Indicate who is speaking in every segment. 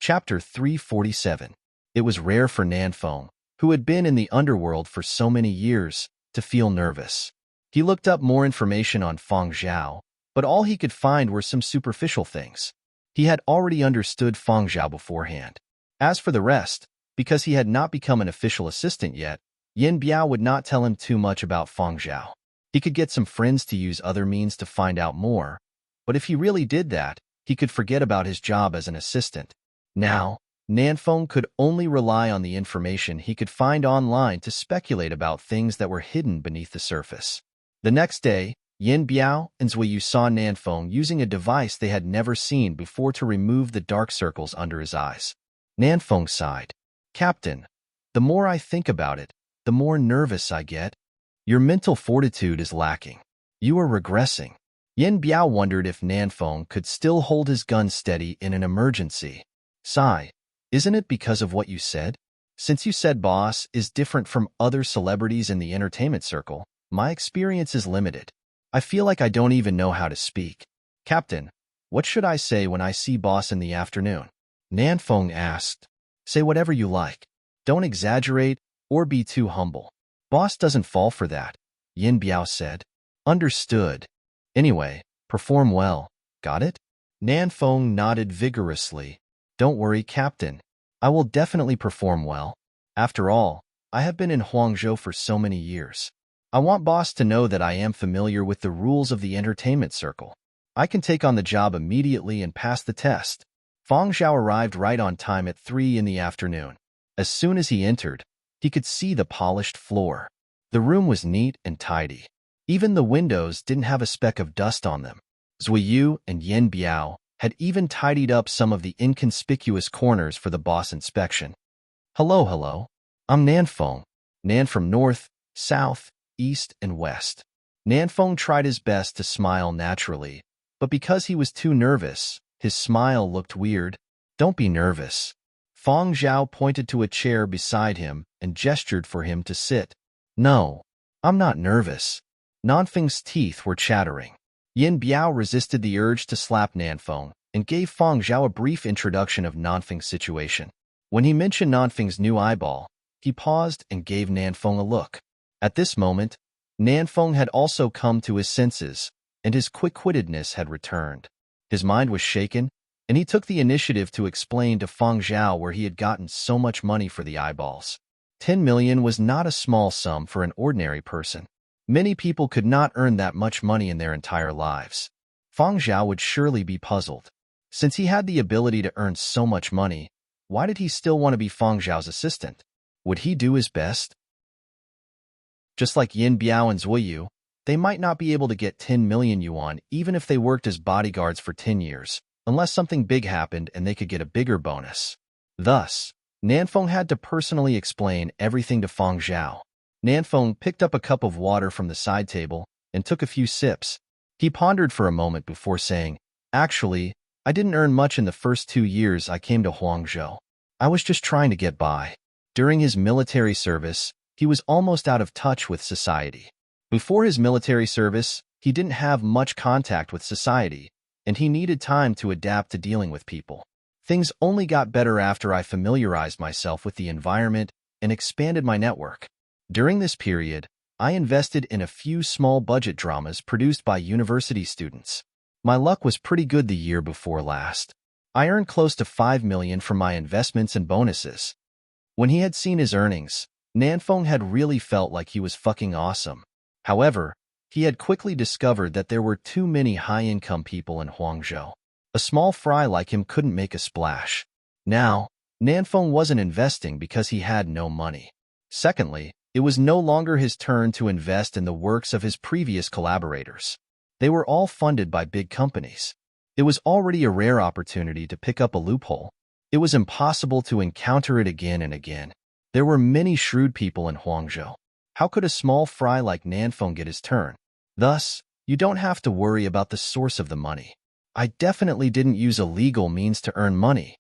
Speaker 1: Chapter 347. It was rare for Nanfeng, who had been in the underworld for so many years, to feel nervous. He looked up more information on Feng Zhao, but all he could find were some superficial things. He had already understood Feng Zhao beforehand. As for the rest, because he had not become an official assistant yet, Yin Biao would not tell him too much about Feng Zhao. He could get some friends to use other means to find out more, but if he really did that, he could forget about his job as an assistant. Now, Nanfeng could only rely on the information he could find online to speculate about things that were hidden beneath the surface. The next day, Yin Biao and Zuiyu saw Nanfeng using a device they had never seen before to remove the dark circles under his eyes. Nanfeng sighed. "Captain, the more I think about it, the more nervous I get. Your mental fortitude is lacking. You are regressing." Yin Biao wondered if Nanfeng could still hold his gun steady in an emergency. "Sigh, isn't it because of what you said? Since you said boss is different from other celebrities in the entertainment circle, my experience is limited. I feel like I don't even know how to speak. Captain, what should I say when I see boss in the afternoon?" Nanfeng asked. "Say whatever you like. Don't exaggerate or be too humble. Boss doesn't fall for that," Yin Biao said. "Understood. Anyway, perform well. Got it?" Nanfeng nodded vigorously. "Don't worry, Captain. I will definitely perform well. After all, I have been in Huangzhou for so many years. I want boss to know that I am familiar with the rules of the entertainment circle. I can take on the job immediately and pass the test." Feng Zhao arrived right on time at 3 in the afternoon. As soon as he entered, he could see the polished floor. The room was neat and tidy. Even the windows didn't have a speck of dust on them. Zuiyu and Yin Biao had even tidied up some of the inconspicuous corners for the boss inspection. Hello. I'm Nanfeng. Nan from north, south, east, and west." Nanfeng tried his best to smile naturally, but because he was too nervous, his smile looked weird. "Don't be nervous." Feng Zhao pointed to a chair beside him and gestured for him to sit. "No, I'm not nervous." Nanfeng's teeth were chattering. Yin Biao resisted the urge to slap Nanfeng and gave Feng Zhao a brief introduction of Nanfeng's situation. When he mentioned Nanfeng's new eyeball, he paused and gave Nanfeng a look. At this moment, Nanfeng had also come to his senses, and his quick-wittedness had returned. His mind was shaken, and he took the initiative to explain to Feng Zhao where he had gotten so much money for the eyeballs. 10 million was not a small sum for an ordinary person. Many people could not earn that much money in their entire lives. Feng Zhao would surely be puzzled. Since he had the ability to earn so much money, why did he still want to be Feng Zhao's assistant? Would he do his best? Just like Yin Biao and Zuiyu, they might not be able to get 10 million yuan even if they worked as bodyguards for 10 years, unless something big happened and they could get a bigger bonus. Thus, Nanfeng had to personally explain everything to Feng Zhao. Nanfeng picked up a cup of water from the side table and took a few sips. He pondered for a moment before saying, "Actually, I didn't earn much in the first 2 years I came to Huangzhou. I was just trying to get by." During his military service, he was almost out of touch with society. Before his military service, he didn't have much contact with society, and he needed time to adapt to dealing with people. Things only got better after I familiarized myself with the environment and expanded my network. During this period, I invested in a few small budget dramas produced by university students. My luck was pretty good the year before last. I earned close to 5 million from my investments and bonuses. When he had seen his earnings, Nanfeng had really felt like he was fucking awesome. However, he had quickly discovered that there were too many high-income people in Huangzhou. A small fry like him couldn't make a splash. Now, Nanfeng wasn't investing because he had no money. Secondly, it was no longer his turn to invest in the works of his previous collaborators. They were all funded by big companies. It was already a rare opportunity to pick up a loophole. It was impossible to encounter it again and again. There were many shrewd people in Huangzhou. How could a small fry like Nanfeng get his turn? Thus, you don't have to worry about the source of the money. I definitely didn't use illegal means to earn money.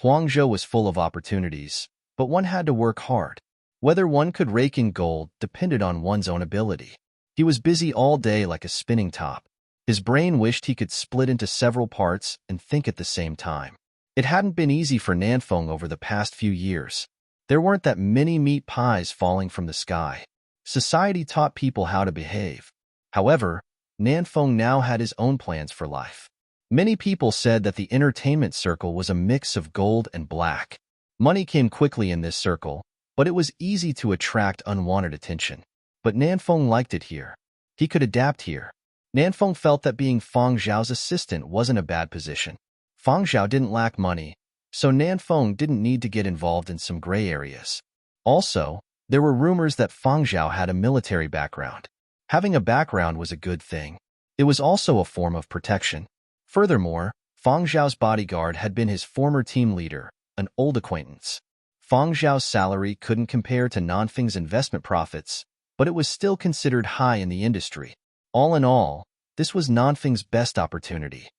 Speaker 1: Huangzhou was full of opportunities, but one had to work hard. Whether one could rake in gold depended on one's own ability. He was busy all day like a spinning top. His brain wished he could split into several parts and think at the same time. It hadn't been easy for Nanfeng over the past few years. There weren't that many meat pies falling from the sky. Society taught people how to behave. However, Nanfeng now had his own plans for life. Many people said that the entertainment circle was a mix of gold and black. Money came quickly in this circle, but it was easy to attract unwanted attention. But Nanfeng liked it here. He could adapt here. Nanfeng felt that being Fang Zhao's assistant wasn't a bad position. Fang Zhao didn't lack money, so Nanfeng didn't need to get involved in some gray areas. Also, there were rumors that Fang Zhao had a military background. Having a background was a good thing. It was also a form of protection. Furthermore, Fang Zhao's bodyguard had been his former team leader, an old acquaintance. Fang Zhao's salary couldn't compare to Nanfeng's investment profits, but it was still considered high in the industry. All in all, this was Nanfeng's best opportunity.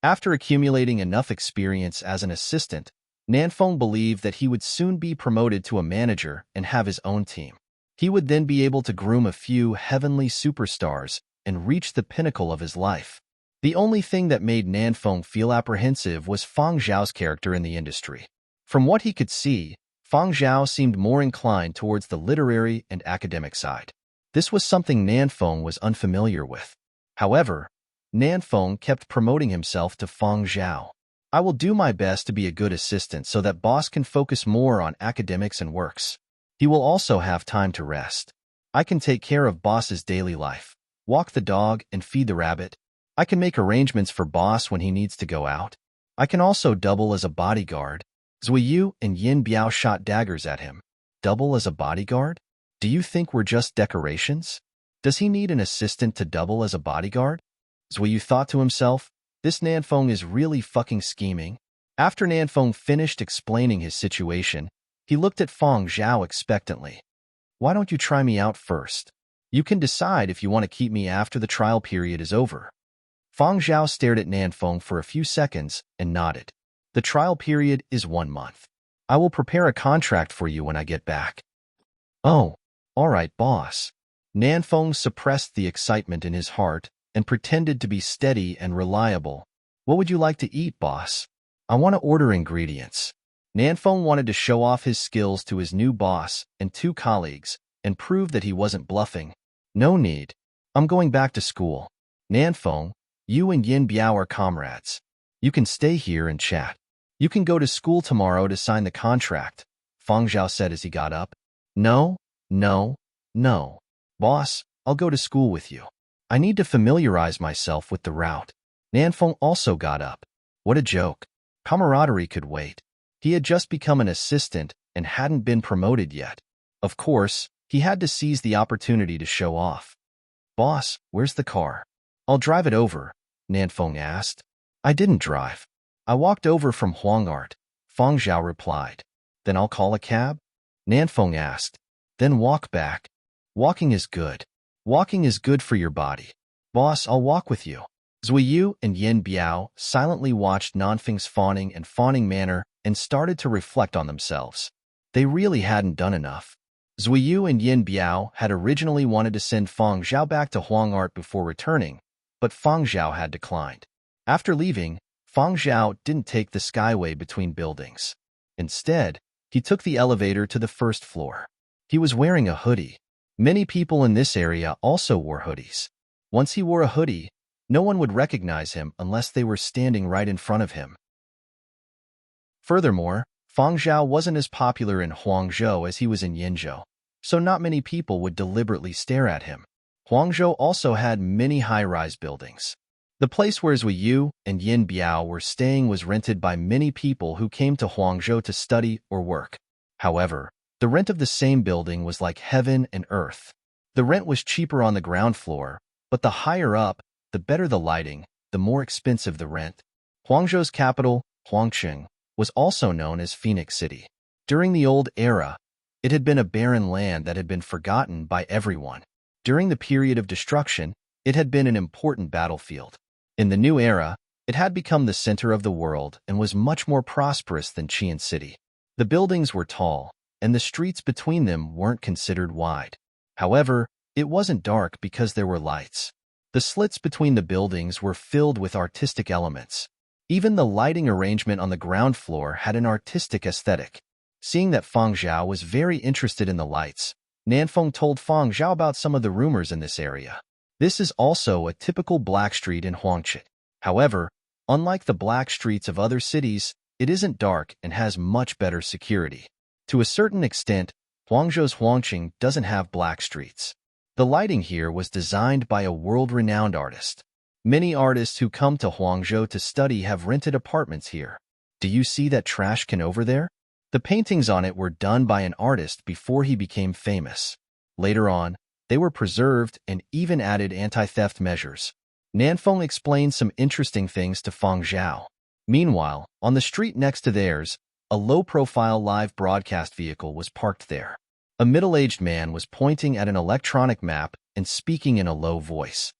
Speaker 1: After accumulating enough experience as an assistant, Nanfeng believed that he would soon be promoted to a manager and have his own team. He would then be able to groom a few heavenly superstars and reach the pinnacle of his life. The only thing that made Nanfeng feel apprehensive was Fang Zhao's character in the industry. From what he could see, Fang Zhao seemed more inclined towards the literary and academic side. This was something Nanfeng was unfamiliar with. However, Nanfeng kept promoting himself to Fang Zhao. I will do my best to be a good assistant so that boss can focus more on academics and works. He will also have time to rest. I can take care of boss's daily life, walk the dog and feed the rabbit. I can make arrangements for boss when he needs to go out. I can also double as a bodyguard. Zuiyu and Yin Biao shot daggers at him. Double as a bodyguard? Do you think we're just decorations? Does he need an assistant to double as a bodyguard? Zuiyu thought to himself, this Nanfeng is really fucking scheming. After Nanfeng finished explaining his situation, he looked at Fang Zhao expectantly. Why don't you try me out first? You can decide if you want to keep me after the trial period is over. Fang Zhao stared at Nanfeng for a few seconds and nodded. The trial period is 1 month. I will prepare a contract for you when I get back. Oh, all right, boss. Nanfeng suppressed the excitement in his heart and pretended to be steady and reliable. What would you like to eat, boss? I want to order ingredients. Nanfeng wanted to show off his skills to his new boss and 2 colleagues and prove that he wasn't bluffing. No need. I'm going back to school. Nanfeng, you and Yin Biao are comrades. You can stay here and chat. You can go to school tomorrow to sign the contract, Fang Zhao said as he got up. No. Boss, I'll go to school with you. I need to familiarize myself with the route. Nanfeng also got up. What a joke. Camaraderie could wait. He had just become an assistant and hadn't been promoted yet. Of course, he had to seize the opportunity to show off. Boss, where's the car? I'll drive it over, Nanfeng asked. I didn't drive. I walked over from Huangart, Fang Zhao replied. Then I'll call a cab? Nanfeng asked. Then walk back. Walking is good. Walking is good for your body. Boss, I'll walk with you. Zuiyu and Yin Biao silently watched Nanfeng's fawning manner and started to reflect on themselves. They really hadn't done enough. Zuiyu and Yin Biao had originally wanted to send Fang Zhao back to Huangart before returning, but Fang Zhao had declined. After leaving, Fang Zhao didn't take the skyway between buildings. Instead, he took the elevator to the first floor. He was wearing a hoodie. Many people in this area also wore hoodies. Once he wore a hoodie, no one would recognize him unless they were standing right in front of him. Furthermore, Fang Zhao wasn't as popular in Huangzhou as he was in Yinzhou, so not many people would deliberately stare at him. Huangzhou also had many high-rise buildings. The place where Zuiyu and Yin Biao were staying was rented by many people who came to Huangzhou to study or work. However, the rent of the same building was like heaven and earth. The rent was cheaper on the ground floor, but the higher up, the better the lighting, the more expensive the rent. Huangzhou's capital, Huangqing, was also known as Phoenix City. During the old era, it had been a barren land that had been forgotten by everyone. During the period of destruction, it had been an important battlefield. In the new era, it had become the center of the world and was much more prosperous than Qian City. The buildings were tall, and the streets between them weren't considered wide. However, it wasn't dark because there were lights. The slits between the buildings were filled with artistic elements. Even the lighting arrangement on the ground floor had an artistic aesthetic. Seeing that Fang Zhao was very interested in the lights, Nanfeng told Fang Zhao about some of the rumors in this area. This is also a typical black street in Huangchi. However, unlike the black streets of other cities, it isn't dark and has much better security. To a certain extent, Huangzhou's Huangqing doesn't have black streets. The lighting here was designed by a world-renowned artist. Many artists who come to Huangzhou to study have rented apartments here. Do you see that trash can over there? The paintings on it were done by an artist before he became famous. Later on, they were preserved and even added anti-theft measures. Nanfeng explained some interesting things to Fang Zhao. Meanwhile, on the street next to theirs, a low-profile live broadcast vehicle was parked there. A middle-aged man was pointing at an electronic map and speaking in a low voice.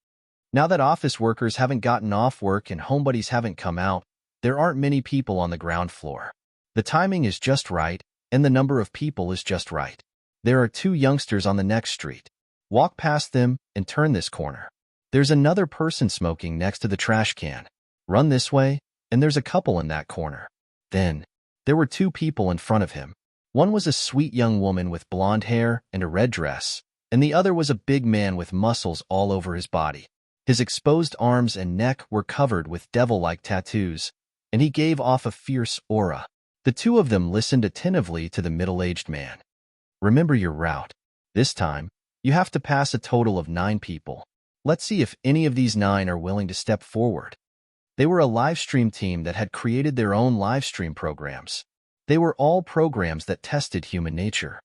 Speaker 1: Now that office workers haven't gotten off work and homebodies haven't come out, there aren't many people on the ground floor. The timing is just right, and the number of people is just right. There are two youngsters on the next street. Walk past them and turn this corner. There's another person smoking next to the trash can. Run this way, and there's a couple in that corner. Then, there were two people in front of him. One was a sweet young woman with blonde hair and a red dress, and the other was a big man with muscles all over his body. His exposed arms and neck were covered with devil-like tattoos, and he gave off a fierce aura. The two of them listened attentively to the middle-aged man. Remember your route. This time, you have to pass a total of 9 people. Let's see if any of these 9 are willing to step forward. They were a live stream team that had created their own live stream programs. They were all programs that tested human nature.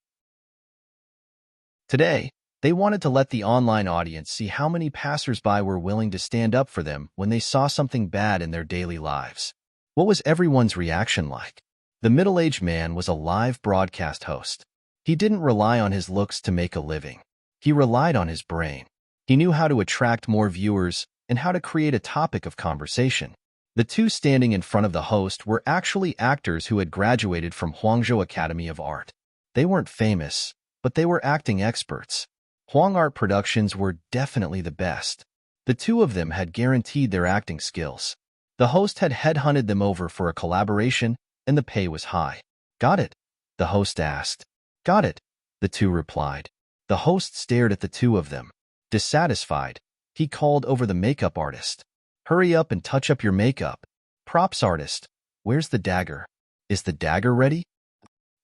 Speaker 1: Today, they wanted to let the online audience see how many passers-by were willing to stand up for them when they saw something bad in their daily lives. What was everyone's reaction like? The middle-aged man was a live broadcast host. He didn't rely on his looks to make a living. He relied on his brain. He knew how to attract more viewers and how to create a topic of conversation. The two standing in front of the host were actually actors who had graduated from Huangzhou Academy of Art. They weren't famous, but they were acting experts. Huang Art Productions were definitely the best. The two of them had guaranteed their acting skills. The host had headhunted them over for a collaboration, and the pay was high. Got it? The host asked. Got it, the two replied. The host stared at the two of them. Dissatisfied, he called over the makeup artist. Hurry up and touch up your makeup. Props artist, where's the dagger? Is the dagger ready?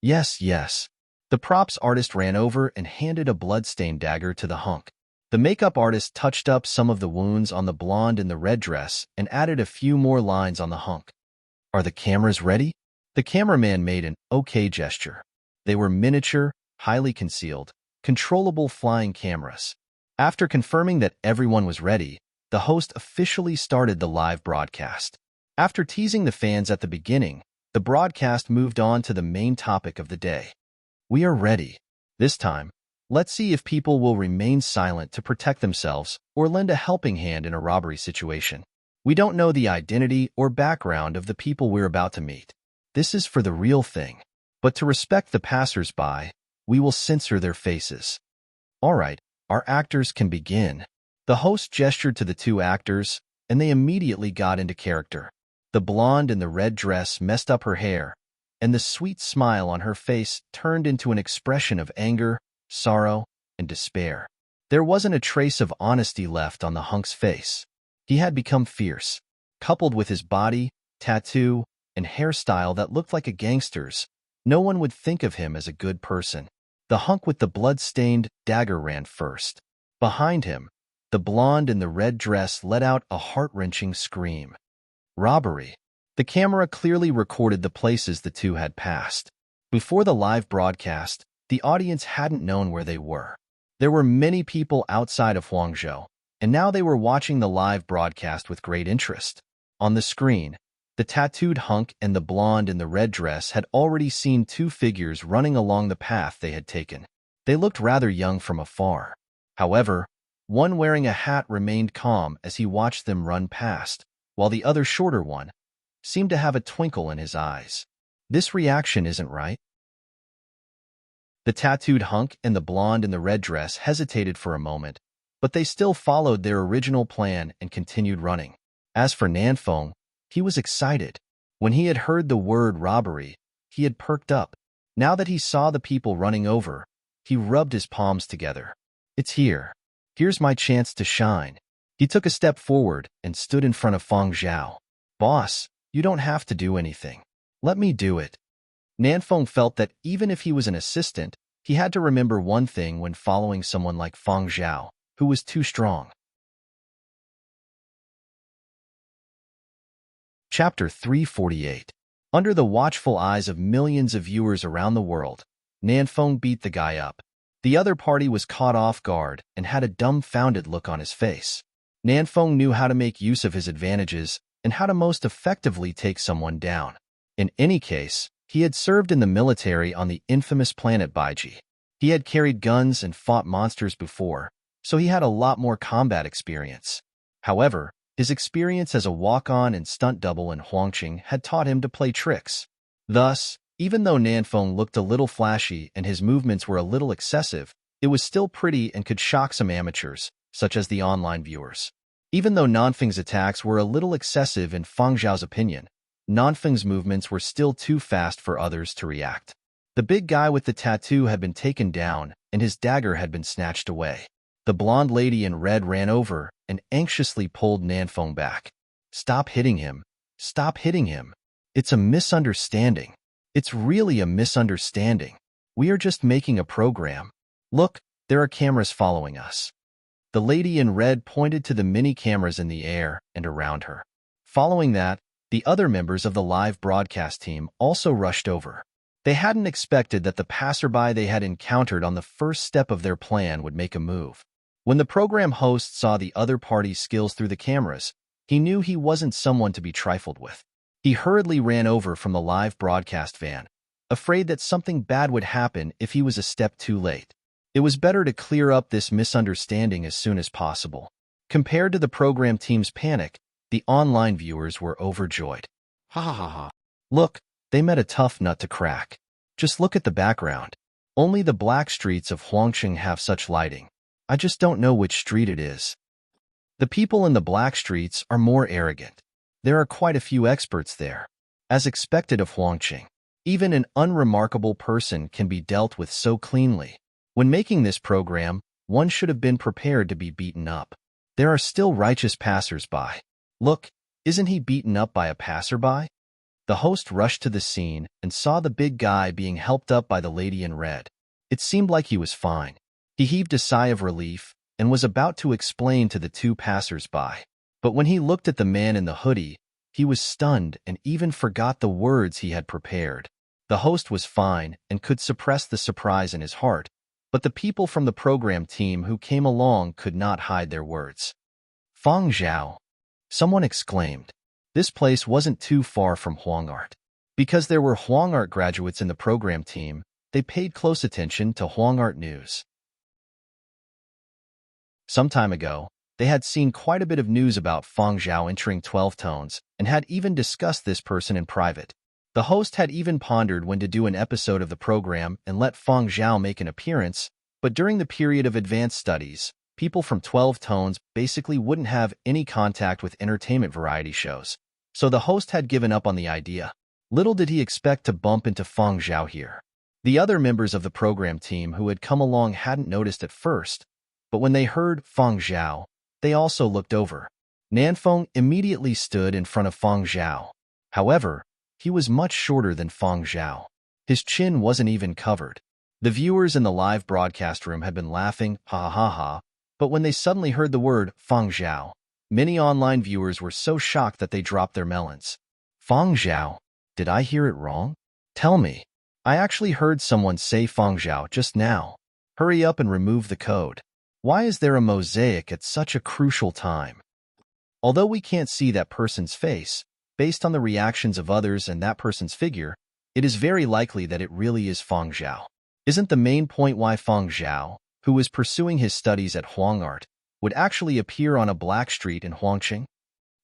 Speaker 1: Yes, yes. The props artist ran over and handed a blood-stained dagger to the hunk. The makeup artist touched up some of the wounds on the blonde in the red dress and added a few more lines on the hunk. Are the cameras ready? The cameraman made an okay gesture. They were miniature, highly concealed, controllable flying cameras. After confirming that everyone was ready, the host officially started the live broadcast. After teasing the fans at the beginning, the broadcast moved on to the main topic of the day. We are ready. This time, let's see if people will remain silent to protect themselves or lend a helping hand in a robbery situation. We don't know the identity or background of the people we're about to meet. This is for the real thing. But to respect the passers-by, we will censor their faces. All right, our actors can begin. The host gestured to the two actors, and they immediately got into character. The blonde in the red dress messed up her hair, and the sweet smile on her face turned into an expression of anger, sorrow, and despair. There wasn't a trace of honesty left on the hunk's face. He had become fierce. Coupled with his body, tattoo, and hairstyle that looked like a gangster's, no one would think of him as a good person. The hunk with the blood-stained dagger ran first. Behind him, the blonde in the red dress let out a heart-wrenching scream. Robbery. The camera clearly recorded the places the two had passed. Before the live broadcast, the audience hadn't known where they were. There were many people outside of Huangzhou, and now they were watching the live broadcast with great interest. On the screen, the tattooed hunk and the blonde in the red dress had already seen two figures running along the path they had taken. They looked rather young from afar. However, one wearing a hat remained calm as he watched them run past, while the other shorter one seemed to have a twinkle in his eyes. This reaction isn't right. The tattooed hunk and the blonde in the red dress hesitated for a moment, but they still followed their original plan and continued running. As for Nanfeng, He was excited. When he had heard the word robbery, he had perked up. Now that he saw the people running over, he rubbed his palms together. It's here. Here's my chance to shine. He took a step forward and stood in front of Feng Zhao. Boss, you don't have to do anything. Let me do it. Nanfeng felt that even if he was an assistant, he had to remember one thing when following someone like Feng Zhao, who was too strong. Chapter 348. Under the watchful eyes of millions of viewers around the world, Nanfeng beat the guy up. The other party was caught off guard and had a dumbfounded look on his face. Nanfeng knew how to make use of his advantages and how to most effectively take someone down. In any case, he had served in the military on the infamous planet Baiji. He had carried guns and fought monsters before, so he had a lot more combat experience. However, his experience as a walk-on and stunt double in Huangqing had taught him to play tricks. Thus, even though Nanfeng looked a little flashy and his movements were a little excessive, it was still pretty and could shock some amateurs, such as the online viewers. Even though Nanfeng's attacks were a little excessive in Feng Zhao's opinion, Nanfeng's movements were still too fast for others to react. The big guy with the tattoo had been taken down, and his dagger had been snatched away. The blonde lady in red ran over and anxiously pulled Nanfeng back. Stop hitting him. Stop hitting him. It's a misunderstanding. It's really a misunderstanding. We are just making a program. Look, there are cameras following us. The lady in red pointed to the mini cameras in the air and around her. Following that, the other members of the live broadcast team also rushed over. They hadn't expected that the passerby they had encountered on the first step of their plan would make a move. When the program host saw the other party's skills through the cameras, he knew he wasn't someone to be trifled with. He hurriedly ran over from the live broadcast van, afraid that something bad would happen if he was a step too late. It was better to clear up this misunderstanding as soon as possible. Compared to the program team's panic, the online viewers were overjoyed. Ha ha ha ha. Look, they met a tough nut to crack. Just look at the background. Only the black streets of Huangqing have such lighting. I just don't know which street it is. The people in the black streets are more arrogant. There are quite a few experts there. As expected of Huangqing, even an unremarkable person can be dealt with so cleanly. When making this program, one should have been prepared to be beaten up. There are still righteous passers-by. Look, isn't he beaten up by a passerby? The host rushed to the scene and saw the big guy being helped up by the lady in red. It seemed like he was fine. He heaved a sigh of relief and was about to explain to the two passers-by. But when he looked at the man in the hoodie, he was stunned and even forgot the words he had prepared. The host was fine and could suppress the surprise in his heart, but the people from the program team who came along could not hide their words. Feng Zhao, someone exclaimed. This place wasn't too far from Huangart. Because there were Huangart graduates in the program team, they paid close attention to Huangart news. Some time ago, they had seen quite a bit of news about Feng Zhao entering 12 tones and had even discussed this person in private. The host had even pondered when to do an episode of the program and let Feng Zhao make an appearance, but during the period of advanced studies, people from 12 tones basically wouldn't have any contact with entertainment variety shows. So the host had given up on the idea. Little did he expect to bump into Feng Zhao here. The other members of the program team who had come along hadn't noticed at first, but when they heard Feng Zhao, they also looked over. Nanfeng immediately stood in front of Feng Zhao. However, he was much shorter than Feng Zhao. His chin wasn't even covered. The viewers in the live broadcast room had been laughing, ha ha ha, but when they suddenly heard the word Feng Zhao, many online viewers were so shocked that they dropped their melons. Feng Zhao? Did I hear it wrong? Tell me. I actually heard someone say Feng Zhao just now. Hurry up and remove the code. Why is there a mosaic at such a crucial time? Although we can't see that person's face, based on the reactions of others and that person's figure, it is very likely that it really is Feng Zhao. Isn't the main point why Feng Zhao, who was pursuing his studies at Huangart, would actually appear on a black street in Huangqing?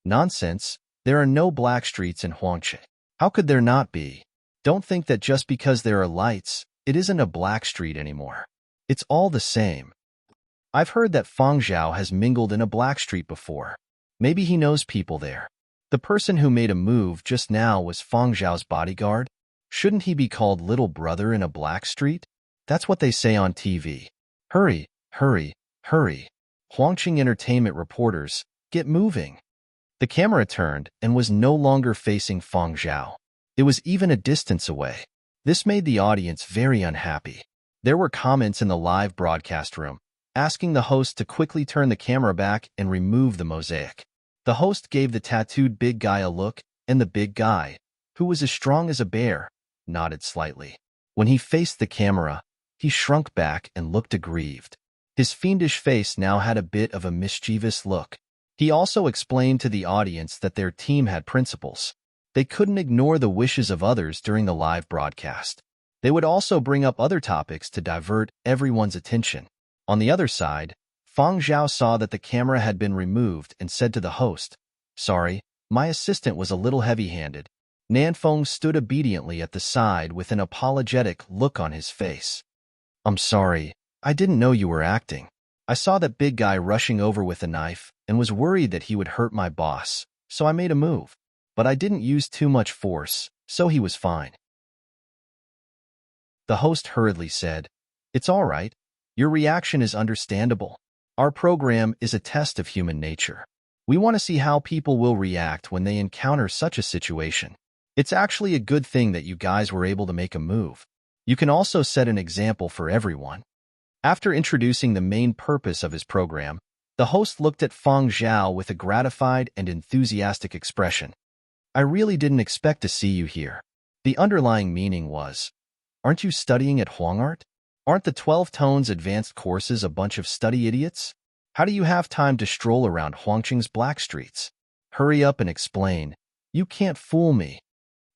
Speaker 1: Nonsense, there are no black streets in Huangqing. How could there not be? Don't think that just because there are lights, it isn't a black street anymore. It's all the same. I've heard that Feng Zhao has mingled in a black street before. Maybe he knows people there. The person who made a move just now was Fang Zhao's bodyguard? Shouldn't he be called Little Brother in a Black Street? That's what they say on TV. Hurry, hurry, hurry. Huangqing Entertainment reporters, get moving. The camera turned and was no longer facing Fang Zhao. It was even a distance away. This made the audience very unhappy. There were comments in the live broadcast room, asking the host to quickly turn the camera back and remove the mosaic. The host gave the tattooed big guy a look, and the big guy, who was as strong as a bear, nodded slightly. When he faced the camera, he shrunk back and looked aggrieved. His fiendish face now had a bit of a mischievous look. He also explained to the audience that their team had principles. They couldn't ignore the wishes of others during the live broadcast. They would also bring up other topics to divert everyone's attention. On the other side, Fang Zhao saw that the camera had been removed and said to the host, "Sorry, my assistant was a little heavy-handed." Nanfeng stood obediently at the side with an apologetic look on his face. "I'm sorry, I didn't know you were acting. I saw that big guy rushing over with a knife and was worried that he would hurt my boss, so I made a move. But I didn't use too much force, so he was fine." The host hurriedly said, "It's all right. Your reaction is understandable. Our program is a test of human nature. We want to see how people will react when they encounter such a situation. It's actually a good thing that you guys were able to make a move. You can also set an example for everyone." After introducing the main purpose of his program, the host looked at Fang Zhao with a gratified and enthusiastic expression. "I really didn't expect to see you here." The underlying meaning was, "Aren't you studying at Huangart? Aren't the 12 Tones advanced courses a bunch of study idiots? How do you have time to stroll around Huangqing's black streets? Hurry up and explain. You can't fool me."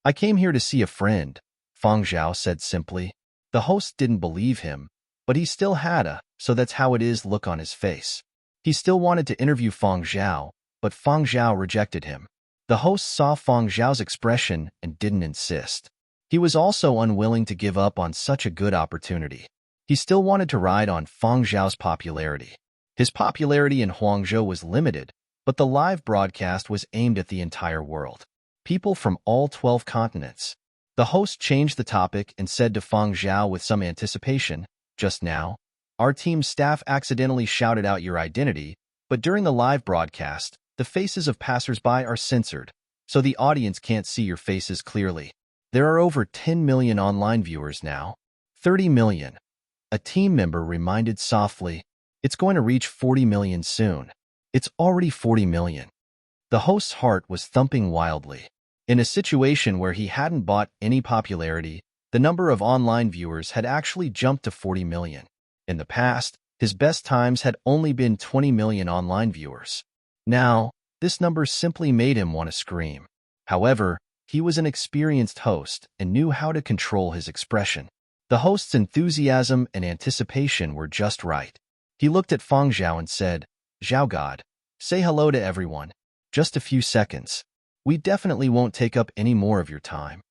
Speaker 1: "I came here to see a friend," Fang Zhao said simply. The host didn't believe him, but he still had a "so that's how it is" look on his face. He still wanted to interview Fang Zhao, but Fang Zhao rejected him. The host saw Fang Zhao's expression and didn't insist. He was also unwilling to give up on such a good opportunity. He still wanted to ride on Fang Zhao's popularity. His popularity in Huangzhou was limited, but the live broadcast was aimed at the entire world. People from all 12 continents. The host changed the topic and said to Fang Zhao with some anticipation, "Just now, our team's staff accidentally shouted out your identity, but during the live broadcast, the faces of passers-by are censored, so the audience can't see your faces clearly. There are over 10 million online viewers now. 30 million. A team member reminded softly, "It's going to reach 40 million soon." It's already 40 million. The host's heart was thumping wildly. In a situation where he hadn't bought any popularity, the number of online viewers had actually jumped to 40 million. In the past, his best times had only been 20 million online viewers. Now, this number simply made him want to scream. However, he was an experienced host and knew how to control his expression. The host's enthusiasm and anticipation were just right. He looked at Fang Zhao and said, "Zhao God, say hello to everyone. Just a few seconds. We definitely won't take up any more of your time."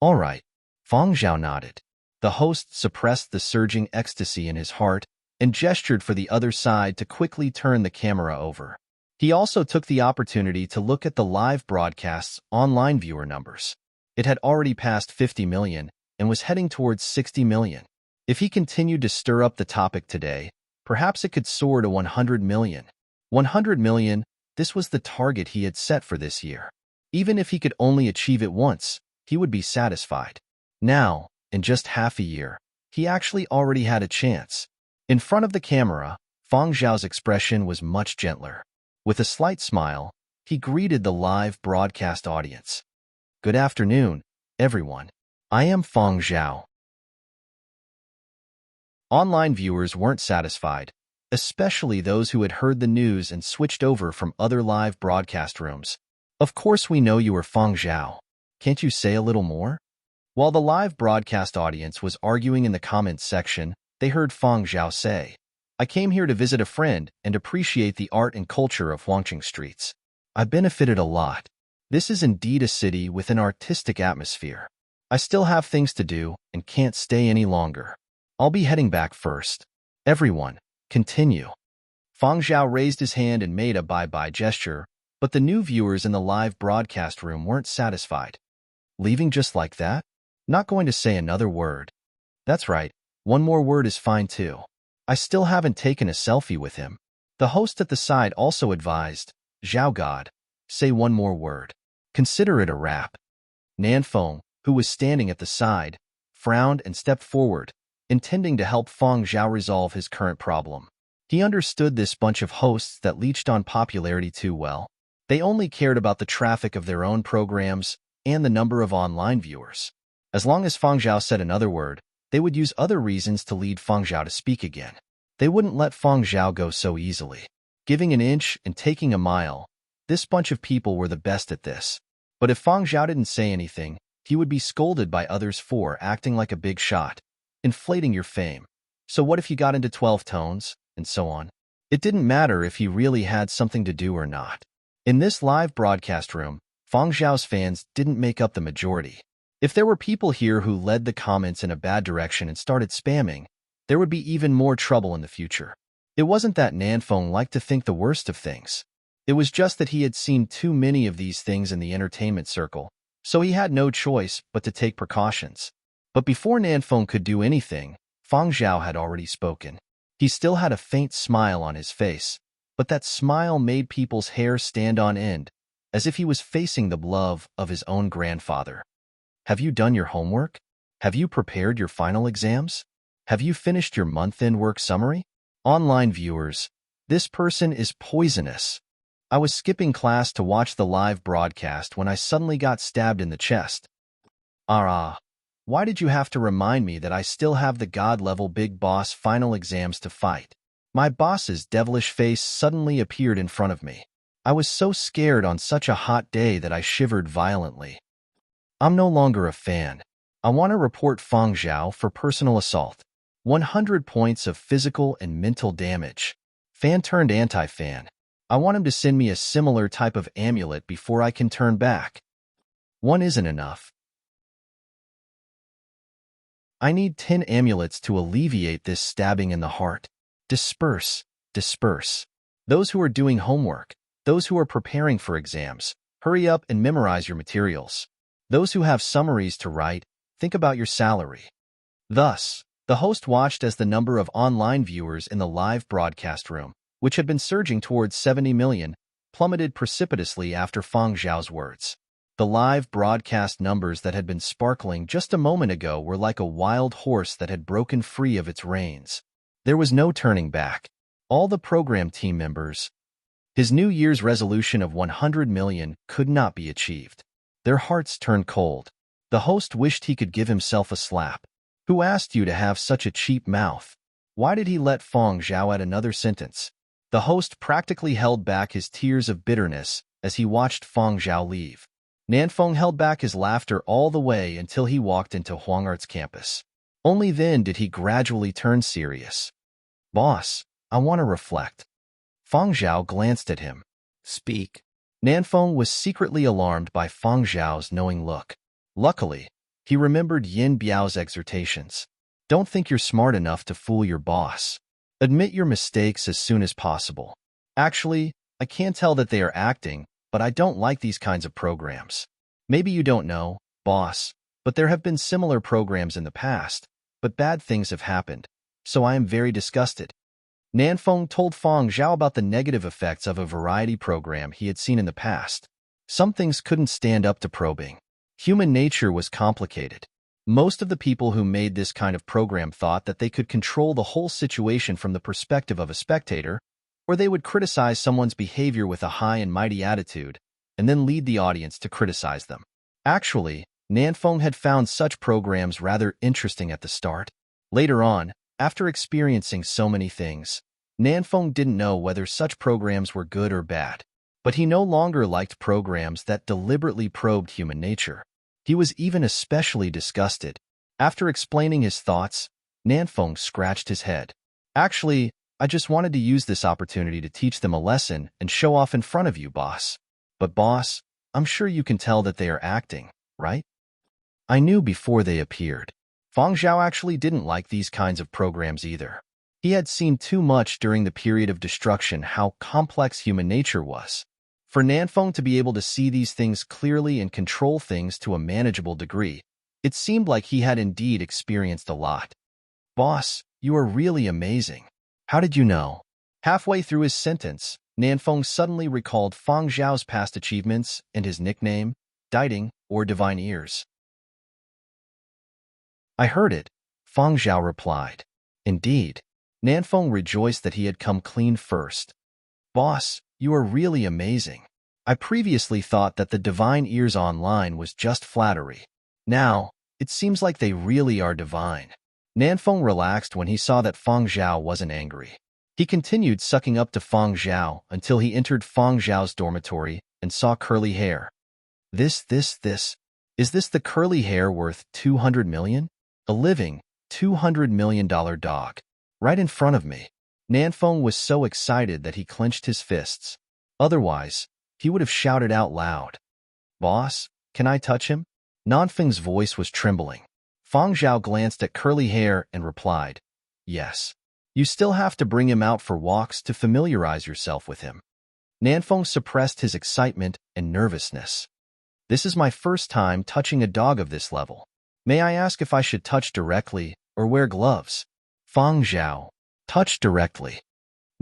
Speaker 1: "All right." Fang Zhao nodded. The host suppressed the surging ecstasy in his heart and gestured for the other side to quickly turn the camera over. He also took the opportunity to look at the live broadcast's online viewer numbers. It had already passed 50 million and was heading towards 60 million. If he continued to stir up the topic today, perhaps it could soar to 100 million. 100 million, this was the target he had set for this year. Even if he could only achieve it once, he would be satisfied. Now, in just half a year, he actually already had a chance. In front of the camera, Fang Zhao's expression was much gentler. With a slight smile, he greeted the live broadcast audience. "Good afternoon, everyone. I am Fang Zhao." Online viewers weren't satisfied, especially those who had heard the news and switched over from other live broadcast rooms. "Of course we know you are Fang Zhao. Can't you say a little more?" While the live broadcast audience was arguing in the comments section, they heard Fang Zhao say, "I came here to visit a friend and appreciate the art and culture of Huangqing streets. I benefited a lot. This is indeed a city with an artistic atmosphere. I still have things to do and can't stay any longer. I'll be heading back first. Everyone, continue." Fang Zhao raised his hand and made a bye-bye gesture, But the new viewers in the live broadcast room weren't satisfied. Leaving just like that? Not going to say another word. That's right, one more word is fine too. I still haven't taken a selfie with him. The host at the side also advised, Zhao God, say one more word. Consider it a wrap. Nanfeng, who was standing at the side, frowned and stepped forward, intending to help Feng Zhao resolve his current problem. He understood this bunch of hosts that leached on popularity too well. They only cared about the traffic of their own programs and the number of online viewers. As long as Feng Zhao said another word, they would use other reasons to lead Feng Zhao to speak again. They wouldn't let Feng Zhao go so easily. Giving an inch and taking a mile, this bunch of people were the best at this. But if Feng Zhao didn't say anything, he would be scolded by others for acting like a big shot, inflating your fame. So what if you got into 12 tones, and so on? It didn't matter if he really had something to do or not. In this live broadcast room, Feng Zhao's fans didn't make up the majority. If there were people here who led the comments in a bad direction and started spamming, there would be even more trouble in the future. It wasn't that Nanfeng liked to think the worst of things. It was just that he had seen too many of these things in the entertainment circle, so he had no choice but to take precautions. But before Nanfeng could do anything, Feng Zhao had already spoken. He still had a faint smile on his face, but that smile made people's hair stand on end, as if he was facing the love of his own grandfather. Have you done your homework? Have you prepared your final exams? Have you finished your month-end work summary? Online viewers, this person is poisonous. I was skipping class to watch the live broadcast when I suddenly got stabbed in the chest. Why did you have to remind me that I still have the God-level Big Boss final exams to fight? My boss's devilish face suddenly appeared in front of me. I was so scared on such a hot day that I shivered violently. I'm no longer a fan. I want to report Feng Zhao for personal assault. 100 points of physical and mental damage. Fan turned anti-fan. I want him to send me a similar type of amulet before I can turn back. One isn't enough. I need 10 amulets to alleviate this stabbing in the heart. Disperse, disperse. Those who are doing homework, those who are preparing for exams, hurry up and memorize your materials. Those who have summaries to write, think about your salary. Thus, the host watched as the number of online viewers in the live broadcast room, which had been surging towards 70 million, plummeted precipitously after Feng Zhao's words. The live broadcast numbers that had been sparkling just a moment ago were like a wild horse that had broken free of its reins. There was no turning back. All the program team members. His New Year's resolution of 100 million could not be achieved. Their hearts turned cold. The host wished he could give himself a slap. Who asked you to have such a cheap mouth? Why did he let Feng Zhao add another sentence? The host practically held back his tears of bitterness as he watched Feng Zhao leave. Nanfeng held back his laughter all the way until he walked into Huangart's campus. Only then did he gradually turn serious. Boss, I want to reflect. Feng Zhao glanced at him. Speak. Nanfeng was secretly alarmed by Feng Zhao's knowing look. Luckily, he remembered Yin Biao's exhortations. Don't think you're smart enough to fool your boss. Admit your mistakes as soon as possible. Actually, I can't tell that they are acting, but I don't like these kinds of programs. Maybe you don't know, boss, but there have been similar programs in the past, but bad things have happened, so I am very disgusted. Nanfeng told Feng Zhao about the negative effects of a variety program he had seen in the past. Some things couldn't stand up to probing. Human nature was complicated. Most of the people who made this kind of program thought that they could control the whole situation from the perspective of a spectator, or they would criticize someone's behavior with a high and mighty attitude, and then lead the audience to criticize them. Actually, Nanfeng had found such programs rather interesting at the start. Later on, after experiencing so many things, Nanfeng didn't know whether such programs were good or bad. But he no longer liked programs that deliberately probed human nature. He was even especially disgusted. After explaining his thoughts, Nanfeng scratched his head. Actually, I just wanted to use this opportunity to teach them a lesson and show off in front of you, boss. But boss, I'm sure you can tell that they are acting, right? I knew before they appeared. Feng Zhao actually didn't like these kinds of programs either. He had seen too much during the period of destruction how complex human nature was. For Nanfeng to be able to see these things clearly and control things to a manageable degree, it seemed like he had indeed experienced a lot. Boss, you are really amazing. How did you know? Halfway through his sentence, Nanfeng suddenly recalled Fang Zhao's past achievements and his nickname, Diting, or Divine Ears. I heard it, Fang Zhao replied. Indeed. Nanfeng rejoiced that he had come clean first. Boss, you are really amazing. I previously thought that the Divine Ears online was just flattery. Now, it seems like they really are divine. Nanfeng relaxed when he saw that Fang Zhao wasn't angry. He continued sucking up to Fang Zhao until he entered Fang Zhao's dormitory and saw curly hair. This. Is this the curly hair worth 200 million? A living, $200 million dog. Right in front of me. Nanfeng was so excited that he clenched his fists. Otherwise, he would have shouted out loud. Boss, can I touch him? Nanfeng's voice was trembling. Fang Zhao glanced at curly hair and replied, Yes. You still have to bring him out for walks to familiarize yourself with him. Nanfeng suppressed his excitement and nervousness. This is my first time touching a dog of this level. May I ask if I should touch directly or wear gloves? Fang Zhao, touch directly.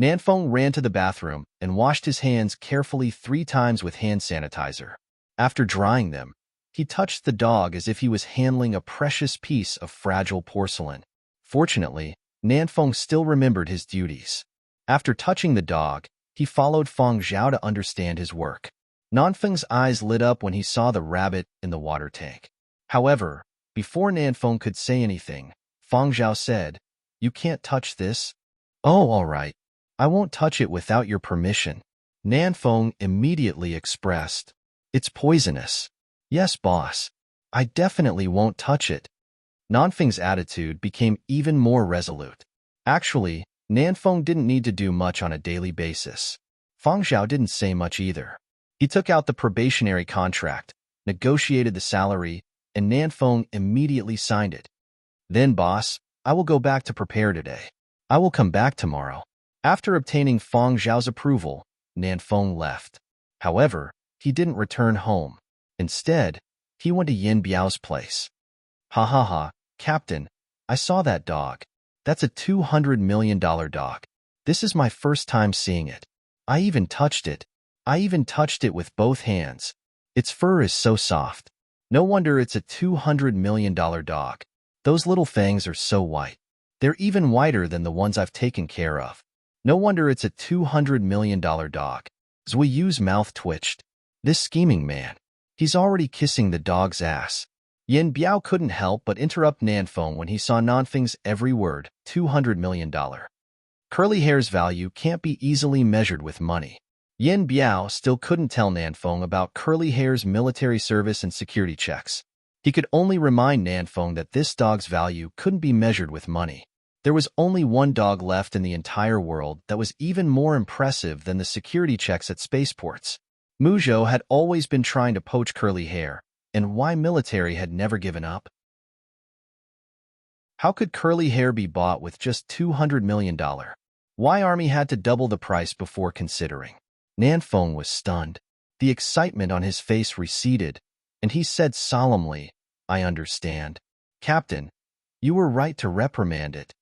Speaker 1: Nanfeng ran to the bathroom and washed his hands carefully 3 times with hand sanitizer. After drying them, he touched the dog as if he was handling a precious piece of fragile porcelain. Fortunately, Nanfeng still remembered his duties. After touching the dog, he followed Fang Zhao to understand his work. Nanfeng's eyes lit up when he saw the rabbit in the water tank. However, before Nanfeng could say anything, Fang Zhao said, You can't touch this? Oh, all right. I won't touch it without your permission. Nanfeng immediately expressed, It's poisonous. Yes, boss. I definitely won't touch it. Nanfeng's attitude became even more resolute. Actually, Nanfeng didn't need to do much on a daily basis. Fang Zhao didn't say much either. He took out the probationary contract, negotiated the salary, and Nanfeng immediately signed it. Then, boss, I will go back to prepare today. I will come back tomorrow. After obtaining Fang Zhao's approval, Nanfeng left. However, he didn't return home. Instead, he went to Yin Biao's place. Ha ha ha, Captain, I saw that dog. That's a $200 million dog. This is my first time seeing it. I even touched it. With both hands. Its fur is so soft. No wonder it's a $200 million dog. Those little fangs are so white. They're even whiter than the ones I've taken care of. No wonder it's a $200 million dog. Zui Yu's mouth twitched. This scheming man. He's already kissing the dog's ass. Yin Biao couldn't help but interrupt Nanfeng when he saw Nanfeng's every word, $200 million. Curly hair's value can't be easily measured with money. Yin Biao still couldn't tell Nanfeng about curly hair's military service and security checks. He could only remind Nanfeng that this dog's value couldn't be measured with money. There was only one dog left in the entire world that was even more impressive than the security checks at spaceports. Muzhou had always been trying to poach curly hair, and why military had never given up? How could curly hair be bought with just $200 million? Why Army had to double the price before considering? Nanfeng was stunned. The excitement on his face receded, and he said solemnly, I understand. Captain, you were right to reprimand it.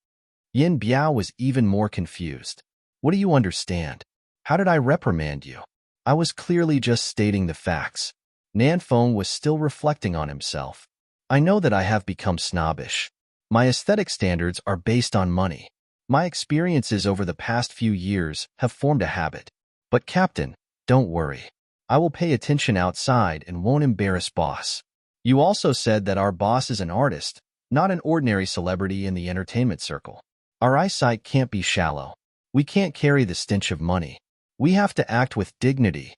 Speaker 1: Yin Biao was even more confused. What do you understand? How did I reprimand you? I was clearly just stating the facts. Nanfeng was still reflecting on himself. I know that I have become snobbish. My aesthetic standards are based on money. My experiences over the past few years have formed a habit. But Captain, don't worry. I will pay attention outside and won't embarrass boss. You also said that our boss is an artist, not an ordinary celebrity in the entertainment circle. Our eyesight can't be shallow. We can't carry the stench of money. We have to act with dignity.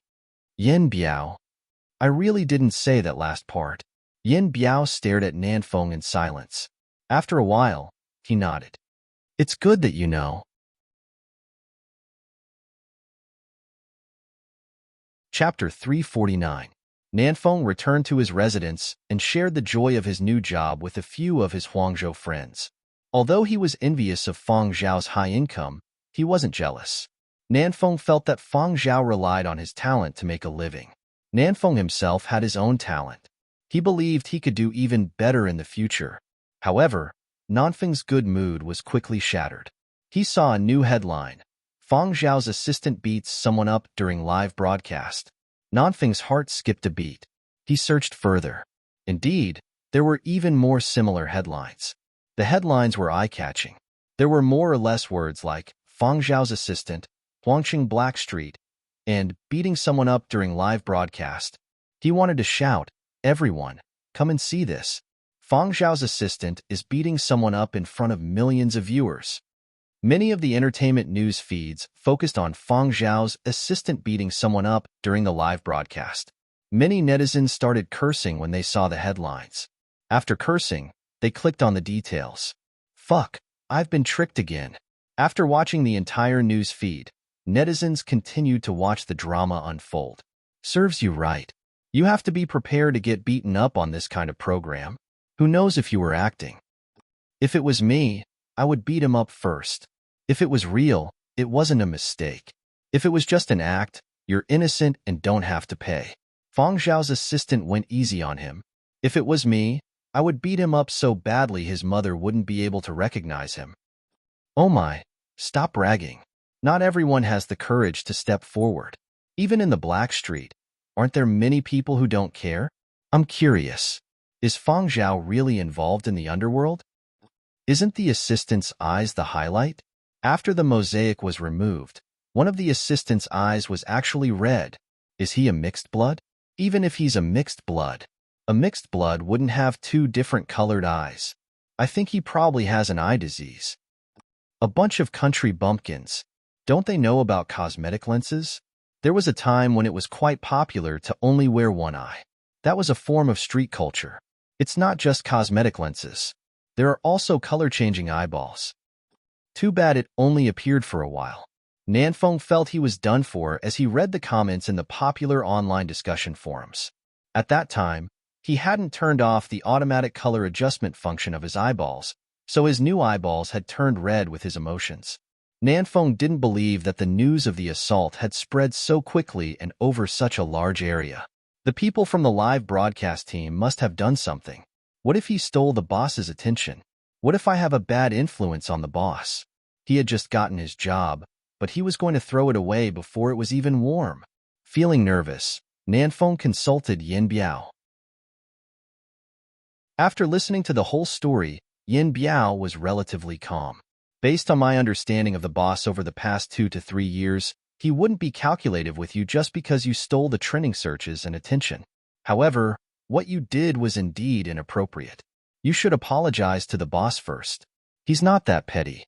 Speaker 1: Yin Biao. I really didn't say that last part. Yin Biao stared at Nanfeng in silence. After a while, he nodded. It's good that you know. Chapter 349. Nanfeng returned to his residence and shared the joy of his new job with a few of his Huangzhou friends. Although he was envious of Fang Zhao's high income, he wasn't jealous. Nanfeng felt that Fang Zhao relied on his talent to make a living. Nanfeng himself had his own talent. He believed he could do even better in the future. However, Nanfeng's good mood was quickly shattered. He saw a new headline: Fang Zhao's assistant beats someone up during live broadcast. Nanfeng's heart skipped a beat. He searched further. Indeed, there were even more similar headlines. The headlines were eye-catching. There were more or less words like Fang Zhao's assistant, Huangqing Blackstreet, and beating someone up during live broadcast. He wanted to shout, "Everyone, come and see this. Fang Zhao's assistant is beating someone up in front of millions of viewers." Many of the entertainment news feeds focused on Fang Zhao's assistant beating someone up during the live broadcast. Many netizens started cursing when they saw the headlines. After cursing, they clicked on the details. Fuck, I've been tricked again. After watching the entire news feed, netizens continued to watch the drama unfold. Serves you right. You have to be prepared to get beaten up on this kind of program. Who knows if you were acting? If it was me, I would beat him up first. If it was real, it wasn't a mistake. If it was just an act, you're innocent and don't have to pay. Fang Zhao's assistant went easy on him. If it was me, I would beat him up so badly his mother wouldn't be able to recognize him. Oh my, stop bragging. Not everyone has the courage to step forward. Even in the Black Street, aren't there many people who don't care? I'm curious. Is Fang Zhao really involved in the underworld? Isn't the assistant's eyes the highlight? After the mosaic was removed, one of the assistant's eyes was actually red. Is he a mixed blood? Even if he's a mixed blood wouldn't have two different colored eyes. I think he probably has an eye disease. A bunch of country bumpkins. Don't they know about cosmetic lenses? There was a time when it was quite popular to only wear one eye. That was a form of street culture. It's not just cosmetic lenses. There are also color-changing eyeballs. Too bad it only appeared for a while. Nanfeng felt he was done for as he read the comments in the popular online discussion forums. At that time, he hadn't turned off the automatic color adjustment function of his eyeballs, so his new eyeballs had turned red with his emotions. Nanfeng didn't believe that the news of the assault had spread so quickly and over such a large area. The people from the live broadcast team must have done something. What if he stole the boss's attention? What if I have a bad influence on the boss? He had just gotten his job, but he was going to throw it away before it was even warm. Feeling nervous, Nanfeng consulted Yin Biao. After listening to the whole story, Yin Biao was relatively calm. Based on my understanding of the boss over the past 2 to 3 years, he wouldn't be calculative with you just because you stole the trending searches and attention. However, what you did was indeed inappropriate. You should apologize to the boss first. He's not that petty.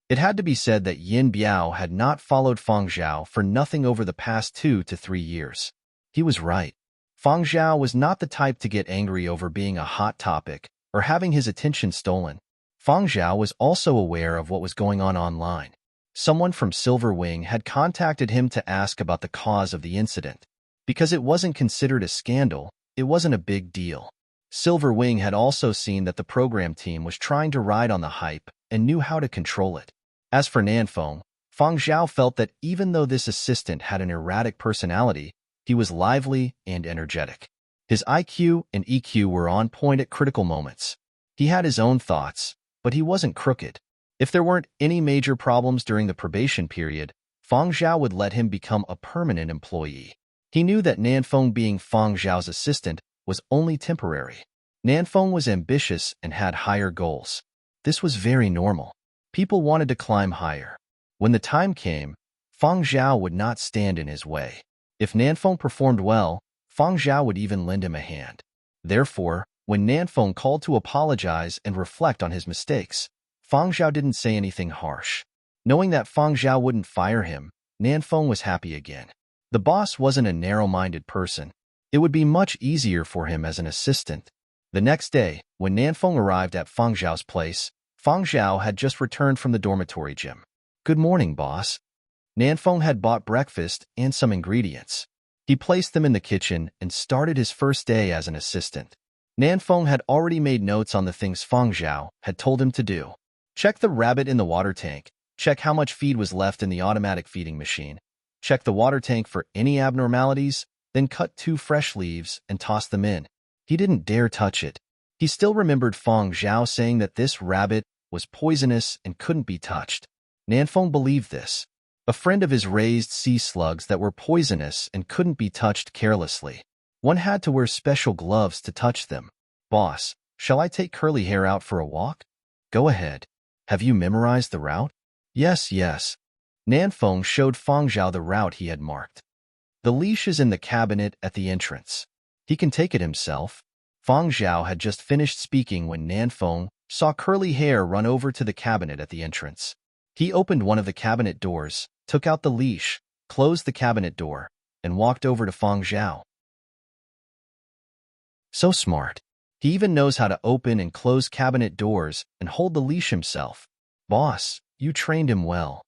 Speaker 1: It had to be said that Yin Biao had not followed Fang Zhao for nothing over the past 2 to 3 years. He was right. Fang Zhao was not the type to get angry over being a hot topic or having his attention stolen. Fang Zhao was also aware of what was going on online. Someone from Silver Wing had contacted him to ask about the cause of the incident. Because it wasn't considered a scandal, it wasn't a big deal. Silver Wing had also seen that the program team was trying to ride on the hype and knew how to control it. As for Nanfeng, Fang Zhao felt that even though this assistant had an erratic personality, he was lively and energetic. His IQ and EQ were on point at critical moments. He had his own thoughts, but he wasn't crooked. If there weren't any major problems during the probation period, Fang Zhao would let him become a permanent employee. He knew that Nanfeng being Fang Zhao's assistant was only temporary. Nanfeng was ambitious and had higher goals. This was very normal. People wanted to climb higher. When the time came, Fang Zhao would not stand in his way. If Nanfeng performed well, Fang Zhao would even lend him a hand. Therefore, when Nanfeng called to apologize and reflect on his mistakes, Fang Zhao didn't say anything harsh. Knowing that Fang Zhao wouldn't fire him, Nanfeng was happy again. The boss wasn't a narrow-minded person. It would be much easier for him as an assistant. The next day, when Nanfeng arrived at Fang Zhao's place, Fang Zhao had just returned from the dormitory gym. Good morning, boss. Nanfeng had bought breakfast and some ingredients. He placed them in the kitchen and started his first day as an assistant. Nanfeng had already made notes on the things Fang Zhao had told him to do. Check the rabbit in the water tank, check how much feed was left in the automatic feeding machine, check the water tank for any abnormalities, then cut 2 fresh leaves and toss them in. He didn't dare touch it. He still remembered Feng Zhao saying that this rabbit was poisonous and couldn't be touched. Nanfeng believed this. A friend of his raised sea slugs that were poisonous and couldn't be touched carelessly. One had to wear special gloves to touch them. Boss, shall I take Curly Hair out for a walk? Go ahead. Have you memorized the route? Yes, yes. Nanfeng showed Feng Zhao the route he had marked. The leash is in the cabinet at the entrance. He can take it himself. Feng Zhao had just finished speaking when Nanfeng saw Curly Hair run over to the cabinet at the entrance. He opened one of the cabinet doors, took out the leash, closed the cabinet door, and walked over to Feng Zhao. So smart. He even knows how to open and close cabinet doors and hold the leash himself. Boss, you trained him well.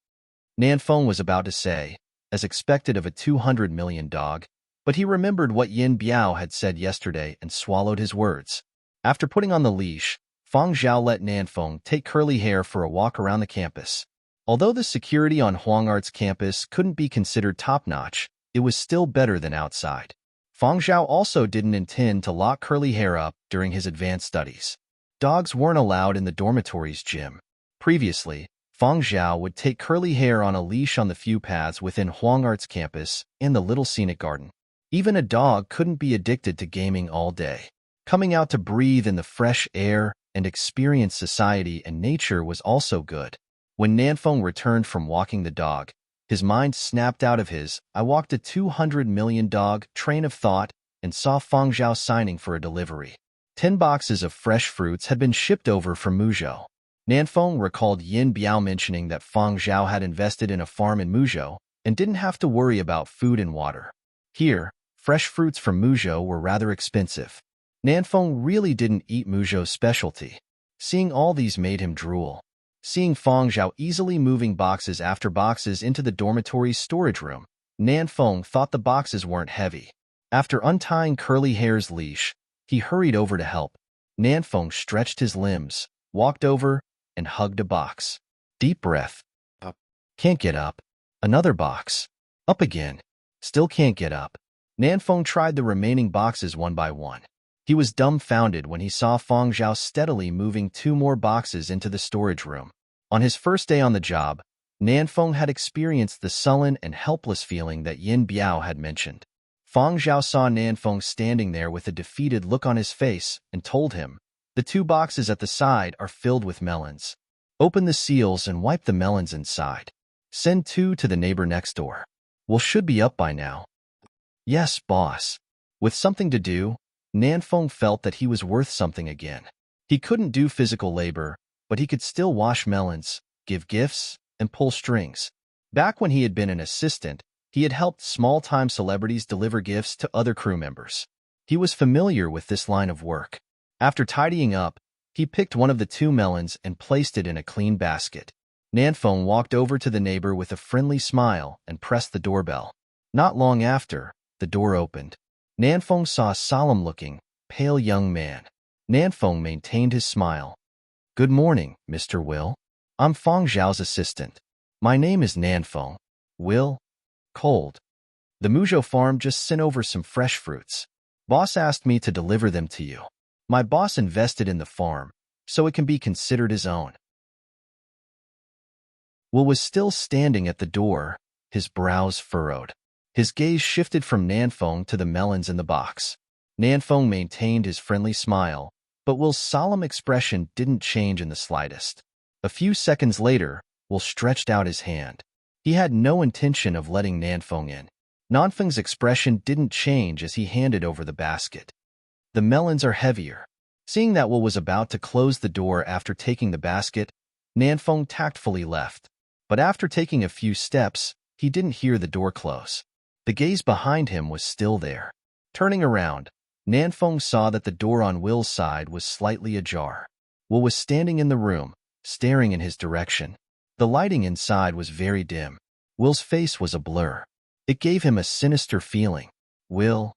Speaker 1: Nanfeng was about to say, as expected of a 200 million dog, but he remembered what Yin Biao had said yesterday and swallowed his words. After putting on the leash, Feng Zhao let Nanfeng take Curly Hair for a walk around the campus. Although the security on Huangart's campus couldn't be considered top-notch, it was still better than outside. Feng Zhao also didn't intend to lock Curly Hair up during his advanced studies. Dogs weren't allowed in the dormitory's gym. Previously, Feng Zhao would take Curly Hair on a leash on the few paths within Huangart's campus and the little scenic garden. Even a dog couldn't be addicted to gaming all day. Coming out to breathe in the fresh air and experience society and nature was also good. When Nanfeng returned from walking the dog, his mind snapped out of his "I walked a 200 million dog" train of thought and saw Feng Zhao signing for a delivery. 10 boxes of fresh fruits had been shipped over from Muzhou. Nanfeng recalled Yin Biao mentioning that Feng Zhao had invested in a farm in Muzhou and didn't have to worry about food and water. Here, fresh fruits from Muzhou were rather expensive. Nanfeng really didn't eat Muzhou's specialty. Seeing all these made him drool. Seeing Feng Zhao easily moving boxes after boxes into the dormitory's storage room, Nanfeng thought the boxes weren't heavy. After untying Curly Hair's leash, he hurried over to help. Nanfeng stretched his limbs, walked over, and hugged a box. Deep breath. Up. Can't get up. Another box. Up again. Still can't get up. Nanfeng tried the remaining boxes one by one. He was dumbfounded when he saw Feng Zhao steadily moving 2 more boxes into the storage room. On his first day on the job, Nanfeng had experienced the sullen and helpless feeling that Yin Biao had mentioned. Feng Zhao saw Nanfeng standing there with a defeated look on his face and told him, "The 2 boxes at the side are filled with melons. Open the seals and wipe the melons inside. Send 2 to the neighbor next door. We'll should be up by now." Yes, boss. With something to do, Nanfeng felt that he was worth something again. He couldn't do physical labor, but he could still wash melons, give gifts, and pull strings. Back when he had been an assistant, he had helped small-time celebrities deliver gifts to other crew members. He was familiar with this line of work. After tidying up, he picked one of the 2 melons and placed it in a clean basket. Nanfeng walked over to the neighbor with a friendly smile and pressed the doorbell. Not long after, the door opened. Nanfeng saw a solemn-looking, pale young man. Nanfeng maintained his smile. "Good morning, Mr. Will. I'm Feng Zhao's assistant. My name is Nanfeng. Will? Cold. The Muzhou farm just sent over some fresh fruits. Boss asked me to deliver them to you. My boss invested in the farm, so it can be considered his own." Will was still standing at the door, his brows furrowed. His gaze shifted from Nanfeng to the melons in the box. Nanfeng maintained his friendly smile, but Will's solemn expression didn't change in the slightest. A few seconds later, Will stretched out his hand. He had no intention of letting Nanfeng in. Nanfeng's expression didn't change as he handed over the basket. "The melons are heavier." Seeing that Will was about to close the door after taking the basket, Nanfeng tactfully left. But after taking a few steps, he didn't hear the door close. The gaze behind him was still there. Turning around, Nanfeng saw that the door on Will's side was slightly ajar. Will was standing in the room, staring in his direction. The lighting inside was very dim. Will's face was a blur. It gave him a sinister feeling. Will?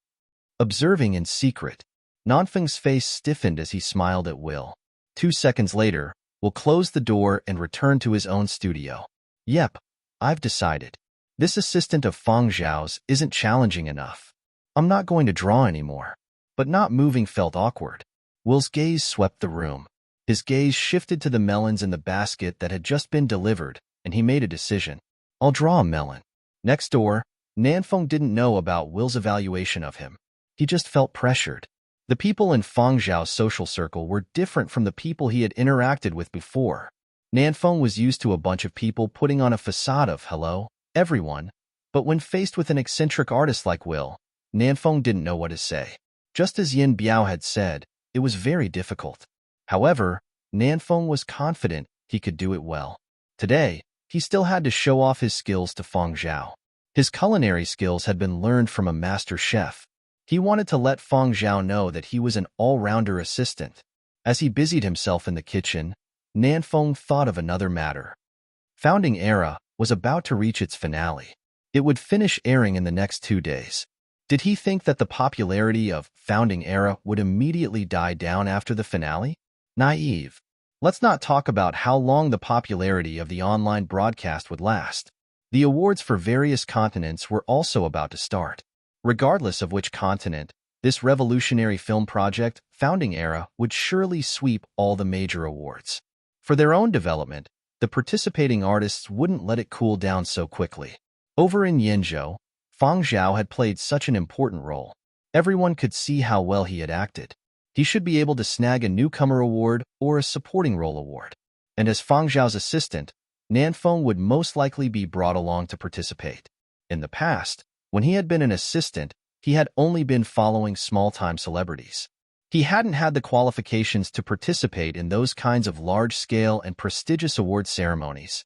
Speaker 1: Observing in secret, Nanfeng's face stiffened as he smiled at Will. 2 seconds later, Will closed the door and returned to his own studio. Yep, I've decided. This assistant of Fang Zhao's isn't challenging enough. I'm not going to draw anymore. But not moving felt awkward. Will's gaze swept the room. His gaze shifted to the melons in the basket that had just been delivered, and he made a decision. I'll draw a melon. Next door, Nanfeng didn't know about Will's evaluation of him. He just felt pressured. The people in Fang Zhao's social circle were different from the people he had interacted with before. Nanfeng was used to a bunch of people putting on a facade of hello, everyone, but when faced with an eccentric artist like Will, Nanfeng didn't know what to say. Just as Yin Biao had said, it was very difficult. However, Nanfeng was confident he could do it well. Today, he still had to show off his skills to Fang Zhao. His culinary skills had been learned from a master chef. He wanted to let Fang Zhao know that he was an all-rounder assistant. As he busied himself in the kitchen, Nanfeng thought of another matter. Founding Era was about to reach its finale. It would finish airing in the next 2 days. Did he think that the popularity of Founding Era would immediately die down after the finale? Naive. Let's not talk about how long the popularity of the online broadcast would last. The awards for various continents were also about to start. Regardless of which continent, this revolutionary film project, Founding Era, would surely sweep all the major awards. For their own development, the participating artists wouldn't let it cool down so quickly. Over in Yenzhou, Fang Zhao had played such an important role. Everyone could see how well he had acted. He should be able to snag a newcomer award or a supporting role award. And as Fang Zhao's assistant, Nanfeng would most likely be brought along to participate. In the past, when he had been an assistant, he had only been following small-time celebrities. He hadn't had the qualifications to participate in those kinds of large-scale and prestigious award ceremonies.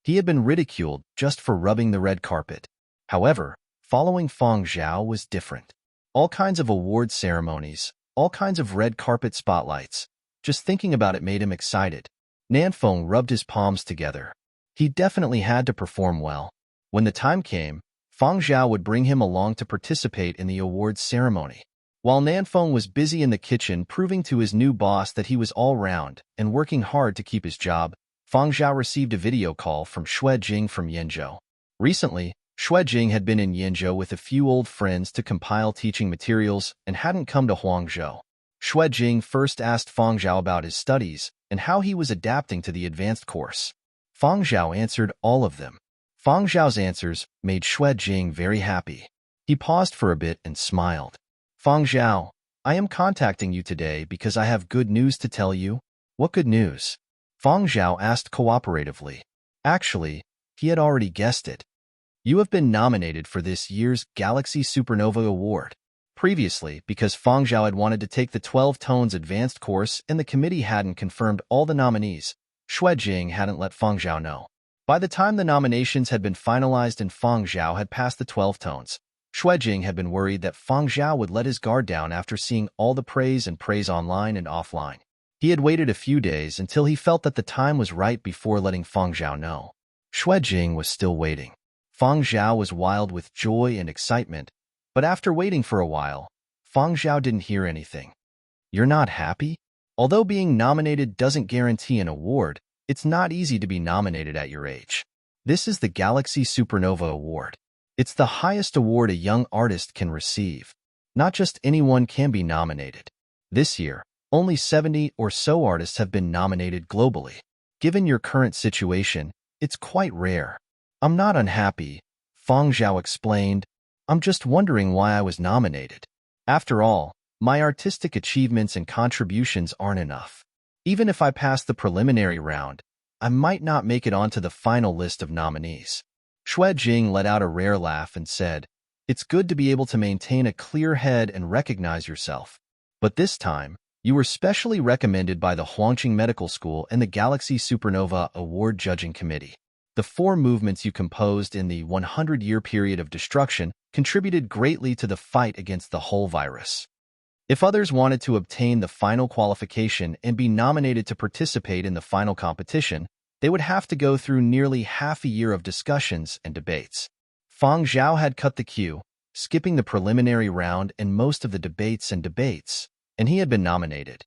Speaker 1: He had been ridiculed just for rubbing the red carpet. However, following Fang Zhao was different. All kinds of award ceremonies, all kinds of red carpet spotlights. Just thinking about it made him excited. Nanfeng rubbed his palms together. He definitely had to perform well. When the time came, Fang Zhao would bring him along to participate in the awards ceremony. While Nanfeng was busy in the kitchen proving to his new boss that he was all-round and working hard to keep his job, Fang Zhao received a video call from Xue Jing from Yenzhou. Recently, Xue Jing had been in Yenzhou with a few old friends to compile teaching materials and hadn't come to Huangzhou. Xue Jing first asked Fang Zhao about his studies and how he was adapting to the advanced course. Fang Zhao answered all of them. Fang Zhao's answers made Xue Jing very happy. He paused for a bit and smiled. Fang Zhao, I am contacting you today because I have good news to tell you. What good news? Fang Zhao asked cooperatively. Actually, he had already guessed it. You have been nominated for this year's Galaxy Supernova Award. Previously, because Fang Zhao had wanted to take the 12 Tones Advanced course and the committee hadn't confirmed all the nominees, Xue Jing hadn't let Fang Zhao know. By the time the nominations had been finalized and Fang Zhao had passed the 12 tones, Xue Jing had been worried that Fang Zhao would let his guard down after seeing all the praise online and offline. He had waited a few days until he felt that the time was right before letting Fang Zhao know. Xue Jing was still waiting. Fang Zhao was wild with joy and excitement, but after waiting for a while, Fang Zhao didn't hear anything. You're not happy? Although being nominated doesn't guarantee an award, it's not easy to be nominated at your age. This is the Galaxy Supernova Award. It's the highest award a young artist can receive. Not just anyone can be nominated. This year, only 70 or so artists have been nominated globally. Given your current situation, it's quite rare. I'm not unhappy, Fang Zhao explained. I'm just wondering why I was nominated. After all, my artistic achievements and contributions aren't enough. Even if I pass the preliminary round, I might not make it onto the final list of nominees. Xue Jing let out a rare laugh and said, It's good to be able to maintain a clear head and recognize yourself. But this time, you were specially recommended by the Huangqing Medical School and the Galaxy Supernova Award Judging Committee. The 4 movements you composed in the 100-year period of destruction contributed greatly to the fight against the whole virus. If others wanted to obtain the final qualification and be nominated to participate in the final competition, they would have to go through nearly half a year of discussions and debates. Fang Zhao had cut the queue, skipping the preliminary round and most of the debates, and he had been nominated.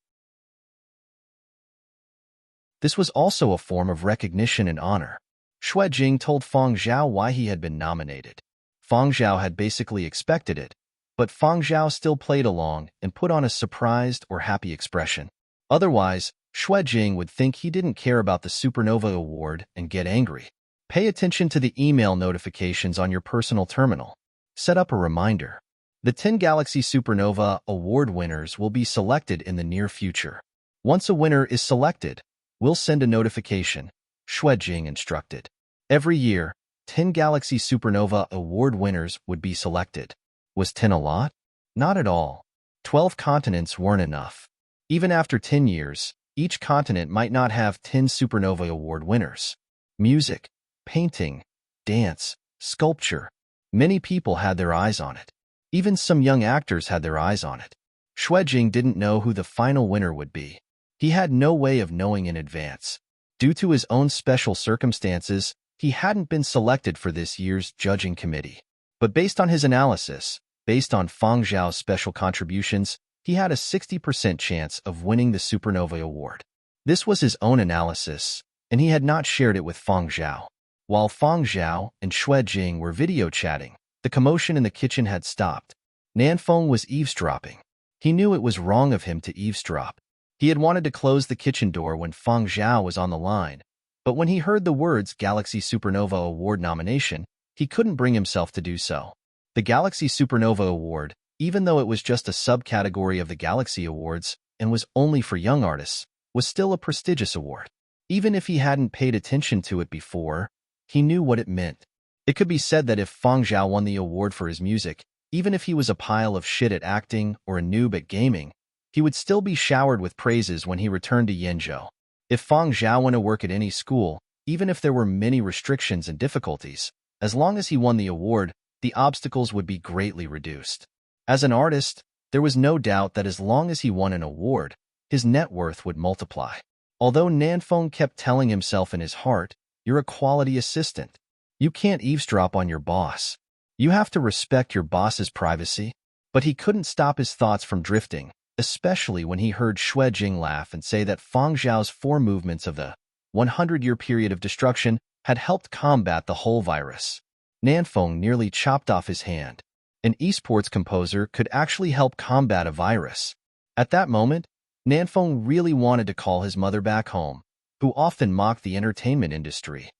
Speaker 1: This was also a form of recognition and honor. Xue Jing told Feng Zhao why he had been nominated. Feng Zhao had basically expected it, but Feng Zhao still played along and put on a surprised or happy expression. Otherwise, Xue Jing would think he didn't care about the Supernova Award and get angry. Pay attention to the email notifications on your personal terminal. Set up a reminder. The 10 Galaxy Supernova Award winners will be selected in the near future. Once a winner is selected, we'll send a notification, Xue Jing instructed. Every year, 10 Galaxy Supernova Award winners would be selected. Was 10 a lot? Not at all. 12 continents weren't enough. Even after 10 years, each continent might not have 10 Supernova Award winners. Music, painting, dance, sculpture. Many people had their eyes on it. Even some young actors had their eyes on it. Xue Jing didn't know who the final winner would be. He had no way of knowing in advance. Due to his own special circumstances, he hadn't been selected for this year's judging committee. But based on his analysis, based on Feng Zhao's special contributions, he had a 60% chance of winning the Supernova Award. This was his own analysis, and he had not shared it with Feng Zhao. While Feng Zhao and Xue Jing were video chatting, the commotion in the kitchen had stopped. Nanfeng was eavesdropping. He knew it was wrong of him to eavesdrop. He had wanted to close the kitchen door when Feng Zhao was on the line, but when he heard the words Galaxy Supernova Award nomination, he couldn't bring himself to do so. The Galaxy Supernova Award, even though it was just a subcategory of the Galaxy Awards and was only for young artists, was still a prestigious award. Even if he hadn't paid attention to it before, he knew what it meant. It could be said that if Feng Zhao won the award for his music, even if he was a pile of shit at acting or a noob at gaming, he would still be showered with praises when he returned to Yenzhou. If Feng Zhao went to work at any school, even if there were many restrictions and difficulties, as long as he won the award, the obstacles would be greatly reduced. As an artist, there was no doubt that as long as he won an award, his net worth would multiply. Although Nanfeng kept telling himself in his heart, "You're a quality assistant. You can't eavesdrop on your boss. You have to respect your boss's privacy." But he couldn't stop his thoughts from drifting, especially when he heard Xue Jing laugh and say that Feng Zhao's 4 movements of the 100-year period of destruction had helped combat the whole virus. Nanfeng nearly chopped off his hand. An esports composer could actually help combat a virus. At that moment, Nanfeng really wanted to call his mother back home, who often mocked the entertainment industry.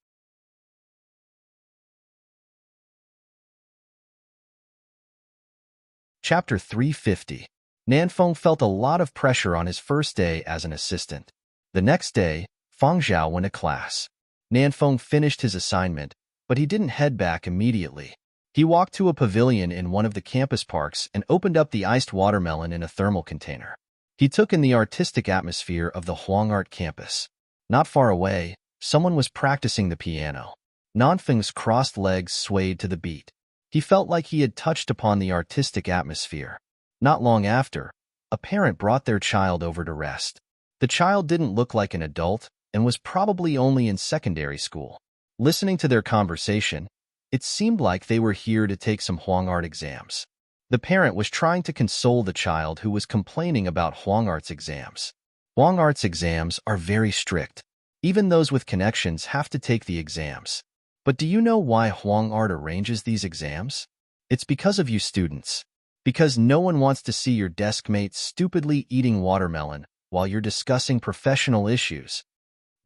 Speaker 1: Chapter 350. Nanfeng felt a lot of pressure on his first day as an assistant. The next day, Feng Zhao went to class. Nanfeng finished his assignment, but he didn't head back immediately. He walked to a pavilion in one of the campus parks and opened up the iced watermelon in a thermal container. He took in the artistic atmosphere of the Huang Art campus. Not far away, someone was practicing the piano. Nanfeng's crossed legs swayed to the beat. He felt like he had touched upon the artistic atmosphere. Not long after, a parent brought their child over to rest. The child didn't look like an adult and was probably only in secondary school. Listening to their conversation, it seemed like they were here to take some Huang Art exams. The parent was trying to console the child who was complaining about Huang Art's exams. Huang Art's exams are very strict. Even those with connections have to take the exams. But do you know why Huang Art arranges these exams? It's because of you students. Because no one wants to see your desk mate stupidly eating watermelon while you're discussing professional issues.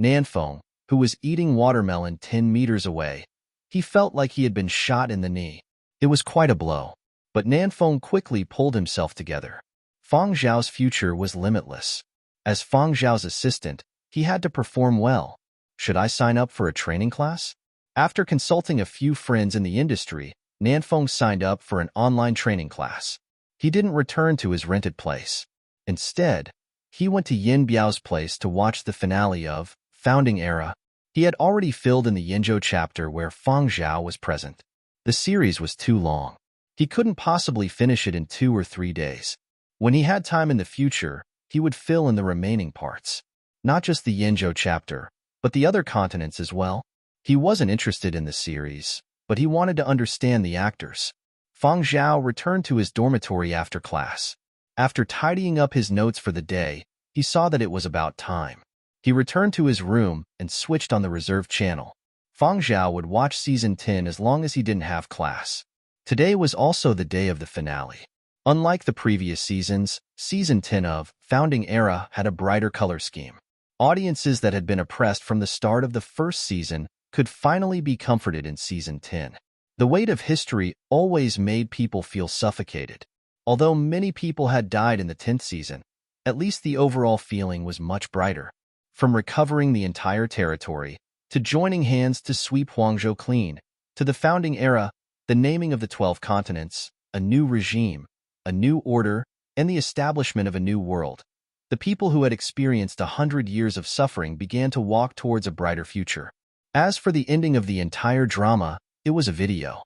Speaker 1: Nanfeng, who was eating watermelon 10 meters away, he felt like he had been shot in the knee. It was quite a blow. But Nanfeng quickly pulled himself together. Feng Zhao's future was limitless. As Feng Zhao's assistant, he had to perform well. Should I sign up for a training class? After consulting a few friends in the industry, Nanfeng signed up for an online training class. He didn't return to his rented place. Instead, he went to Yin Biao's place to watch the finale of Founding Era. He had already filled in the Yinzhou chapter where Feng Zhao was present. The series was too long. He couldn't possibly finish it in 2 or 3 days. When he had time in the future, he would fill in the remaining parts. Not just the Yinzhou chapter, but the other continents as well. He wasn't interested in the series, but he wanted to understand the actors. Feng Zhao returned to his dormitory after class. After tidying up his notes for the day, he saw that it was about time. He returned to his room and switched on the reserved channel. Fang Zhao would watch Season 10 as long as he didn't have class. Today was also the day of the finale. Unlike the previous seasons, Season 10 of Founding Era had a brighter color scheme. Audiences that had been oppressed from the start of the first season could finally be comforted in Season 10. The weight of history always made people feel suffocated. Although many people had died in the 10th season, at least the overall feeling was much brighter. From recovering the entire territory, to joining hands to sweep Huangzhou clean, to the Founding Era, the naming of the 12 continents, a new regime, a new order, and the establishment of a new world. The people who had experienced 100 years of suffering began to walk towards a brighter future. As for the ending of the entire drama, it was a video.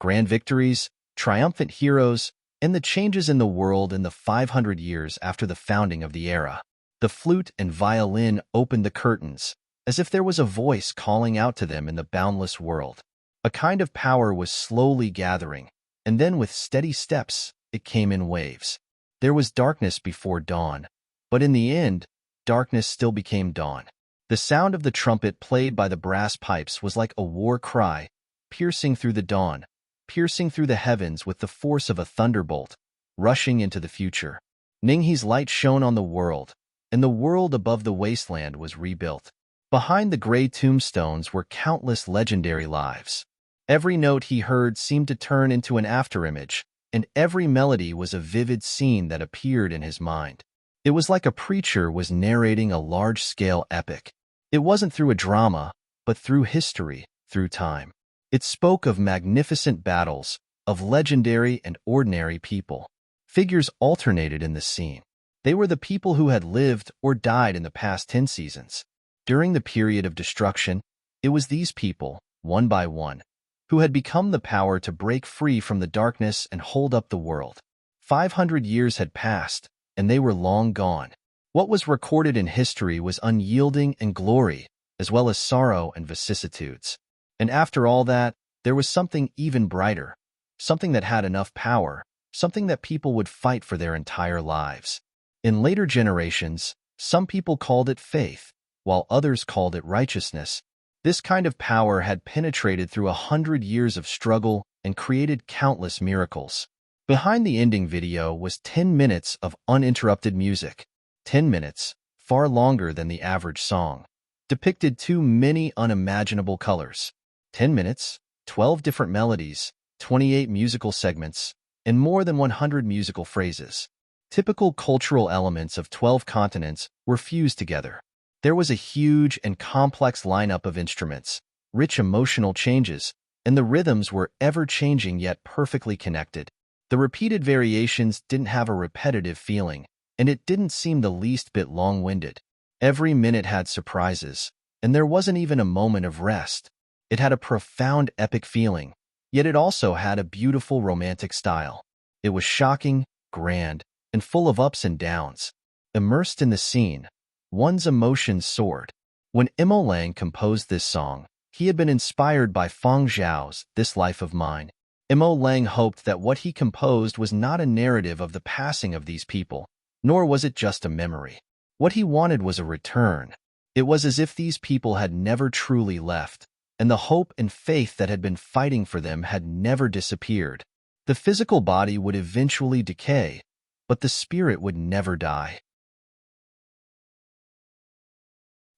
Speaker 1: Grand victories, triumphant heroes, and the changes in the world in the 500 years after the founding of the era. The flute and violin opened the curtains, as if there was a voice calling out to them in the boundless world. A kind of power was slowly gathering, and then with steady steps, it came in waves. There was darkness before dawn, but in the end, darkness still became dawn. The sound of the trumpet played by the brass pipes was like a war cry, piercing through the dawn, piercing through the heavens with the force of a thunderbolt, rushing into the future. Ninghe's light shone on the world, and the world above the wasteland was rebuilt. Behind the gray tombstones were countless legendary lives. Every note he heard seemed to turn into an afterimage, and every melody was a vivid scene that appeared in his mind. It was like a preacher was narrating a large-scale epic. It wasn't through a drama, but through history, through time. It spoke of magnificent battles, of legendary and ordinary people. Figures alternated in the scene. They were the people who had lived or died in the past 10 seasons. During the period of destruction, it was these people, one by one, who had become the power to break free from the darkness and hold up the world. 500 years had passed, and they were long gone. What was recorded in history was unyielding and glory, as well as sorrow and vicissitudes. And after all that, there was something even brighter, something that had enough power, something that people would fight for their entire lives. In later generations, some people called it faith, while others called it righteousness. This kind of power had penetrated through 100 years of struggle and created countless miracles. Behind the ending video was 10 minutes of uninterrupted music. 10 minutes, far longer than the average song, depicted too many unimaginable colors. 10 minutes, 12 different melodies, 28 musical segments, and more than 100 musical phrases. Typical cultural elements of 12 continents were fused together. There was a huge and complex lineup of instruments, rich emotional changes, and the rhythms were ever-changing yet perfectly connected. The repeated variations didn't have a repetitive feeling, and it didn't seem the least bit long-winded. Every minute had surprises, and there wasn't even a moment of rest. It had a profound epic feeling, yet it also had a beautiful romantic style. It was shocking, grand, and full of ups and downs. Immersed in the scene, one's emotions soared. When Immerse composed this song, he had been inspired by Fang Zhao's This Life of Mine. Immerse hoped that what he composed was not a narrative of the passing of these people, nor was it just a memory. What he wanted was a return. It was as if these people had never truly left, and the hope and faith that had been fighting for them had never disappeared. The physical body would eventually decay, but the spirit would never die.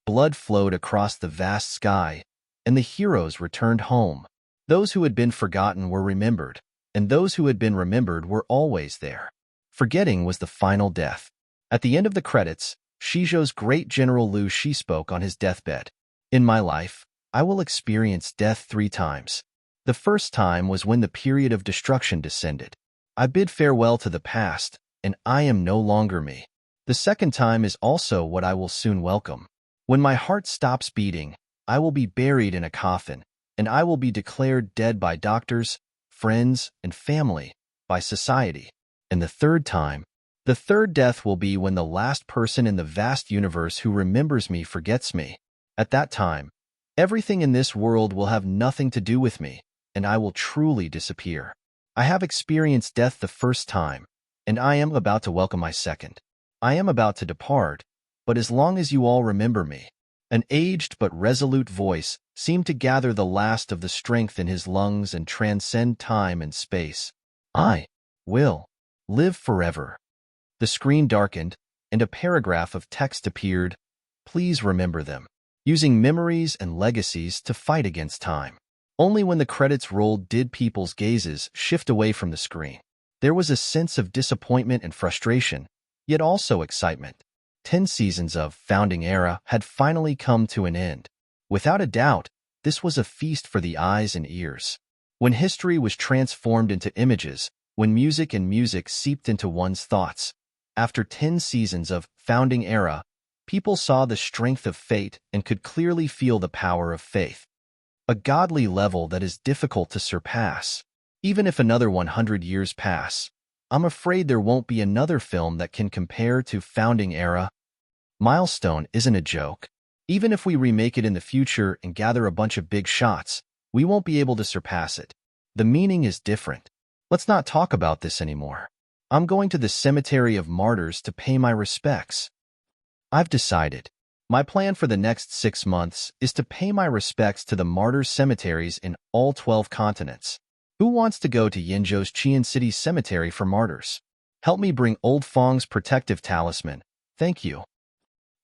Speaker 1: Blood flowed across the vast sky, and the heroes returned home. Those who had been forgotten were remembered, and those who had been remembered were always there. Forgetting was the final death. At the end of the credits, Shizhou's great General Liu Shi spoke on his deathbed. In my life, I will experience death 3 times. The first time was when the period of destruction descended. I bid farewell to the past, and I am no longer me. The second time is also what I will soon welcome. When my heart stops beating, I will be buried in a coffin, and I will be declared dead by doctors, friends, and family, by society. And the third death will be when the last person in the vast universe who remembers me forgets me. At that time, everything in this world will have nothing to do with me, and I will truly disappear. I have experienced death the first time, and I am about to welcome my second. I am about to depart, but as long as you all remember me. An aged but resolute voice seemed to gather the last of the strength in his lungs and transcend time and space. I will live forever. The screen darkened, and a paragraph of text appeared. Please remember them, using memories and legacies to fight against time. Only when the credits rolled did people's gazes shift away from the screen. There was a sense of disappointment and frustration, yet also excitement. 10 seasons of Founding Era had finally come to an end. Without a doubt, this was a feast for the eyes and ears. When history was transformed into images, when music seeped into one's thoughts. After 10 seasons of Founding Era, people saw the strength of fate and could clearly feel the power of faith. A godly level that is difficult to surpass. Even if another 100 years pass, I'm afraid there won't be another film that can compare to Founding Era. Milestone isn't a joke. Even if we remake it in the future and gather a bunch of big shots, we won't be able to surpass it. The meaning is different. Let's not talk about this anymore. I'm going to the Cemetery of Martyrs to pay my respects. I've decided. My plan for the next 6 months is to pay my respects to the martyrs' cemeteries in all 12 continents. Who wants to go to Yinzhou's Qian City Cemetery for martyrs? Help me bring Old Fong's protective talisman. Thank you.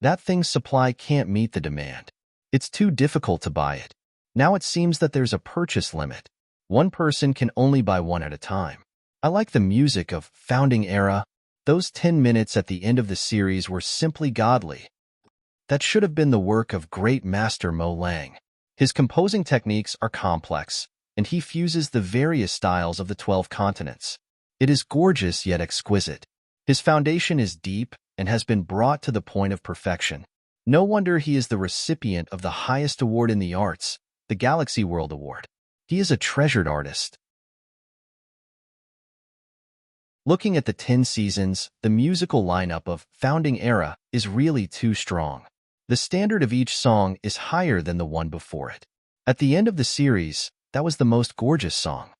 Speaker 1: That thing's supply can't meet the demand. It's too difficult to buy it. Now it seems that there's a purchase limit. One person can only buy one at a time. I like the music of Founding Era. Those 10 minutes at the end of the series were simply godly. That should have been the work of great master Mo Lang. His composing techniques are complex, and he fuses the various styles of the 12 continents. It is gorgeous yet exquisite. His foundation is deep and has been brought to the point of perfection. No wonder he is the recipient of the highest award in the arts, the Galaxy World Award. He is a treasured artist. Looking at the 10 seasons, the musical lineup of Founding Era is really too strong. The standard of each song is higher than the one before it. At the end of the series, that was the most gorgeous song.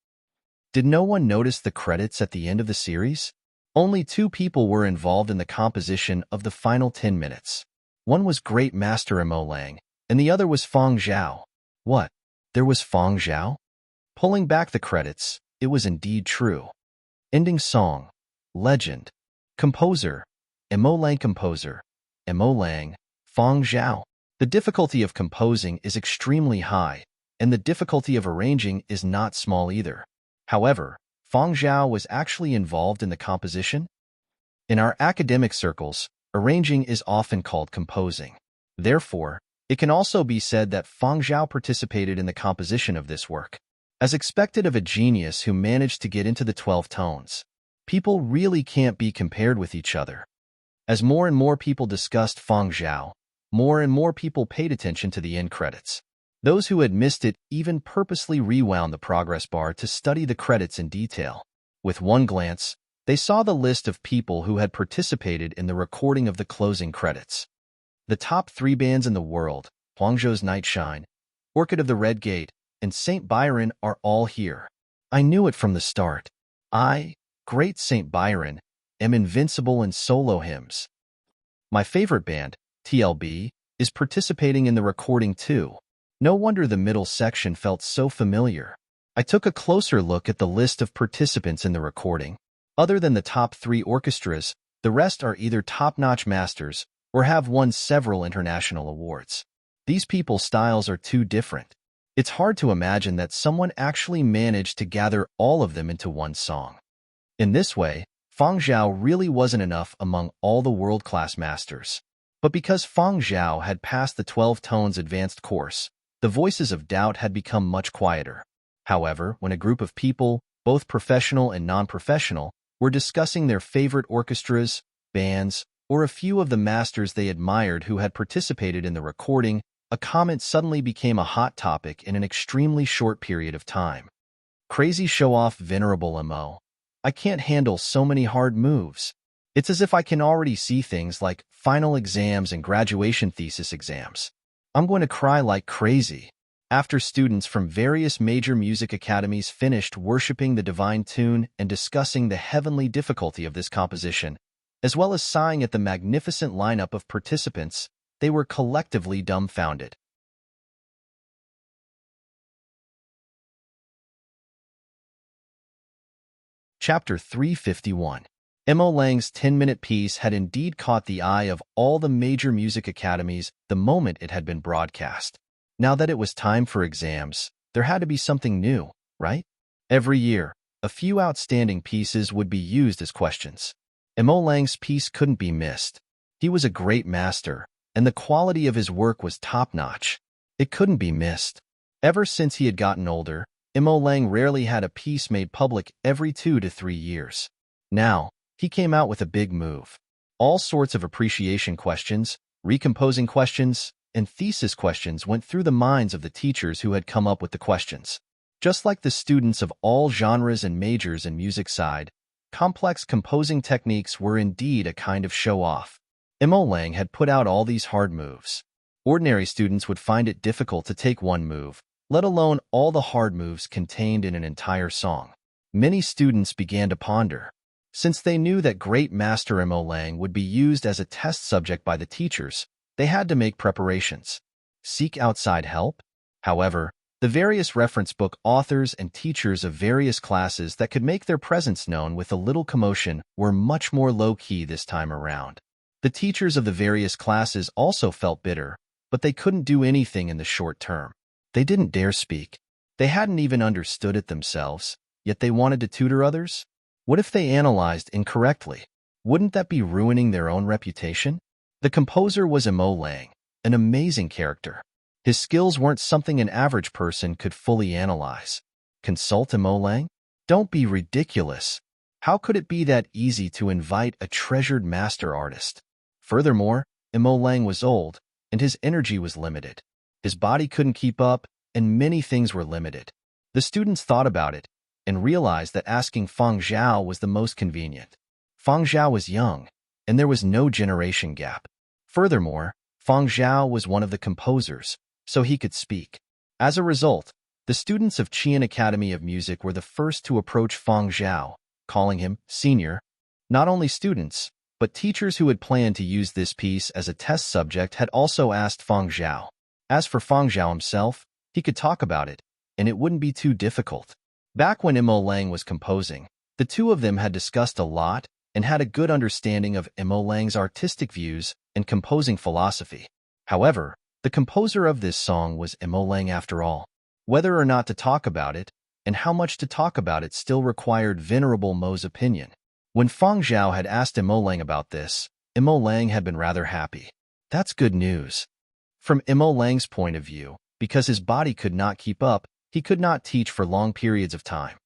Speaker 1: Did no one notice the credits at the end of the series? Only 2 people were involved in the composition of the final 10 minutes. One was Great Master Mo Lang, and the other was Fong Zhao. What? There was Fong Zhao? Pulling back the credits, it was indeed true. Ending song. Legend. Composer. Mo Lang. Composer. Mo Lang. Fong Zhao. The difficulty of composing is extremely high, and the difficulty of arranging is not small either. However, Fong Zhao was actually involved in the composition. In our academic circles, arranging is often called composing. Therefore, it can also be said that Fong Zhao participated in the composition of this work. As expected of a genius who managed to get into the 12 tones, people really can't be compared with each other. As more and more people discussed Fong Zhao, more and more people paid attention to the end credits. Those who had missed it even purposely rewound the progress bar to study the credits in detail. With one glance, they saw the list of people who had participated in the recording of the closing credits. The top 3 bands in the world, Huangzhou's Nightshine, Orchid of the Red Gate, and St. Byron are all here. I knew it from the start. I, great St. Byron, am invincible in solo hymns. My favorite band, TLB, is participating in the recording too. No wonder the middle section felt so familiar. I took a closer look at the list of participants in the recording. Other than the top 3 orchestras, the rest are either top-notch masters or have won several international awards. These people's styles are too different. It's hard to imagine that someone actually managed to gather all of them into one song. In this way, Fong Zhao really wasn't enough among all the world-class masters. But because Fong Zhao had passed the 12 tones advanced course, the voices of doubt had become much quieter. However, when a group of people, both professional and non-professional, were discussing their favorite orchestras, bands, or a few of the masters they admired who had participated in the recording, a comment suddenly became a hot topic in an extremely short period of time. Crazy show-off Venerable Mo. I can't handle so many hard moves. It's as if I can already see things like final exams and graduation thesis exams. I'm going to cry like crazy. After students from various major music academies finished worshiping the divine tune and discussing the heavenly difficulty of this composition, As well as sighing at the magnificent lineup of participants, they were collectively dumbfounded. Chapter 351. Mo Lang's 10-minute piece had indeed caught the eye of all the major music academies the moment it had been broadcast. Now that it was time for exams, there had to be something new, right? Every year, a few outstanding pieces would be used as questions. Mo Lang's piece couldn't be missed. He was a great master, and the quality of his work was top-notch. It couldn't be missed. Ever since he had gotten older, Mo Lang rarely had a piece made public every 2 to 3 years. Now, he came out with a big move. All sorts of appreciation questions, recomposing questions, and thesis questions went through the minds of the teachers who had come up with the questions. Just like the students of all genres and majors in music side, complex composing techniques were indeed a kind of show-off. Mo Lang had put out all these hard moves. Ordinary students would find it difficult to take one move, let alone all the hard moves contained in an entire song. Many students began to ponder. Since they knew that great master Mo Lang would be used as a test subject by the teachers, they had to make preparations. Seek outside help? However, the various reference book authors and teachers of various classes that could make their presence known with a little commotion were much more low-key this time around. The teachers of the various classes also felt bitter, but they couldn't do anything in the short term. They didn't dare speak. They hadn't even understood it themselves, yet they wanted to tutor others? What if they analyzed incorrectly? Wouldn't that be ruining their own reputation? The composer was Mo Lang, an amazing character. His skills weren't something an average person could fully analyze. Consult Mo Lang? Don't be ridiculous. How could it be that easy to invite a treasured master artist? Furthermore, Mo Lang was old, and his energy was limited. His body couldn't keep up, and many things were limited. The students thought about it, and realized that asking Feng Zhao was the most convenient. Feng Zhao was young, and there was no generation gap. Furthermore, Feng Zhao was one of the composers, so he could speak. As a result, the students of Qian Academy of Music were the first to approach Feng Zhao, calling him senior. Not only students, but teachers who had planned to use this piece as a test subject had also asked Feng Zhao. As for Feng Zhao himself, he could talk about it, and it wouldn't be too difficult. Back when Mo Lang was composing, the two of them had discussed a lot and had a good understanding of Mo Lang's artistic views and composing philosophy. However, the composer of this song was Mo Lang after all. Whether or not to talk about it, and how much to talk about it still required Venerable Mo's opinion. When Feng Zhao had asked Mo Lang about this, Mo Lang had been rather happy. That's good news. From Mo Lang's point of view, because his body could not keep up, he could not teach for long periods of time.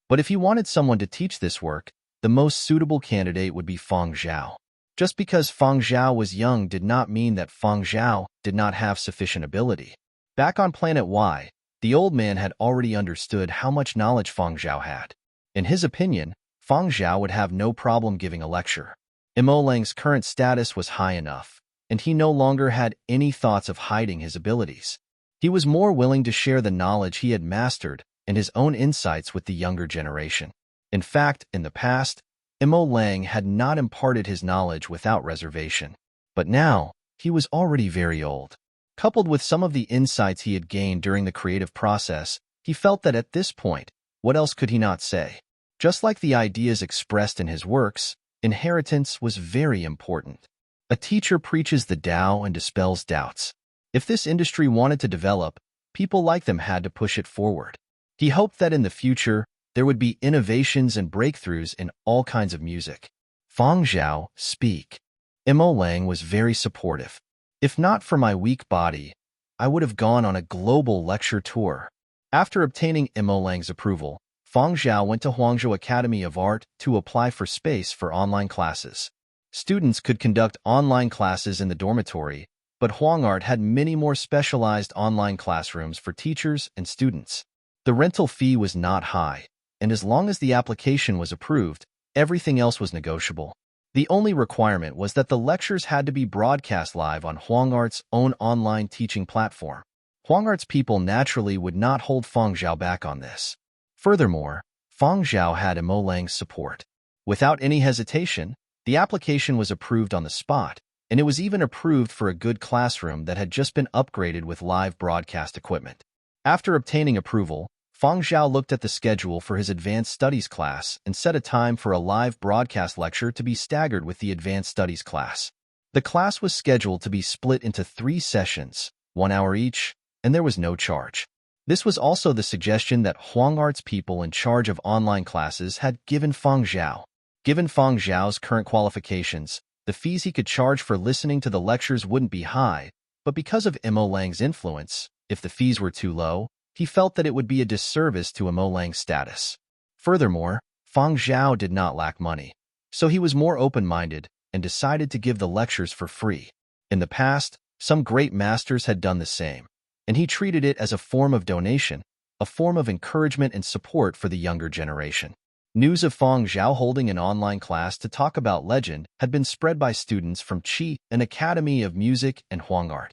Speaker 1: But if he wanted someone to teach this work, the most suitable candidate would be Feng Zhao. Just because Feng Zhao was young did not mean that Feng Zhao did not have sufficient ability. Back on Planet Y, the old man had already understood how much knowledge Feng Zhao had. In his opinion, Feng Zhao would have no problem giving a lecture. Mo Lang's current status was high enough, and he no longer had any thoughts of hiding his abilities. He was more willing to share the knowledge he had mastered and his own insights with the younger generation. In fact, in the past, Mo Lang had not imparted his knowledge without reservation. But now, he was already very old. Coupled with some of the insights he had gained during the creative process, he felt that at this point, what else could he not say? Just like the ideas expressed in his works, inheritance was very important. A teacher preaches the Tao and dispels doubts. If this industry wanted to develop, people like them had to push it forward. He hoped that in the future, there would be innovations and breakthroughs in all kinds of music. Feng Zhao, speak. Mo Lang was very supportive. If not for my weak body, I would have gone on a global lecture tour. After obtaining Mo Lang's approval, Feng Zhao went to Huangzhou Academy of Art to apply for space for online classes. Students could conduct online classes in the dormitory, but Huang Art had many more specialized online classrooms for teachers and students. The rental fee was not high, and as long as the application was approved, everything else was negotiable. The only requirement was that the lectures had to be broadcast live on Huang Art's own online teaching platform. Huang Art's people naturally would not hold Feng Zhao back on this. Furthermore, Fang Zhao had Lang's support. Without any hesitation, the application was approved on the spot, and it was even approved for a good classroom that had just been upgraded with live broadcast equipment. After obtaining approval, Fang Zhao looked at the schedule for his advanced studies class and set a time for a live broadcast lecture to be staggered with the advanced studies class. The class was scheduled to be split into 3 sessions, 1 hour each, and there was no charge. This was also the suggestion that Huang Art's people in charge of online classes had given Fang Zhao. Given Fang Zhao's current qualifications, the fees he could charge for listening to the lectures wouldn't be high, but because of Lang's influence, if the fees were too low, he felt that it would be a disservice to Lang's status. Furthermore, Fang Zhao did not lack money, so he was more open-minded and decided to give the lectures for free. In the past, some great masters had done the same, and he treated it as a form of donation, a form of encouragement and support for the younger generation. News of Fang Zhao holding an online class to talk about legend had been spread by students from Qi, an academy of music, and Huang Art.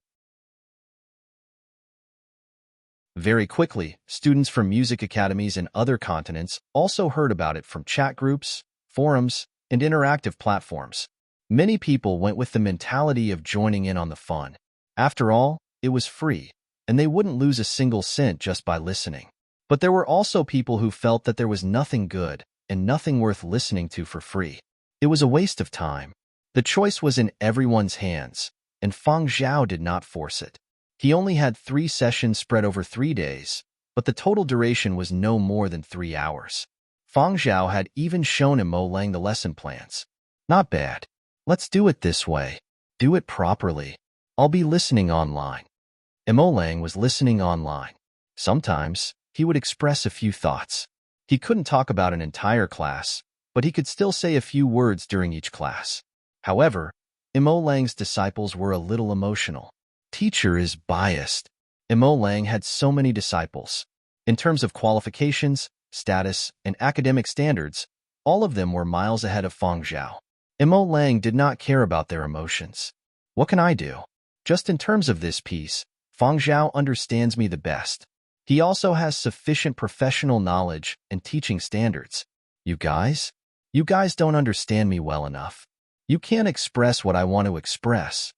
Speaker 1: Very quickly, students from music academies in other continents also heard about it from chat groups, forums, and interactive platforms. Many people went with the mentality of joining in on the fun. After all, it was free, and they wouldn't lose a single cent just by listening. But there were also people who felt that there was nothing good and nothing worth listening to for free. It was a waste of time. The choice was in everyone's hands, and Fang Zhao did not force it. He only had 3 sessions spread over 3 days, but the total duration was no more than 3 hours. Fang Zhao had even shown Lang the lesson plans. Not bad. Let's do it this way. Do it properly. I'll be listening online. Lang was listening online. Sometimes, he would express a few thoughts. He couldn't talk about an entire class, but he could still say a few words during each class. However, Lang's disciples were a little emotional. Teacher is biased. Lang had so many disciples. In terms of qualifications, status, and academic standards, all of them were miles ahead of Fang Zhao. Lang did not care about their emotions. What can I do? Just in terms of this piece, Fang Zhao understands me the best. He also has sufficient professional knowledge and teaching standards. You guys don't understand me well enough. You can't express what I want to express.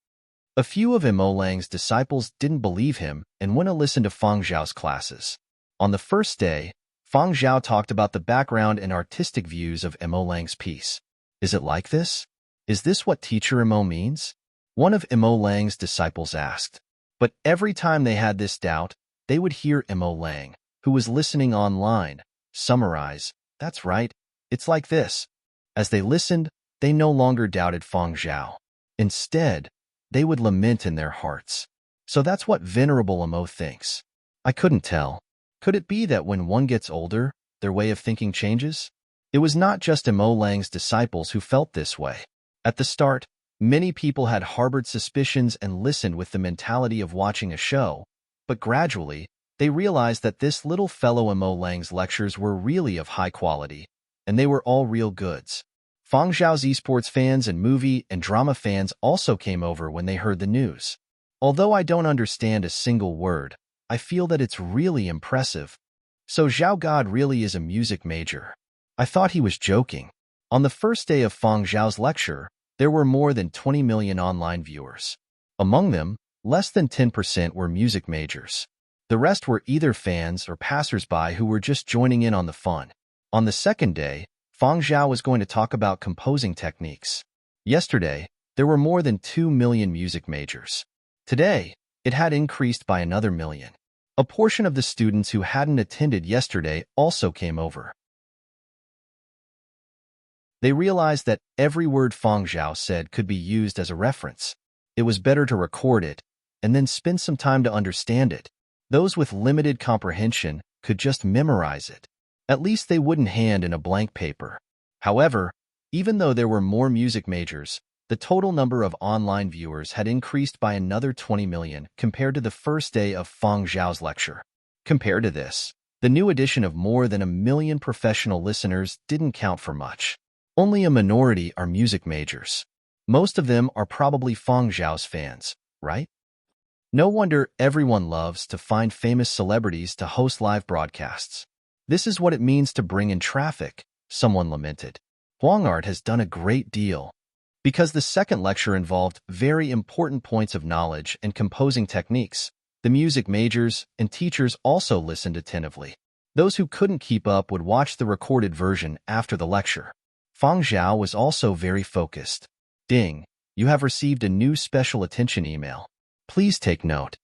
Speaker 1: A few of Lang's disciples didn't believe him and went to listen to Fang Zhao's classes. On the first day, Fang Zhao talked about the background and artistic views of Lang's piece. Is it like this? Is this what Teacher means? One of Lang's disciples asked. But every time they had this doubt, they would hear Lang, who was listening online, summarize, "That's right, it's like this." As they listened, they no longer doubted Fang Zhao. Instead, they would lament in their hearts. So that's what Venerable thinks. I couldn't tell. Could it be that when one gets older, their way of thinking changes? It was not just Lang's disciples who felt this way. At the start, many people had harbored suspicions and listened with the mentality of watching a show, but gradually, they realized that this little fellow Lang's lectures were really of high quality, and they were all real goods. Fang Zhao's esports fans and movie and drama fans also came over when they heard the news. Although I don't understand a single word, I feel that it's really impressive. So Zhao God really is a music major. I thought he was joking. On the first day of Fang Zhao's lecture, there were more than 20 million online viewers. Among them, less than 10% were music majors. The rest were either fans or passers-by who were just joining in on the fun. On the second day, Fang Zhao was going to talk about composing techniques. Yesterday, there were more than 2 million music majors. Today, it had increased by another million. A portion of the students who hadn't attended yesterday also came over. They realized that every word Fang Zhao said could be used as a reference. It was better to record it, and then spend some time to understand it. Those with limited comprehension could just memorize it. At least they wouldn't hand in a blank paper. However, even though there were more music majors, the total number of online viewers had increased by another 20 million compared to the first day of Fang Zhao's lecture. Compared to this, the new addition of more than 1 million professional listeners didn't count for much. Only a minority are music majors. Most of them are probably Fang Zhao's fans, right? No wonder everyone loves to find famous celebrities to host live broadcasts. This is what it means to bring in traffic, someone lamented. Huangart has done a great deal. Because the second lecture involved very important points of knowledge and composing techniques, the music majors and teachers also listened attentively. Those who couldn't keep up would watch the recorded version after the lecture. Fang Zhao was also very focused. Ding, you have received a new special attention email. Please take note.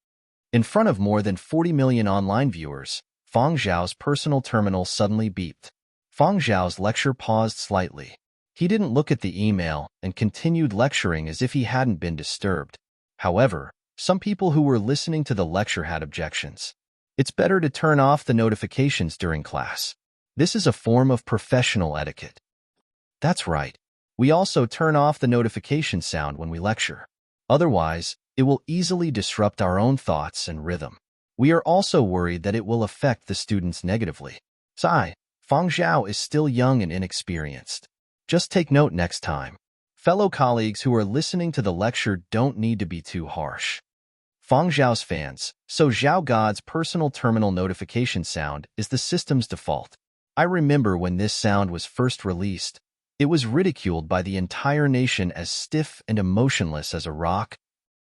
Speaker 1: In front of more than 40 million online viewers, Fang Zhao's personal terminal suddenly beeped. Fang Zhao's lecture paused slightly. He didn't look at the email and continued lecturing as if he hadn't been disturbed. However, some people who were listening to the lecture had objections. It's better to turn off the notifications during class. This is a form of professional etiquette. That's right. We also turn off the notification sound when we lecture. Otherwise, it will easily disrupt our own thoughts and rhythm. We are also worried that it will affect the students negatively. Sigh, Fang Zhao is still young and inexperienced. Just take note next time. Fellow colleagues who are listening to the lecture don't need to be too harsh. Fang Zhao's fans, so Zhao God's personal terminal notification sound is the system's default. I remember when this sound was first released, it was ridiculed by the entire nation as stiff and emotionless as a rock.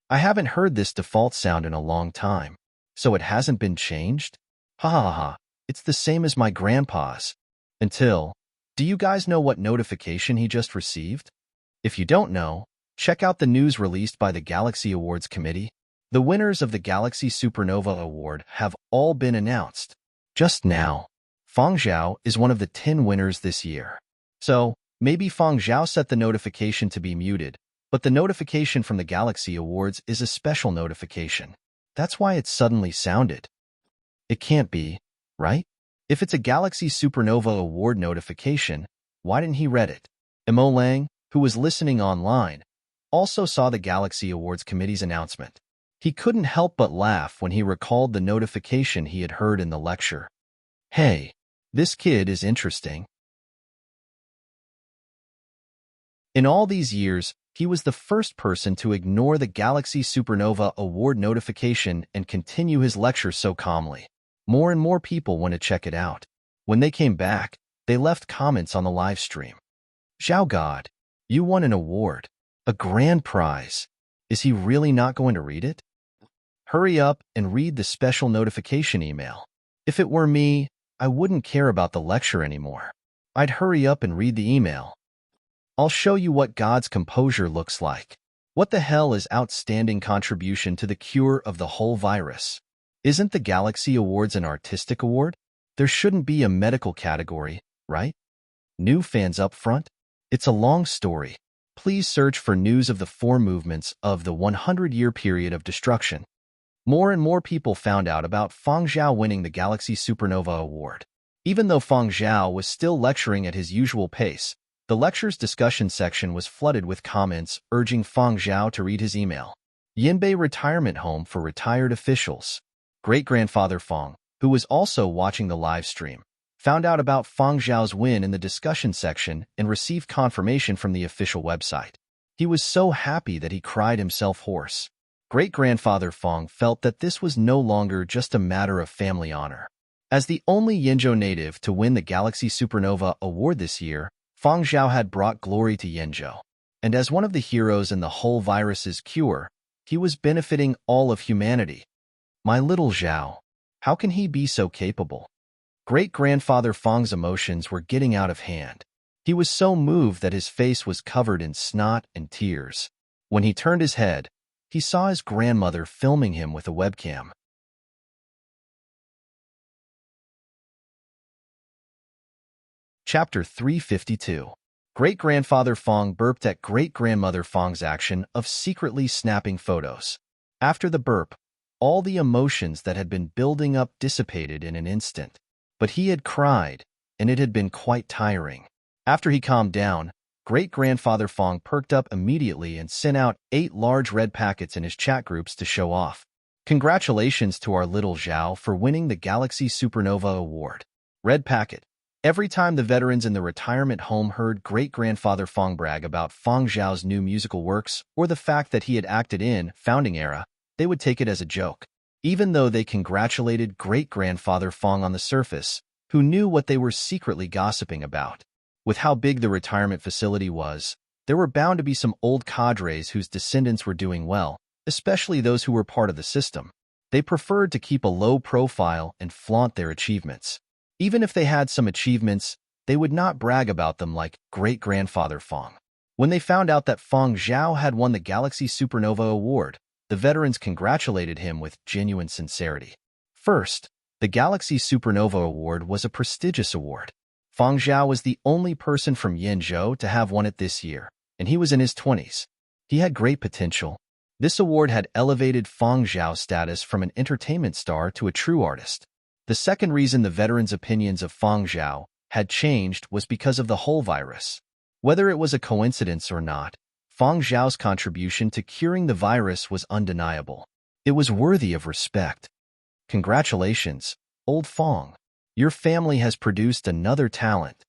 Speaker 1: I haven't heard this default sound in a long time. So it hasn't been changed? Ha ha ha, it's the same as my grandpa's. Do you guys know what notification he just received? If you don't know, check out the news released by the Galaxy Awards Committee. The winners of the Galaxy Supernova Award have all been announced. Just now, Fang Zhao is one of the 10 winners this year. So, maybe Fang Zhao set the notification to be muted, but the notification from the Galaxy Awards is a special notification. That's why it suddenly sounded. It can't be, right? If it's a Galaxy Supernova Award notification, why didn't he read it? Mo Lang, who was listening online, also saw the Galaxy Awards Committee's announcement. He couldn't help but laugh when he recalled the notification he had heard in the lecture. Hey, this kid is interesting. In all these years, he was the first person to ignore the Galaxy Supernova Award notification and continue his lecture so calmly. More and more people want to check it out. When they came back, they left comments on the live stream. Zhao God, you won an award. A grand prize. Is he really not going to read it? Hurry up and read the special notification email. If it were me, I wouldn't care about the lecture anymore. I'd hurry up and read the email. I'll show you what God's composure looks like. What the hell is outstanding contribution to the cure of the whole virus? Isn't the Galaxy Awards an artistic award? There shouldn't be a medical category, right? New fans up front? It's a long story. Please search for news of the 4 movements of the 100-year period of destruction. More and more people found out about Fang Zhao winning the Galaxy Supernova Award. Even though Fang Zhao was still lecturing at his usual pace, the lecture's discussion section was flooded with comments urging Fang Zhao to read his email. Yinbei Retirement Home for Retired Officials. Great-grandfather Fang, who was also watching the live stream, found out about Fang Zhao's win in the discussion section and received confirmation from the official website. He was so happy that he cried himself hoarse. Great-grandfather Fang felt that this was no longer just a matter of family honor. As the only Yenzhou native to win the Galaxy Supernova Award this year, Fang Zhao had brought glory to Yenzhou. And as one of the heroes in the whole virus's cure, he was benefiting all of humanity. My little Zhao, how can he be so capable? Great-grandfather Fang's emotions were getting out of hand. He was so moved that his face was covered in snot and tears. When he turned his head, he saw his grandmother filming him with a webcam. Chapter 352. Great-grandfather Fang burped at great-grandmother Fang's action of secretly snapping photos. After the burp, all the emotions that had been building up dissipated in an instant. But he had cried, and it had been quite tiring. After he calmed down, great-grandfather Fang perked up immediately and sent out 8 large red packets in his chat groups to show off. Congratulations to our little Zhao for winning the Galaxy Supernova Award. Red packet. Every time the veterans in the retirement home heard great-grandfather Fang brag about Fang Zhao's new musical works or the fact that he had acted in Founding Era, they would take it as a joke. Even though they congratulated great-grandfather Fang on the surface, who knew what they were secretly gossiping about. With how big the retirement facility was, there were bound to be some old cadres whose descendants were doing well, especially those who were part of the system. They preferred to keep a low profile and flaunt their achievements. Even if they had some achievements, they would not brag about them like great-grandfather Fong. When they found out that Fong Zhao had won the Galaxy Supernova Award, the veterans congratulated him with genuine sincerity. First, the Galaxy Supernova Award was a prestigious award. Fong Zhao was the only person from Yenzhou to have won it this year, and he was in his 20s. He had great potential. This award had elevated Fong Zhao's status from an entertainment star to a true artist. The second reason the veterans' opinions of Fong Zhao had changed was because of the whole virus. Whether it was a coincidence or not, Fong Zhao's contribution to curing the virus was undeniable. It was worthy of respect. Congratulations, old Fong. Your family has produced another talent.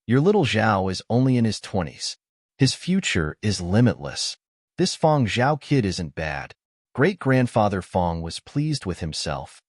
Speaker 1: Your little Zhao is only in his 20s. His future is limitless. This Fong Zhao kid isn't bad. Great-grandfather Fong was pleased with himself.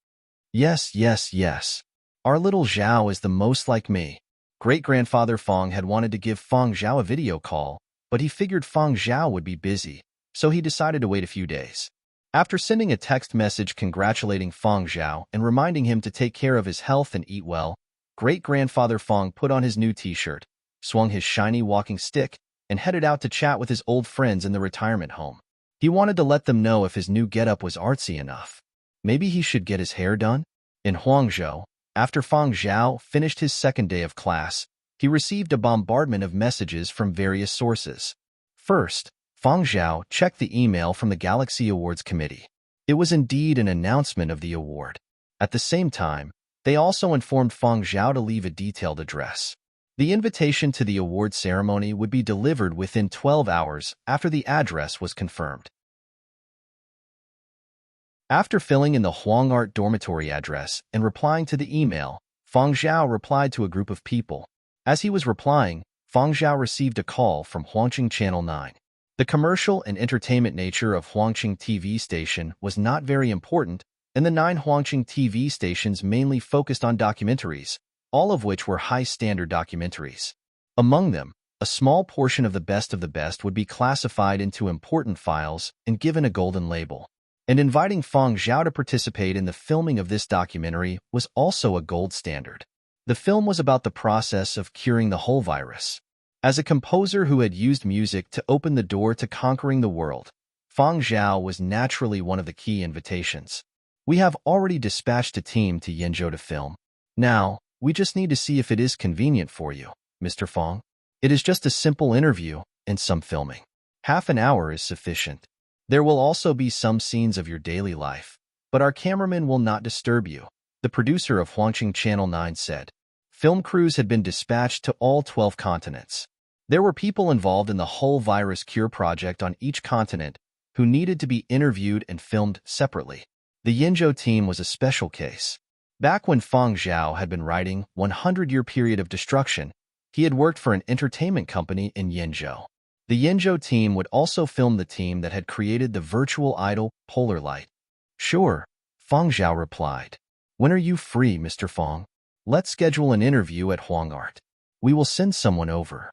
Speaker 1: Yes, yes, yes. Our little Zhao is the most like me. Great-grandfather Fong had wanted to give Fong Zhao a video call, but he figured Fong Zhao would be busy, so he decided to wait a few days. After sending a text message congratulating Fong Zhao and reminding him to take care of his health and eat well, great-grandfather Fong put on his new t-shirt, swung his shiny walking stick, and headed out to chat with his old friends in the retirement home. He wanted to let them know if his new getup was artsy enough. Maybe he should get his hair done? In Huangzhou, after Fong Zhao finished his second day of class, he received a bombardment of messages from various sources. First, Fong Zhao checked the email from the Galaxy Awards Committee. It was indeed an announcement of the award. At the same time, they also informed Fong Zhao to leave a detailed address. The invitation to the award ceremony would be delivered within 12 hours after the address was confirmed. After filling in the Huangart dormitory address and replying to the email, Fong Zhao replied to a group of people. As he was replying, Fong Zhao received a call from Huangqing Channel 9. The commercial and entertainment nature of Huangqing TV station was not very important, and the 9 Huangqing TV stations mainly focused on documentaries, all of which were high-standard documentaries. Among them, a small portion of the best would be classified into important files and given a golden label. And inviting Fong Zhao to participate in the filming of this documentary was also a gold standard. The film was about the process of curing the whole virus. As a composer who had used music to open the door to conquering the world, Fong Zhao was naturally one of the key invitations. We have already dispatched a team to Yenzhou to film. Now, we just need to see if it is convenient for you, Mr. Fong. It is just a simple interview and some filming. Half an hour is sufficient. There will also be some scenes of your daily life, but our cameraman will not disturb you, the producer of Huangqing Channel 9 said. Film crews had been dispatched to all 12 continents. There were people involved in the whole virus cure project on each continent who needed to be interviewed and filmed separately. The Yenzhou team was a special case. Back when Fong Zhao had been writing 100-Year Period of Destruction, he had worked for an entertainment company in Yenzhou. The Yenzhou team would also film the team that had created the virtual idol Polar Light. Sure, Fong Zhao replied. When are you free, Mr. Fong? Let's schedule an interview at Huangart. We will send someone over.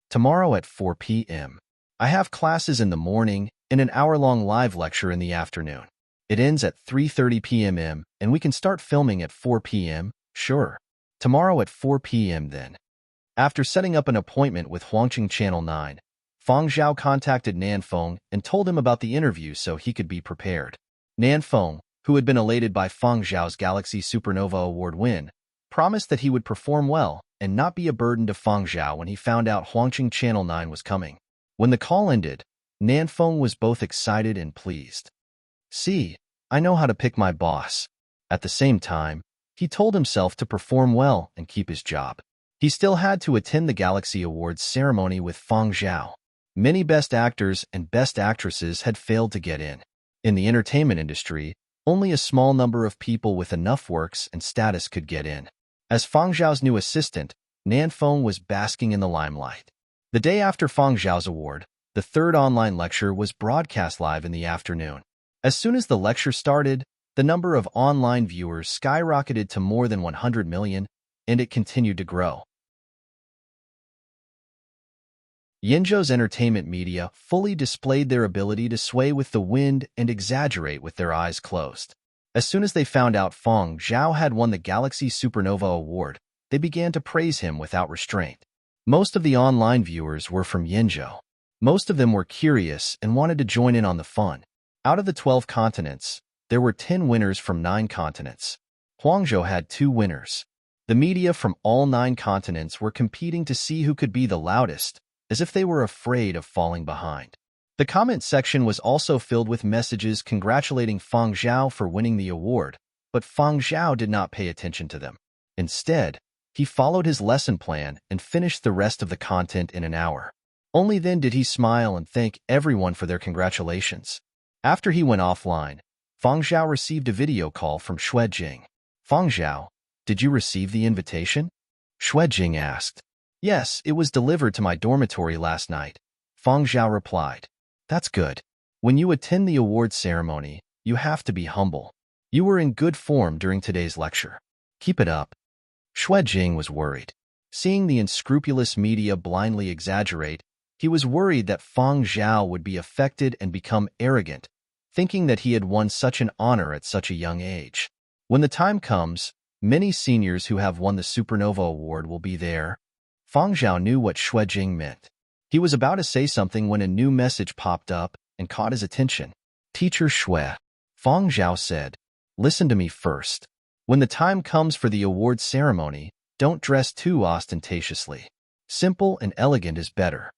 Speaker 1: Tomorrow at 4 p.m. I have classes in the morning and an hour-long live lecture in the afternoon. It ends at 3:30 p.m. and we can start filming at 4 p.m. Sure. Tomorrow at 4 p.m. then. After setting up an appointment with Huangqing Channel 9, Fong Zhao contacted Nan Feng and told him about the interview so he could be prepared. Nan Feng, who had been elated by Fong Zhao's Galaxy Supernova Award win, promised that he would perform well and not be a burden to Fong Zhao when he found out Huangqing Channel 9 was coming. When the call ended, Nan Feng was both excited and pleased. See, I know how to pick my boss. At the same time, he told himself to perform well and keep his job. He still had to attend the Galaxy Awards ceremony with Fong Zhao. Many best actors and best actresses had failed to get in. In the entertainment industry, only a small number of people with enough works and status could get in. As Fong Zhao's new assistant, Nan Feng was basking in the limelight. The day after Fong Zhao's award, the third online lecture was broadcast live in the afternoon. As soon as the lecture started, The number of online viewers skyrocketed to more than 100 million, and it continued to grow. Yinzhou's entertainment media fully displayed their ability to sway with the wind and exaggerate with their eyes closed. As soon as they found out Feng Zhao had won the Galaxy Supernova Award, they began to praise him without restraint. Most of the online viewers were from Yinzhou. Most of them were curious and wanted to join in on the fun. Out of the 12 continents, there were 10 winners from 9 continents. Huangzhou had 2 winners. The media from all 9 continents were competing to see who could be the loudest, as if they were afraid of falling behind. The comment section was also filled with messages congratulating Feng Zhao for winning the award, but Feng Zhao did not pay attention to them. Instead, he followed his lesson plan and finished the rest of the content in an hour. Only then did he smile and thank everyone for their congratulations. After he went offline, Feng Zhao received a video call from Xuejing. Feng Zhao, did you receive the invitation? Xuejing asked. Yes, it was delivered to my dormitory last night. Feng Zhao replied. That's good. When you attend the award ceremony, you have to be humble. You were in good form during today's lecture. Keep it up. Xuejing was worried. Seeing the unscrupulous media blindly exaggerate, he was worried that Feng Zhao would be affected and become arrogant, thinking that he had won such an honor at such a young age. When the time comes, many seniors who have won the Supernova Award will be there. Feng Zhao knew what Xuejing meant. He was about to say something when a new message popped up and caught his attention. Teacher Xue, Feng Zhao said, listen to me first. When the time comes for the award ceremony, don't dress too ostentatiously. Simple and elegant is better.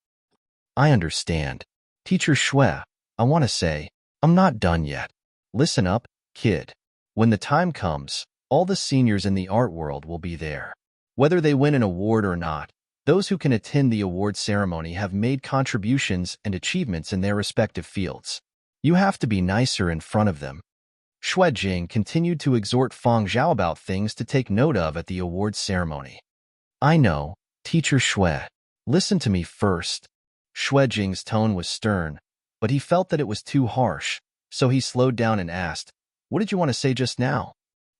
Speaker 1: I understand. Teacher Xue, I want to say, I'm not done yet. Listen up, kid. When the time comes, all the seniors in the art world will be there. Whether they win an award or not, those who can attend the award ceremony have made contributions and achievements in their respective fields. You have to be nicer in front of them. Xuejing continued to exhort Feng Zhao about things to take note of at the awards ceremony. I know, Teacher Xue. Listen to me first. Xuejing's tone was stern, but he felt that it was too harsh, so he slowed down and asked, what did you want to say just now?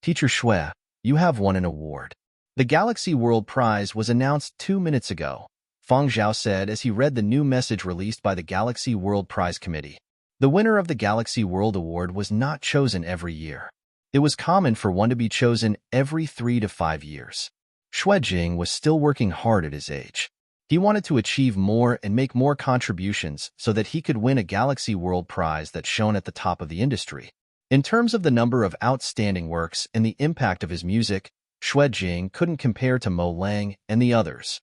Speaker 1: Teacher Xue, you have won an award. The Galaxy World Prize was announced 2 minutes ago, Feng Zhao said as he read the new message released by the Galaxy World Prize Committee. The winner of the Galaxy World Award was not chosen every year. It was common for one to be chosen every 3 to 5 years. Xuejing was still working hard at his age. He wanted to achieve more and make more contributions so that he could win a Galaxy World Prize that shone at the top of the industry. In terms of the number of outstanding works and the impact of his music, Xuejing couldn't compare to Mo Lang and the others.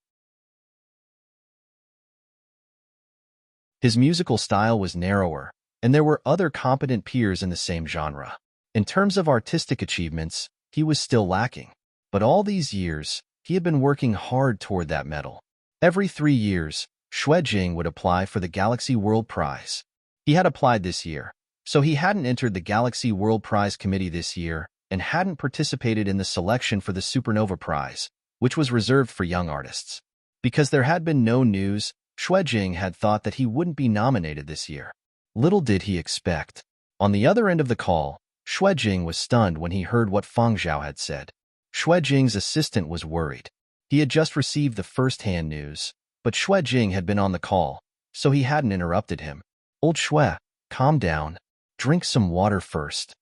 Speaker 1: His musical style was narrower, and there were other competent peers in the same genre. In terms of artistic achievements, he was still lacking. But all these years, he had been working hard toward that medal. Every 3 years, Xuejing would apply for the Galaxy World Prize. He had applied this year, so he hadn't entered the Galaxy World Prize Committee this year and hadn't participated in the selection for the Supernova Prize, which was reserved for young artists. Because there had been no news, Xuejing had thought that he wouldn't be nominated this year. Little did he expect. On the other end of the call, Xuejing was stunned when he heard what Feng Zhao had said. Xuejing's assistant was worried. He had just received the first-hand news, but Xuejing had been on the call, so he hadn't interrupted him. Old Xue, calm down. Drink some water first.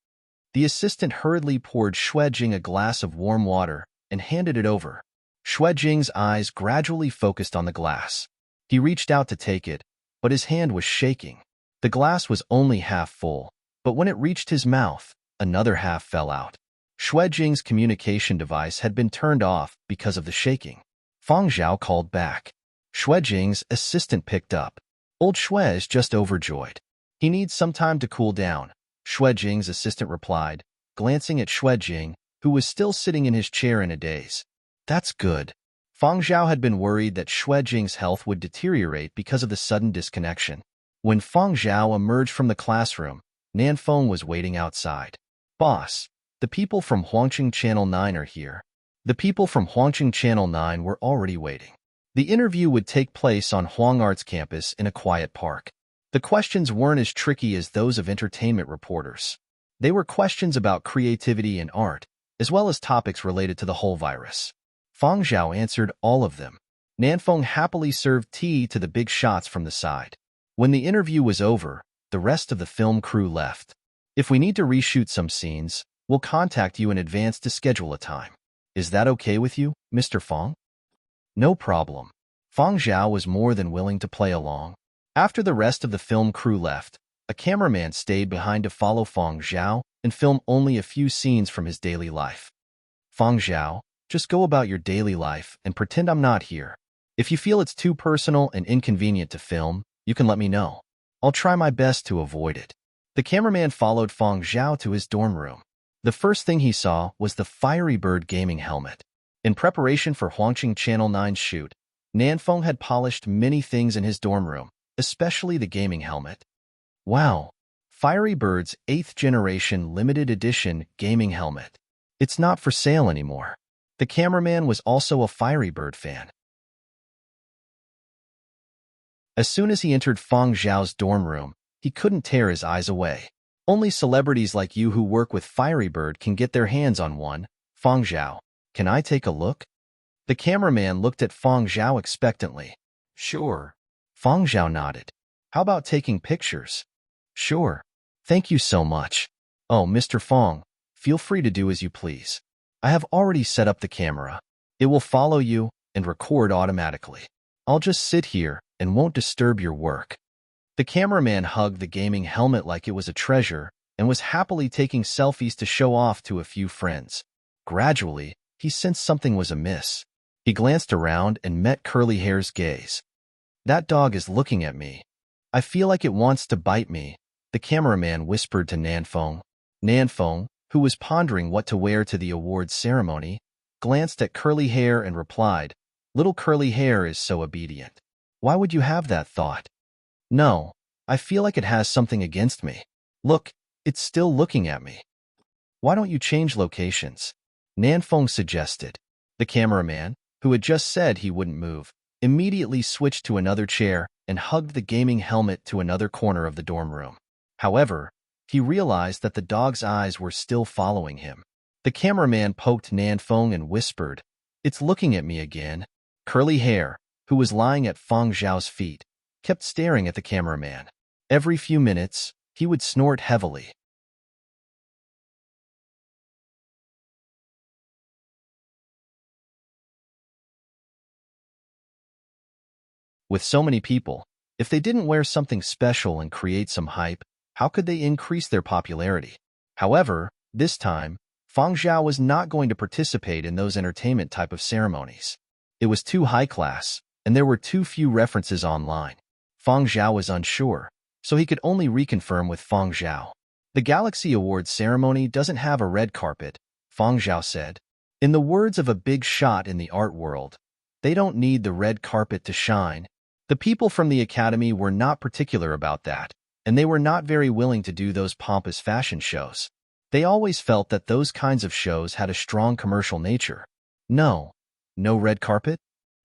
Speaker 1: The assistant hurriedly poured Xuejing a glass of warm water and handed it over. Xuejing's eyes gradually focused on the glass. He reached out to take it, but his hand was shaking. The glass was only half full, but when it reached his mouth, another half fell out. Xuejing's communication device had been turned off because of the shaking. Feng Zhao called back. Xuejing's assistant picked up. Old Xue is just overjoyed. He needs some time to cool down, Xuejing's assistant replied, glancing at Xuejing, who was still sitting in his chair in a daze. That's good. Feng Zhao had been worried that Xuejing's health would deteriorate because of the sudden disconnection. When Feng Zhao emerged from the classroom, Nanfeng was waiting outside. Boss, the people from Huangqing Channel 9 are here. The people from Huangqing Channel 9 were already waiting. The interview would take place on Huang Arts campus in a quiet park. The questions weren't as tricky as those of entertainment reporters. They were questions about creativity and art, as well as topics related to the whole virus. Fang Zhao answered all of them. Nanfeng happily served tea to the big shots from the side. When the interview was over, the rest of the film crew left. If we need to reshoot some scenes, we'll contact you in advance to schedule a time. Is that okay with you, Mr. Fang? No problem. Fang Zhao was more than willing to play along. After the rest of the film crew left, a cameraman stayed behind to follow Fang Zhao and film only a few scenes from his daily life. Fang Zhao, just go about your daily life and pretend I'm not here. If you feel it's too personal and inconvenient to film, you can let me know. I'll try my best to avoid it. The cameraman followed Fang Zhao to his dorm room. The first thing he saw was the Fiery Bird gaming helmet. In preparation for Huangqing Channel 9's shoot, Nanfeng had polished many things in his dorm room, especially the gaming helmet. Wow! Fiery Bird's 8th generation limited edition gaming helmet. It's not for sale anymore. The cameraman was also a Fiery Bird fan. As soon as he entered Fang Zhao's dorm room, he couldn't tear his eyes away. Only celebrities like you who work with Fiery Bird can get their hands on one. Fang Zhao, can I take a look? The cameraman looked at Fang Zhao expectantly. Sure. Fang Zhao nodded. How about taking pictures? Sure. Thank you so much. Oh, Mr. Fang, feel free to do as you please. I have already set up the camera. It will follow you and record automatically. I'll just sit here and won't disturb your work. The cameraman hugged the gaming helmet like it was a treasure and was happily taking selfies to show off to a few friends. Gradually, he sensed something was amiss. He glanced around and met Curly Hair's gaze. That dog is looking at me. I feel like it wants to bite me, the cameraman whispered to Nanfeng. Nanfeng, who was pondering what to wear to the awards ceremony, glanced at Curly Hair and replied, Little Curly Hair is so obedient. Why would you have that thought? No, I feel like it has something against me. Look, it's still looking at me. Why don't you change locations? Nanfeng suggested. The cameraman, who had just said he wouldn't move, immediately switched to another chair and hugged the gaming helmet to another corner of the dorm room. However, he realized that the dog's eyes were still following him. The cameraman poked Nanfeng and whispered, It's looking at me again. Curly Hair, who was lying at Fang Zhao's feet, kept staring at the cameraman. Every few minutes, he would snort heavily. With so many people, if they didn't wear something special and create some hype, how could they increase their popularity? However, this time, Fang Zhao was not going to participate in those entertainment type of ceremonies. It was too high class, and there were too few references online. Fang Zhao was unsure, so he could only reconfirm with Fang Zhao. The Galaxy Awards ceremony doesn't have a red carpet, Fang Zhao said. In the words of a big shot in the art world, they don't need the red carpet to shine. The people from the Academy were not particular about that, and they were not very willing to do those pompous fashion shows. They always felt that those kinds of shows had a strong commercial nature. No red carpet?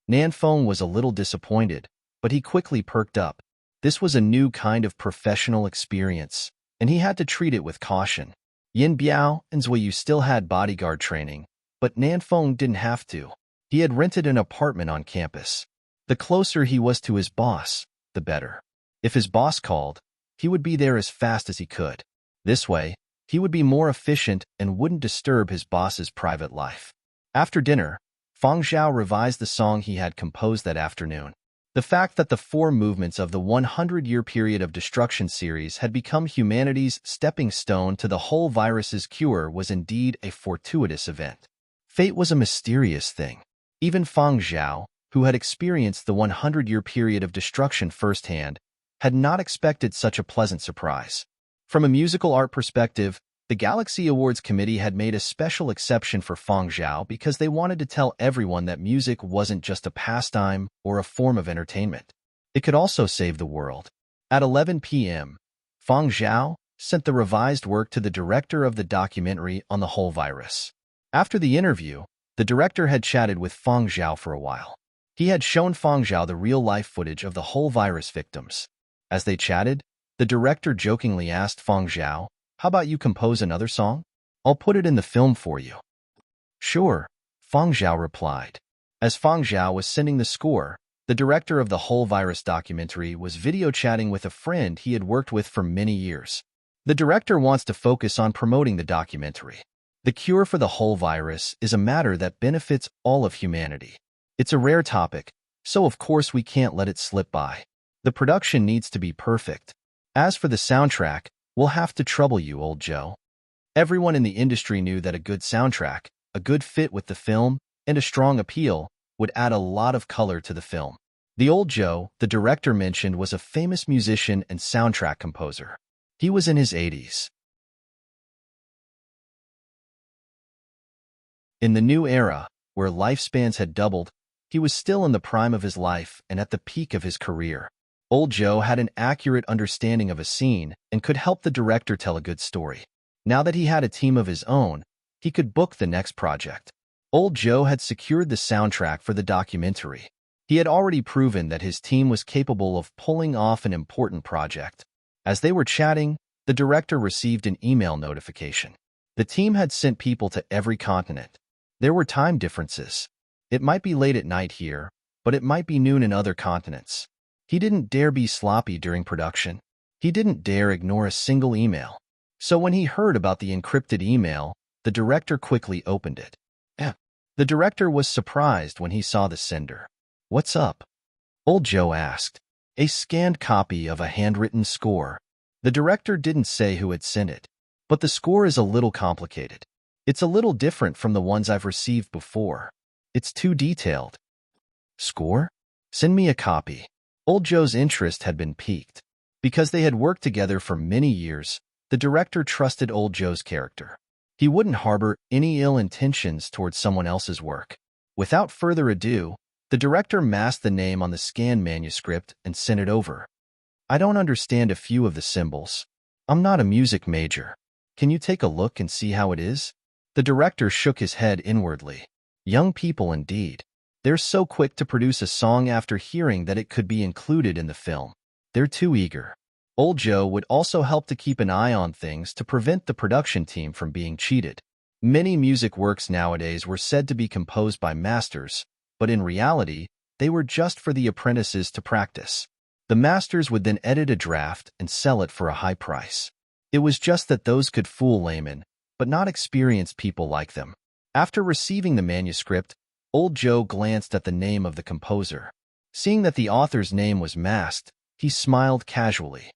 Speaker 1: Nanfeng was a little disappointed, but he quickly perked up. This was a new kind of professional experience, and he had to treat it with caution. Yin Biao and Zuiyu still had bodyguard training, but Nanfeng didn't have to. He had rented an apartment on campus. The closer he was to his boss, the better. If his boss called, he would be there as fast as he could. This way, he would be more efficient and wouldn't disturb his boss's private life. After dinner, Fang Zhao revised the song he had composed that afternoon. The fact that the 4 movements of the 100-year period of destruction series had become humanity's stepping stone to the whole virus's cure was indeed a fortuitous event. Fate was a mysterious thing. Even Fang Zhao, who had experienced the 100-year period of destruction firsthand, had not expected such a pleasant surprise. From a musical art perspective, the Galaxy Awards Committee had made a special exception for Fang Zhao because they wanted to tell everyone that music wasn't just a pastime or a form of entertainment. It could also save the world. At 11 p.m., Fang Zhao sent the revised work to the director of the documentary on the whole virus. After the interview, the director had chatted with Fang Zhao for a while. He had shown Fang Zhao the real-life footage of the whole virus victims. As they chatted, the director jokingly asked Fang Zhao, How about you compose another song? I'll put it in the film for you. Sure, Feng Zhao replied. As Feng Zhao was sending the score, the director of the whole virus documentary was video chatting with a friend he had worked with for many years. The director wants to focus on promoting the documentary. The cure for the whole virus is a matter that benefits all of humanity. It's a rare topic, so of course we can't let it slip by. The production needs to be perfect. As for the soundtrack, we'll have to trouble you, old Joe. Everyone in the industry knew that a good soundtrack, a good fit with the film, and a strong appeal would add a lot of color to the film. The old Joe, the director mentioned, was a famous musician and soundtrack composer. He was in his 80s. In the new era, where lifespans had doubled, he was still in the prime of his life and at the peak of his career. Old Joe had an accurate understanding of a scene and could help the director tell a good story. Now that he had a team of his own, he could book the next project. Old Joe had secured the soundtrack for the documentary. He had already proven that his team was capable of pulling off an important project. As they were chatting, the director received an email notification. The team had sent people to every continent. There were time differences. It might be late at night here, but it might be noon in other continents. He didn't dare be sloppy during production. He didn't dare ignore a single email. So when he heard about the encrypted email, the director quickly opened it. The director was surprised when he saw the sender. "What's up?" Old Joe asked. "A scanned copy of a handwritten score." The director didn't say who had sent it, but the score is a little complicated. It's a little different from the ones I've received before. It's too detailed. Score? Send me a copy. Old Joe's interest had been piqued. Because they had worked together for many years, the director trusted Old Joe's character. He wouldn't harbor any ill intentions towards someone else's work. Without further ado, the director masked the name on the scanned manuscript and sent it over. "I don't understand a few of the symbols. I'm not a music major. Can you take a look and see how it is?" The director shook his head inwardly. Young people indeed. They're so quick to produce a song after hearing that it could be included in the film. They're too eager. Old Joe would also help to keep an eye on things to prevent the production team from being cheated. Many music works nowadays were said to be composed by masters, but in reality, they were just for the apprentices to practice. The masters would then edit a draft and sell it for a high price. It was just that those could fool laymen, but not experienced people like them. After receiving the manuscript, Old Joe glanced at the name of the composer. Seeing that the author's name was masked, he smiled casually.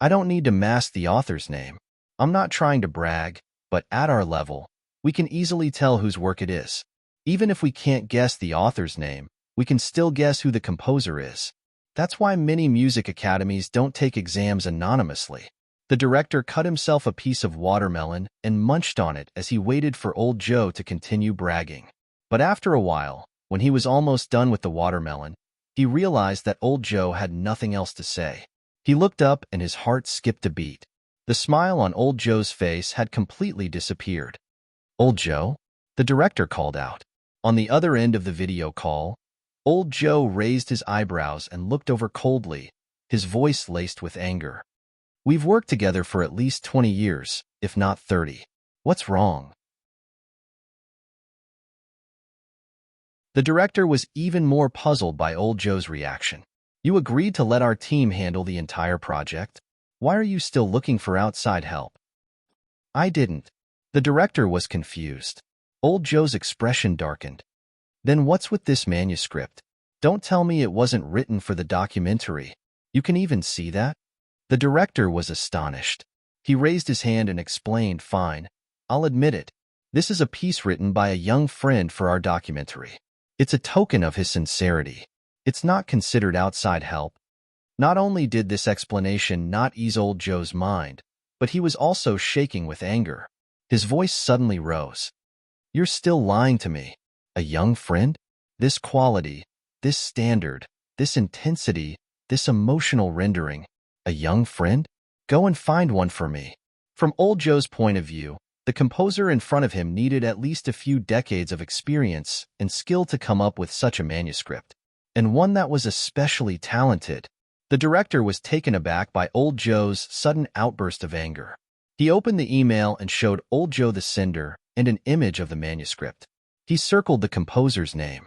Speaker 1: "I don't need to mask the author's name. I'm not trying to brag, but at our level, we can easily tell whose work it is. Even if we can't guess the author's name, we can still guess who the composer is. That's why many music academies don't take exams anonymously." The director cut himself a piece of watermelon and munched on it as he waited for Old Joe to continue bragging. But after a while, when he was almost done with the watermelon, he realized that Old Joe had nothing else to say. He looked up and his heart skipped a beat. The smile on Old Joe's face had completely disappeared. "Old Joe?" the director called out. On the other end of the video call, Old Joe raised his eyebrows and looked over coldly, his voice laced with anger. "We've worked together for at least 20 years, if not 30. What's wrong?" The director was even more puzzled by Old Joe's reaction. "You agreed to let our team handle the entire project. Why are you still looking for outside help?" "I didn't." The director was confused. Old Joe's expression darkened. "Then what's with this manuscript? Don't tell me it wasn't written for the documentary. You can even see that?" The director was astonished. He raised his hand and explained, "Fine, I'll admit it. This is a piece written by a young friend for our documentary. It's a token of his sincerity. It's not considered outside help." Not only did this explanation not ease Old Joe's mind, but he was also shaking with anger. His voice suddenly rose. "You're still lying to me. A young friend? This quality, this standard, this intensity, this emotional rendering. A young friend? Go and find one for me." From Old Joe's point of view, the composer in front of him needed at least a few decades of experience and skill to come up with such a manuscript, and one that was especially talented. The director was taken aback by Old Joe's sudden outburst of anger. He opened the email and showed old Joe the sender and an image of the manuscript. He circled the composer's name.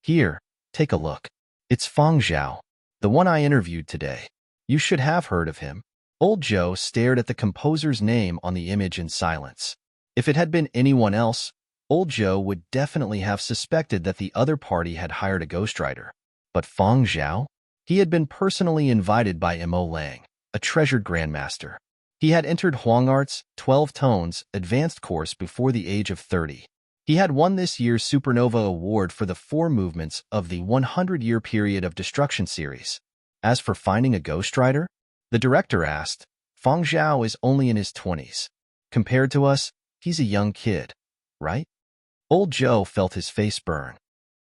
Speaker 1: Here, take a look. It's Feng Zhao, the one I interviewed today. You should have heard of him. Old Joe stared at the composer's name on the image in silence. If it had been anyone else, Old Joe would definitely have suspected that the other party had hired a ghostwriter. But Feng Zhao? He had been personally invited by Mo Lang, a treasured grandmaster. He had entered Huangart's 12 Tones advanced course before the age of 30. He had won this year's Supernova Award for the 4 movements of the 100-year period of destruction series. As for finding a ghostwriter, the director asked, Feng Zhao is only in his 20s. Compared to us, he's a young kid, right? Old Joe felt his face burn.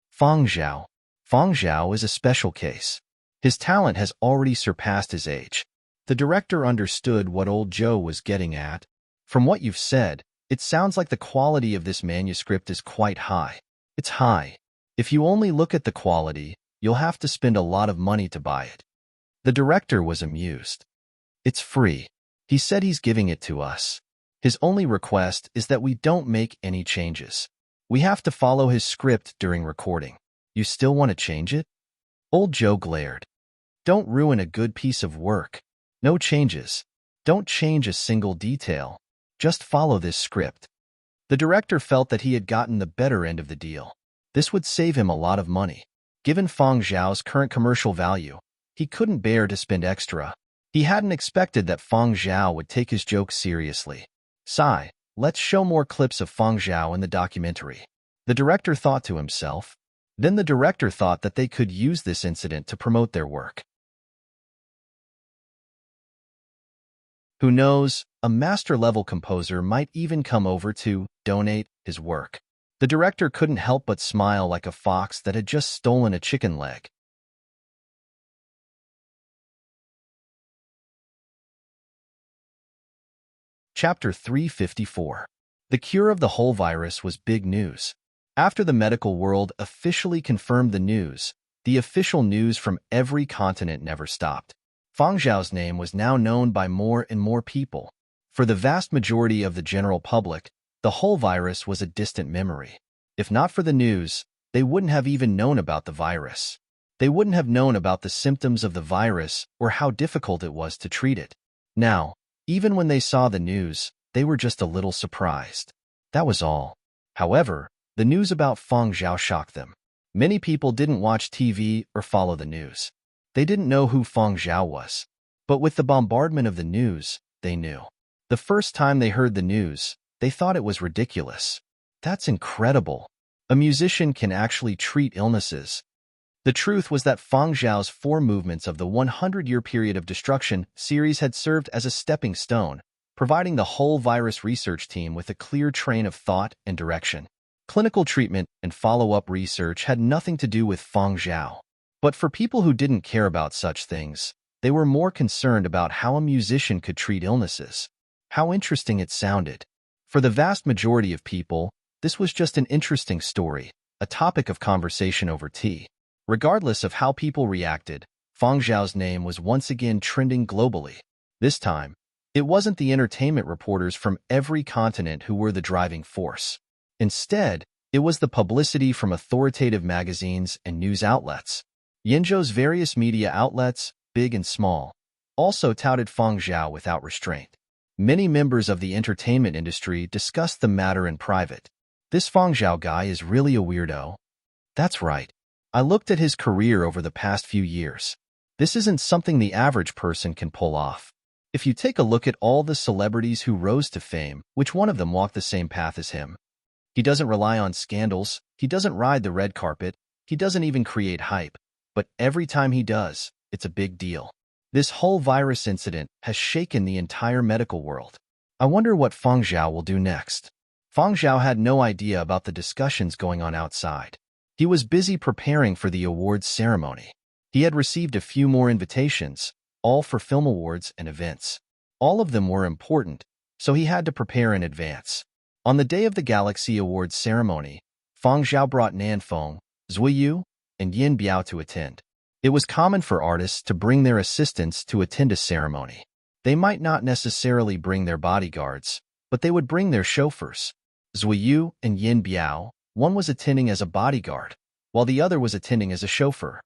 Speaker 1: Feng Zhao is a special case. His talent has already surpassed his age. The director understood what Old Joe was getting at. From what you've said, it sounds like the quality of this manuscript is quite high. It's high. If you only look at the quality, you'll have to spend a lot of money to buy it. The director was amused. It's free. He said he's giving it to us. His only request is that we don't make any changes. We have to follow his script during recording. You still want to change it? Old Joe glared. Don't ruin a good piece of work. No changes. Don't change a single detail. Just follow this script. The director felt that he had gotten the better end of the deal. This would save him a lot of money. Given Feng Zhao's current commercial value, he couldn't bear to spend extra. He hadn't expected that Feng Zhao would take his jokes seriously. Sigh, let's show more clips of Feng Zhao in the documentary. The director thought to himself. Then the director thought that they could use this incident to promote their work. Who knows, a master-level composer might even come over to donate his work. The director couldn't help but smile like a fox that had just stolen a chicken leg. Chapter 354. The cure of the whole virus was big news. After the medical world officially confirmed the news, the official news from every continent never stopped. Feng Zhao's name was now known by more and more people. For the vast majority of the general public, the whole virus was a distant memory. If not for the news, they wouldn't have even known about the virus. They wouldn't have known about the symptoms of the virus or how difficult it was to treat it. Now, even when they saw the news, they were just a little surprised. That was all. However, the news about Feng Zhao shocked them. Many people didn't watch TV or follow the news. They didn't know who Feng Zhao was. But with the bombardment of the news, they knew. The first time they heard the news, they thought it was ridiculous. That's incredible. A musician can actually treat illnesses. The truth was that Feng Zhao's 4 movements of the 100-year period of destruction series had served as a stepping stone, providing the whole virus research team with a clear train of thought and direction. Clinical treatment and follow-up research had nothing to do with Feng Zhao. But for people who didn't care about such things, they were more concerned about how a musician could treat illnesses. How interesting it sounded. For the vast majority of people, this was just an interesting story, a topic of conversation over tea. Regardless of how people reacted, Feng Zhao's name was once again trending globally. This time, it wasn't the entertainment reporters from every continent who were the driving force. Instead, it was the publicity from authoritative magazines and news outlets. Yinzhou's various media outlets, big and small, also touted Feng Zhao without restraint. Many members of the entertainment industry discussed the matter in private. This Feng Zhao guy is really a weirdo. That's right. I looked at his career over the past few years. This isn't something the average person can pull off. If you take a look at all the celebrities who rose to fame, which one of them walked the same path as him? He doesn't rely on scandals, he doesn't ride the red carpet, he doesn't even create hype. But every time he does, it's a big deal. This whole virus incident has shaken the entire medical world. I wonder what Feng Zhao will do next. Feng Zhao had no idea about the discussions going on outside. He was busy preparing for the awards ceremony. He had received a few more invitations, all for film awards and events. All of them were important, so he had to prepare in advance. On the day of the Galaxy Awards ceremony, Feng Zhao brought Nanfeng, Zuiyu, and Yin Biao to attend. It was common for artists to bring their assistants to attend a ceremony. They might not necessarily bring their bodyguards, but they would bring their chauffeurs. Zuiyu and Yin Biao, one was attending as a bodyguard, while the other was attending as a chauffeur.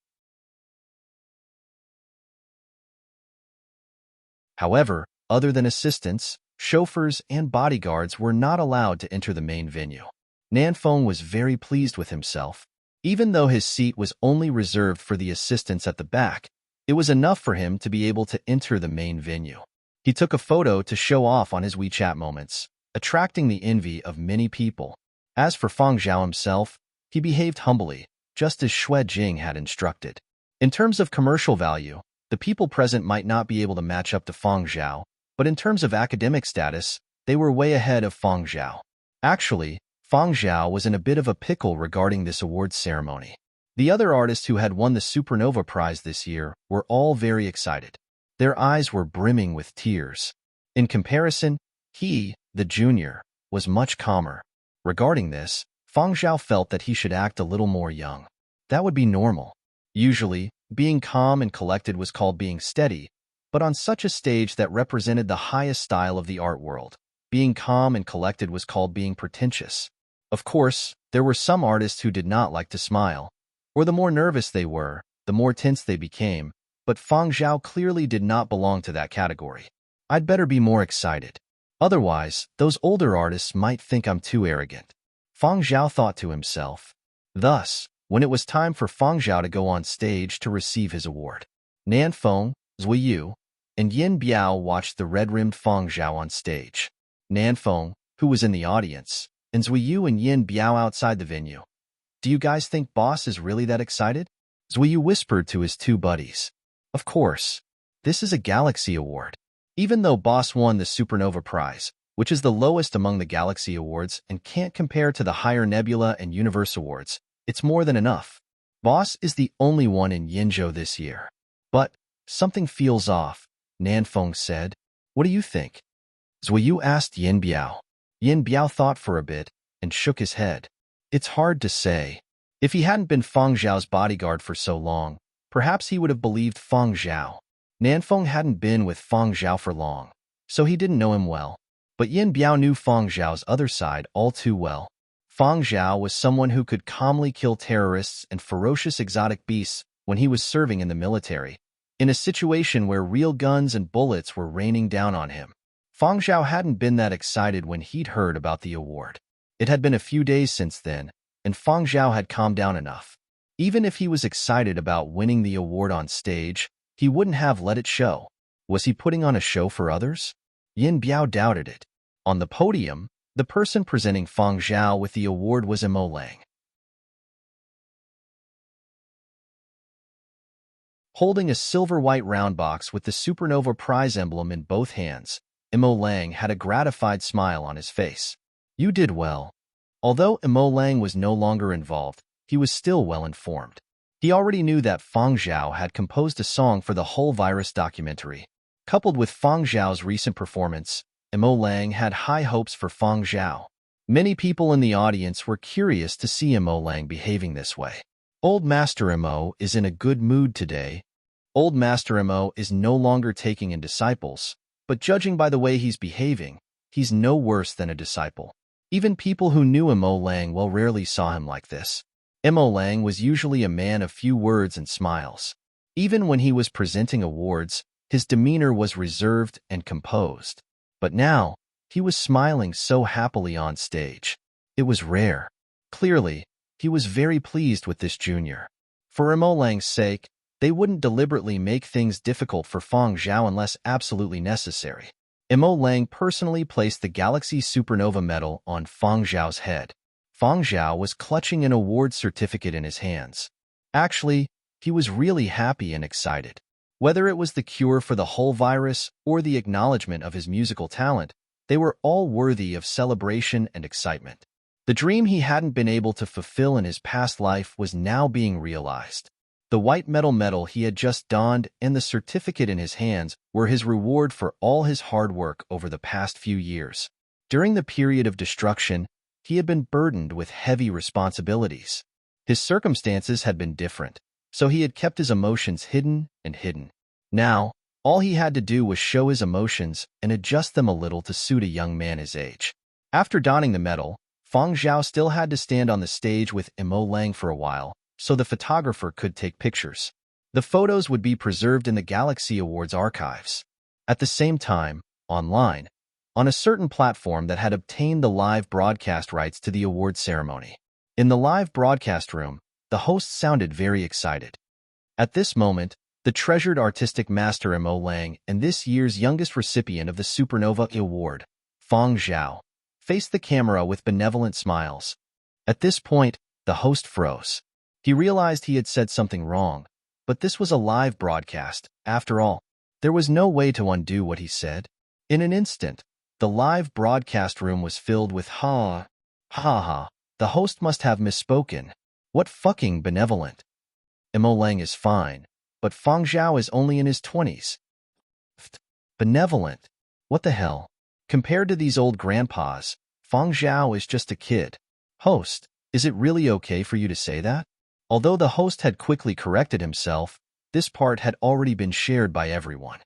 Speaker 1: However, other than assistants, chauffeurs and bodyguards were not allowed to enter the main venue. Nanfeng was very pleased with himself. Even though his seat was only reserved for the assistants at the back, it was enough for him to be able to enter the main venue. He took a photo to show off on his WeChat moments, attracting the envy of many people. As for Feng Zhao himself, he behaved humbly, just as Xue Jing had instructed. In terms of commercial value, the people present might not be able to match up to Feng Zhao, but in terms of academic status, they were way ahead of Feng Zhao. Actually, Feng Zhao was in a bit of a pickle regarding this awards ceremony. The other artists who had won the Supernova Prize this year were all very excited. Their eyes were brimming with tears. In comparison, he, the junior, was much calmer. Regarding this, Feng Zhao felt that he should act a little more young. That would be normal. Usually, being calm and collected was called being steady, but on such a stage that represented the highest style of the art world, being calm and collected was called being pretentious. Of course, there were some artists who did not like to smile, or the more nervous they were, the more tense they became, but Feng Zhao clearly did not belong to that category. I'd better be more excited. Otherwise, those older artists might think I'm too arrogant. Feng Zhao thought to himself. Thus, when it was time for Feng Zhao to go on stage to receive his award, Nanfeng, Zuiyu, and Yin Biao watched the red-rimmed Feng Zhao on stage. Nanfeng, who was in the audience, and Zuiyu and Yin Biao outside the venue. Do you guys think Boss is really that excited? Zuiyu whispered to his two buddies. Of course. This is a Galaxy Award. Even though Boss won the Supernova Prize, which is the lowest among the Galaxy Awards and can't compare to the higher Nebula and Universe Awards, it's more than enough. Boss is the only one in Yinzhou this year. But something feels off, Nanfeng said. What do you think? Zuiyu asked Yin Biao. Yin Biao thought for a bit and shook his head. It's hard to say. If he hadn't been Feng Zhao's bodyguard for so long, perhaps he would have believed Feng Zhao. Nanfeng hadn't been with Feng Zhao for long, so he didn't know him well. But Yin Biao knew Feng Zhao's other side all too well. Feng Zhao was someone who could calmly kill terrorists and ferocious exotic beasts when he was serving in the military, in a situation where real guns and bullets were raining down on him. Feng Zhao hadn't been that excited when he'd heard about the award. It had been a few days since then, and Feng Zhao had calmed down enough. Even if he was excited about winning the award on stage, he wouldn't have let it show. Was he putting on a show for others? Yin Biao doubted it. On the podium, the person presenting Feng Zhao with the award was Imo Lang. Holding a silver-white round box with the Supernova Prize emblem in both hands, Imo Lang had a gratified smile on his face. You did well. Although Imo Lang was no longer involved, he was still well informed. He already knew that Feng Zhao had composed a song for the whole virus documentary. Coupled with Feng Zhao's recent performance, Imo Lang had high hopes for Feng Zhao. Many people in the audience were curious to see Imo Lang behaving this way. Old Master Imo is in a good mood today. Old Master Imo is no longer taking in disciples, but judging by the way he's behaving, he's no worse than a disciple. Even people who knew Imo Lang well rarely saw him like this. Imo Lang was usually a man of few words and smiles. Even when he was presenting awards, his demeanor was reserved and composed. But now, he was smiling so happily on stage. It was rare. Clearly, he was very pleased with this junior. For Imo Lang's sake, they wouldn't deliberately make things difficult for Feng Zhao unless absolutely necessary. Imo Lang personally placed the Galaxy Supernova medal on Feng Zhao's head. Feng Zhao was clutching an award certificate in his hands. Actually, he was really happy and excited. Whether it was the cure for the whole virus or the acknowledgement of his musical talent, they were all worthy of celebration and excitement. The dream he hadn't been able to fulfill in his past life was now being realized. The white metal medal he had just donned and the certificate in his hands were his reward for all his hard work over the past few years. During the period of destruction, he had been burdened with heavy responsibilities. His circumstances had been different, so he had kept his emotions hidden and hidden. Now, All he had to do was show his emotions and adjust them a little to suit a young man his age. After donning the medal, Feng Zhao still had to stand on the stage with Imo Lang for a while, so the photographer could take pictures. The photos would be preserved in the Galaxy Awards archives. At the same time, online, on a certain platform that had obtained the live broadcast rights to the award ceremony. In the live broadcast room, the host sounded very excited. At this moment, the treasured artistic master Imo Lang and this year's youngest recipient of the Supernova Award, Feng Zhao, faced the camera with benevolent smiles. At this point, the host froze. He realized he had said something wrong, but this was a live broadcast, after all. There was no way to undo what he said. In an instant, the live broadcast room was filled with ha, ha ha. The host must have misspoken. What fucking benevolent. Imo Lang is fine, but Feng Zhao is only in his 20s. Benevolent? What the hell? Compared to these old grandpas, Feng Zhao is just a kid. Host, is it really okay for you to say that? Although the host had quickly corrected himself, this part had already been shared by everyone.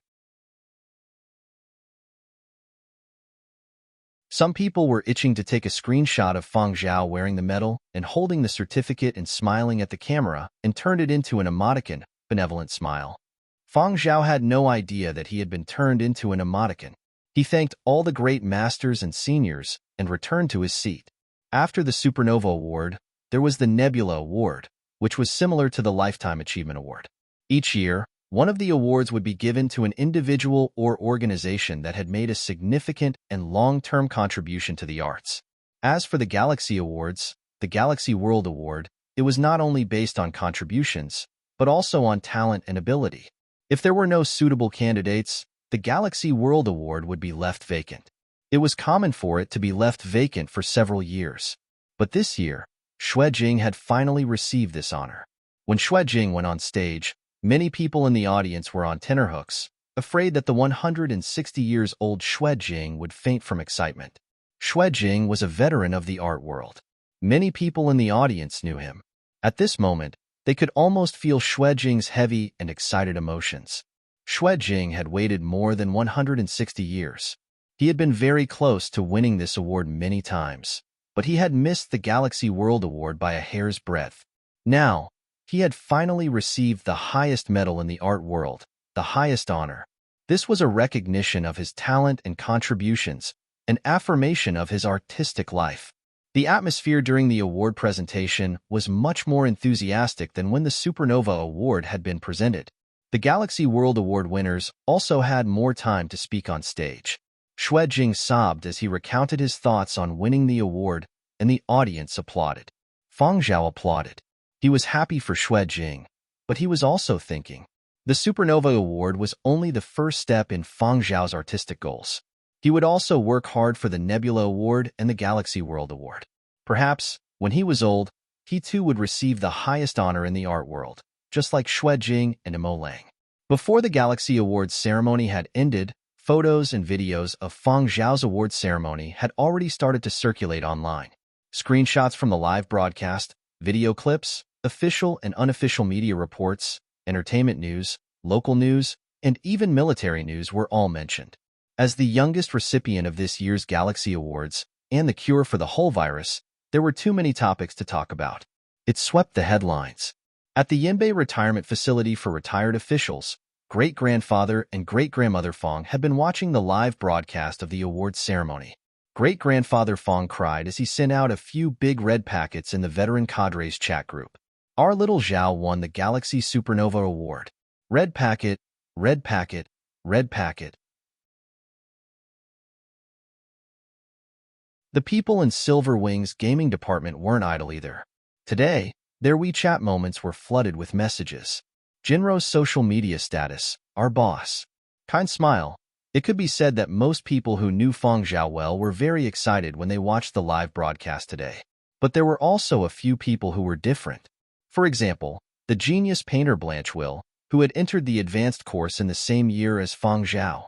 Speaker 1: Some people were itching to take a screenshot of Feng Zhao wearing the medal and holding the certificate and smiling at the camera and turned it into an emoticon, benevolent smile. Feng Zhao had no idea that he had been turned into an emoticon. He thanked all the great masters and seniors and returned to his seat. After the Supernova Award, there was the Nebula Award, which was similar to the Lifetime Achievement Award. Each year, one of the awards would be given to an individual or organization that had made a significant and long-term contribution to the arts. As for the Galaxy Awards, the Galaxy World Award, it was not only based on contributions, but also on talent and ability. If there were no suitable candidates, the Galaxy World Award would be left vacant. It was common for it to be left vacant for several years. But this year, Xue Jing had finally received this honor. When Xue Jing went on stage, many people in the audience were on tenterhooks, afraid that the 160-years-old Xue Jing would faint from excitement. Xue Jing was a veteran of the art world. Many people in the audience knew him. At this moment, they could almost feel Xue Jing's heavy and excited emotions. Xue Jing had waited more than 160 years. He had been very close to winning this award many times, but he had missed the Galaxy World Award by a hair's breadth. Now, he had finally received the highest medal in the art world, the highest honor. This was a recognition of his talent and contributions, an affirmation of his artistic life. The atmosphere during the award presentation was much more enthusiastic than when the Supernova Award had been presented. The Galaxy World Award winners also had more time to speak on stage. Xue Jing sobbed as he recounted his thoughts on winning the award, and the audience applauded. Feng Zhao applauded. He was happy for Xue Jing, but he was also thinking. The Supernova Award was only the first step in Feng Zhao's artistic goals. He would also work hard for the Nebula Award and the Galaxy World Award. Perhaps, when he was old, he too would receive the highest honor in the art world, just like Xue Jing and Imo Lang. Before the Galaxy Awards ceremony had ended, photos and videos of Feng Zhao's award ceremony had already started to circulate online. Screenshots from the live broadcast, video clips, official and unofficial media reports, entertainment news, local news, and even military news were all mentioned. As the youngest recipient of this year's Galaxy Awards and the cure for the whole virus, there were too many topics to talk about. It swept the headlines. At the Yinbei Retirement Facility for Retired Officials, great-grandfather and great-grandmother Feng had been watching the live broadcast of the awards ceremony. Great-grandfather Feng cried as he sent out a few big red packets in the veteran cadres chat group. Our little Zhao won the Galaxy Supernova Award. Red packet, red packet, red packet. The people in Silver Wing's gaming department weren't idle either. Today, their WeChat moments were flooded with messages. Jinro's social media status, our boss. Kind smile. It could be said that most people who knew Feng Zhao well were very excited when they watched the live broadcast today. But there were also a few people who were different. For example, the genius painter Blanche Will, who had entered the advanced course in the same year as Feng Zhao.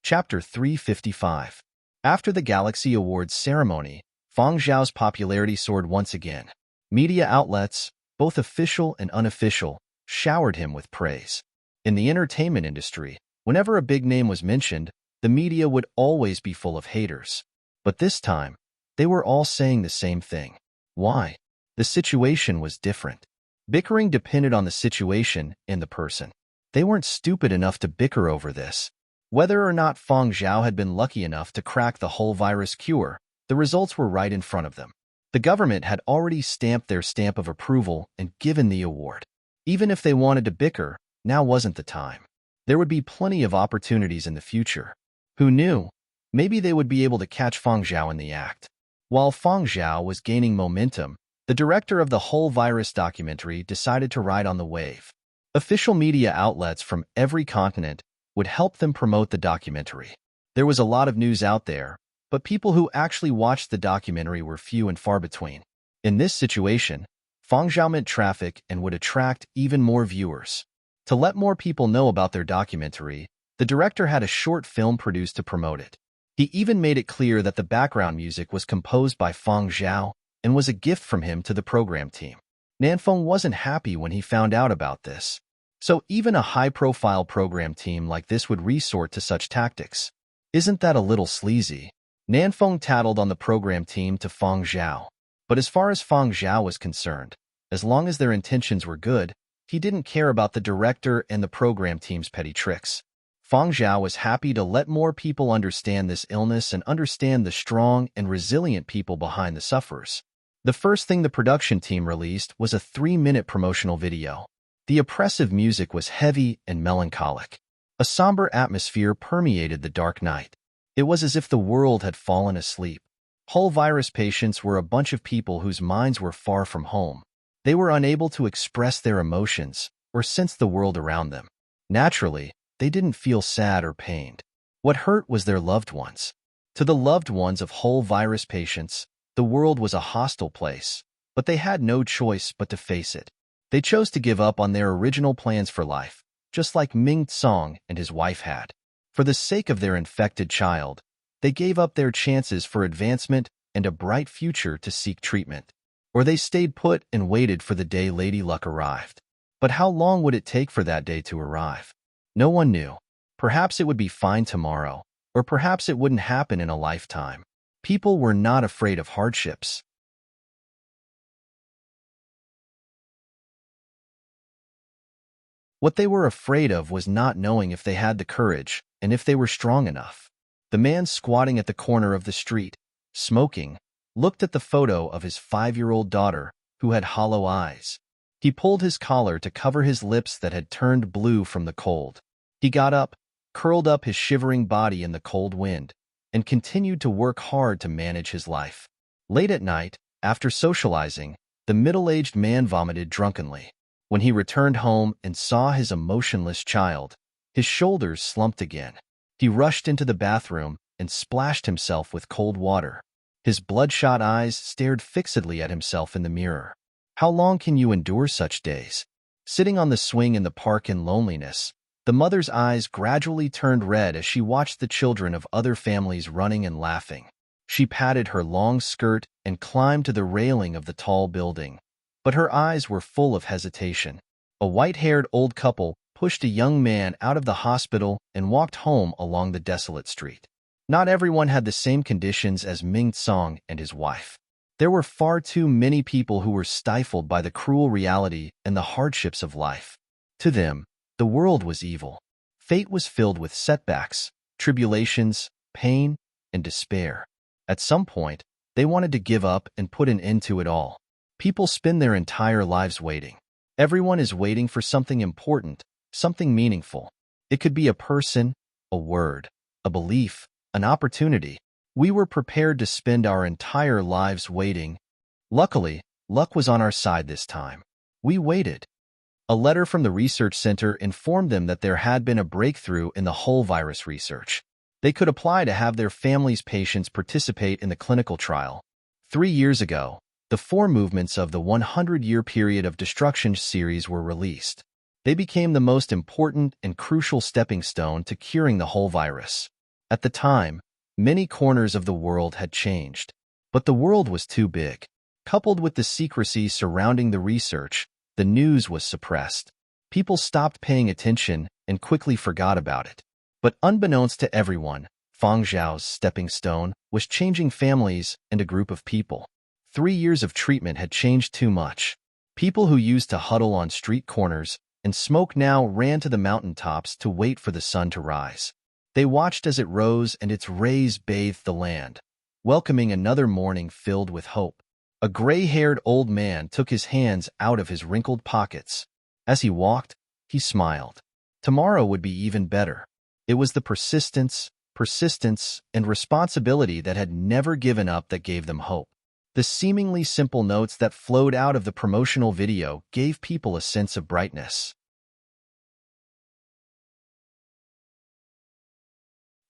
Speaker 1: Chapter 355. After the Galaxy Awards ceremony, Fang Zhao's popularity soared once again. Media outlets, both official and unofficial, showered him with praise. In the entertainment industry, whenever a big name was mentioned, the media would always be full of haters. But this time, they were all saying the same thing. Why? The situation was different. Bickering depended on the situation and the person. They weren't stupid enough to bicker over this. Whether or not Fang Zhao had been lucky enough to crack the whole virus cure, the results were right in front of them. The government had already stamped their stamp of approval and given the award. Even if they wanted to bicker, now wasn't the time. There would be plenty of opportunities in the future. Who knew? Maybe they would be able to catch Fang Zhao in the act. While Fang Zhao was gaining momentum, the director of the whole virus documentary decided to ride on the wave. Official media outlets from every continent would help them promote the documentary. There was a lot of news out there, but people who actually watched the documentary were few and far between. In this situation, Fang Zhao meant traffic and would attract even more viewers. To let more people know about their documentary, the director had a short film produced to promote it. He even made it clear that the background music was composed by Fang Zhao and was a gift from him to the program team. Nanfeng wasn't happy when he found out about this. So even a high-profile program team like this would resort to such tactics. Isn't that a little sleazy? Nanfeng tattled on the program team to Fang Zhao. But as far as Fang Zhao was concerned, as long as their intentions were good, he didn't care about the director and the program team's petty tricks. Fang Zhao was happy to let more people understand this illness and understand the strong and resilient people behind the sufferers. The first thing the production team released was a 3-minute promotional video. The oppressive music was heavy and melancholic. A somber atmosphere permeated the dark night. It was as if the world had fallen asleep. Whole virus patients were a bunch of people whose minds were far from home. They were unable to express their emotions or sense the world around them. Naturally, they didn't feel sad or pained. What hurt was their loved ones. To the loved ones of whole virus patients, the world was a hostile place, but they had no choice but to face it. They chose to give up on their original plans for life, just like Ming Tsong and his wife had. For the sake of their infected child, they gave up their chances for advancement and a bright future to seek treatment. Or they stayed put and waited for the day Lady Luck arrived. But how long would it take for that day to arrive? No one knew. Perhaps it would be fine tomorrow, or perhaps it wouldn't happen in a lifetime. People were not afraid of hardships. What they were afraid of was not knowing if they had the courage and if they were strong enough. The man squatting at the corner of the street, smoking, looked at the photo of his 5-year-old daughter, who had hollow eyes. He pulled his collar to cover his lips that had turned blue from the cold. He got up, curled up his shivering body in the cold wind, and continued to work hard to manage his life. Late at night, after socializing, the middle-aged man vomited drunkenly. When he returned home and saw his emotionless child, his shoulders slumped again. He rushed into the bathroom and splashed himself with cold water. His bloodshot eyes stared fixedly at himself in the mirror. How long can you endure such days? Sitting on the swing in the park in loneliness, the mother's eyes gradually turned red as she watched the children of other families running and laughing. She patted her long skirt and climbed to the railing of the tall building. But her eyes were full of hesitation. A white-haired old couple pushed a young man out of the hospital and walked home along the desolate street. Not everyone had the same conditions as Ming Tsong and his wife. There were far too many people who were stifled by the cruel reality and the hardships of life. To them, the world was evil. Fate was filled with setbacks, tribulations, pain, and despair. At some point, they wanted to give up and put an end to it all. People spend their entire lives waiting. Everyone is waiting for something important, something meaningful. It could be a person, a word, a belief, an opportunity. We were prepared to spend our entire lives waiting. Luckily, luck was on our side this time. We waited. A letter from the research center informed them that there had been a breakthrough in the whole virus research. They could apply to have their family's patients participate in the clinical trial. 3 years ago, the 4 movements of the 100-year period of destruction series were released. They became the most important and crucial stepping stone to curing the whole virus. At the time, many corners of the world had changed. But the world was too big. Coupled with the secrecy surrounding the research, the news was suppressed. People stopped paying attention and quickly forgot about it. But unbeknownst to everyone, Fang Zhao's stepping stone was changing families and a group of people. 3 years of treatment had changed too much. People who used to huddle on street corners and smoke now ran to the mountaintops to wait for the sun to rise. They watched as it rose and its rays bathed the land, welcoming another morning filled with hope. A gray-haired old man took his hands out of his wrinkled pockets. As he walked, he smiled. Tomorrow would be even better. It was the persistence, and responsibility that had never given up that gave them hope. The seemingly simple notes that flowed out of the promotional video gave people a sense of brightness.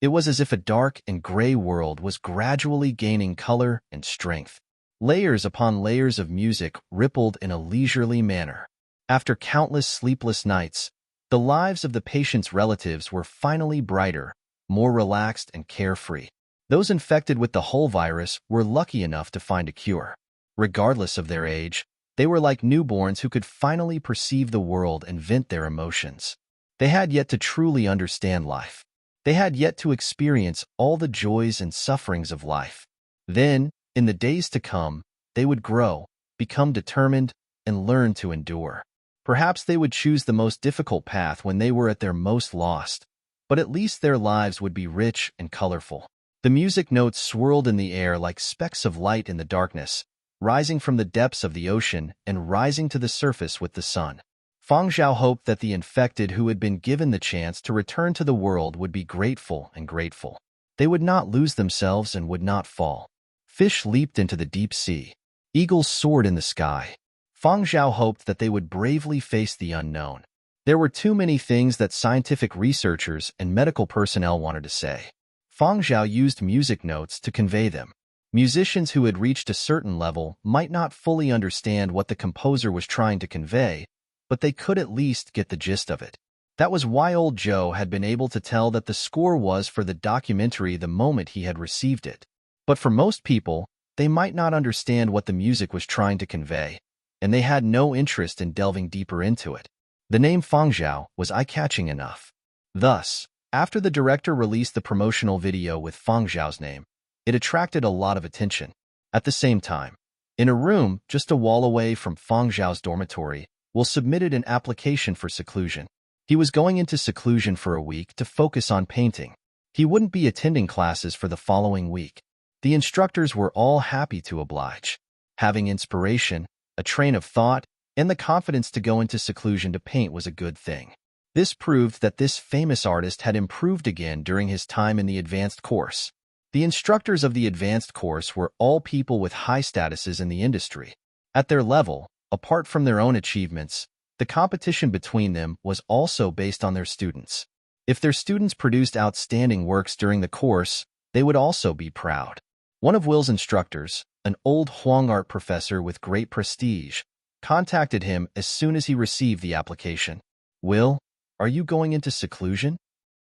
Speaker 1: It was as if a dark and gray world was gradually gaining color and strength. Layers upon layers of music rippled in a leisurely manner. After countless sleepless nights, the lives of the patient's relatives were finally brighter, more relaxed and carefree. Those infected with the whole virus were lucky enough to find a cure. Regardless of their age, they were like newborns who could finally perceive the world and vent their emotions. They had yet to truly understand life. They had yet to experience all the joys and sufferings of life. Then, in the days to come, they would grow, become determined, and learn to endure. Perhaps they would choose the most difficult path when they were at their most lost, but at least their lives would be rich and colorful. The music notes swirled in the air like specks of light in the darkness, rising from the depths of the ocean and rising to the surface with the sun. Fang Zhao hoped that the infected who had been given the chance to return to the world would be grateful and grateful. They would not lose themselves and would not fall. Fish leaped into the deep sea. Eagles soared in the sky. Fang Zhao hoped that they would bravely face the unknown. There were too many things that scientific researchers and medical personnel wanted to say. Fang Zhao used music notes to convey them. Musicians who had reached a certain level might not fully understand what the composer was trying to convey, but they could at least get the gist of it. That was why old Joe had been able to tell that the score was for the documentary the moment he had received it. But for most people, they might not understand what the music was trying to convey, and they had no interest in delving deeper into it. The name Fang Zhao was eye-catching enough. Thus, after the director released the promotional video with Fang Zhao's name, it attracted a lot of attention. At the same time, in a room just a wall away from Fang Zhao's dormitory, Will submitted an application for seclusion. He was going into seclusion for a week to focus on painting. He wouldn't be attending classes for the following week. The instructors were all happy to oblige. Having inspiration, a train of thought, and the confidence to go into seclusion to paint was a good thing. This proved that this famous artist had improved again during his time in the advanced course. The instructors of the advanced course were all people with high statuses in the industry. At their level, apart from their own achievements, the competition between them was also based on their students. If their students produced outstanding works during the course, they would also be proud. One of Will's instructors, an old Huang art professor with great prestige, contacted him as soon as he received the application. "Will, are you going into seclusion?"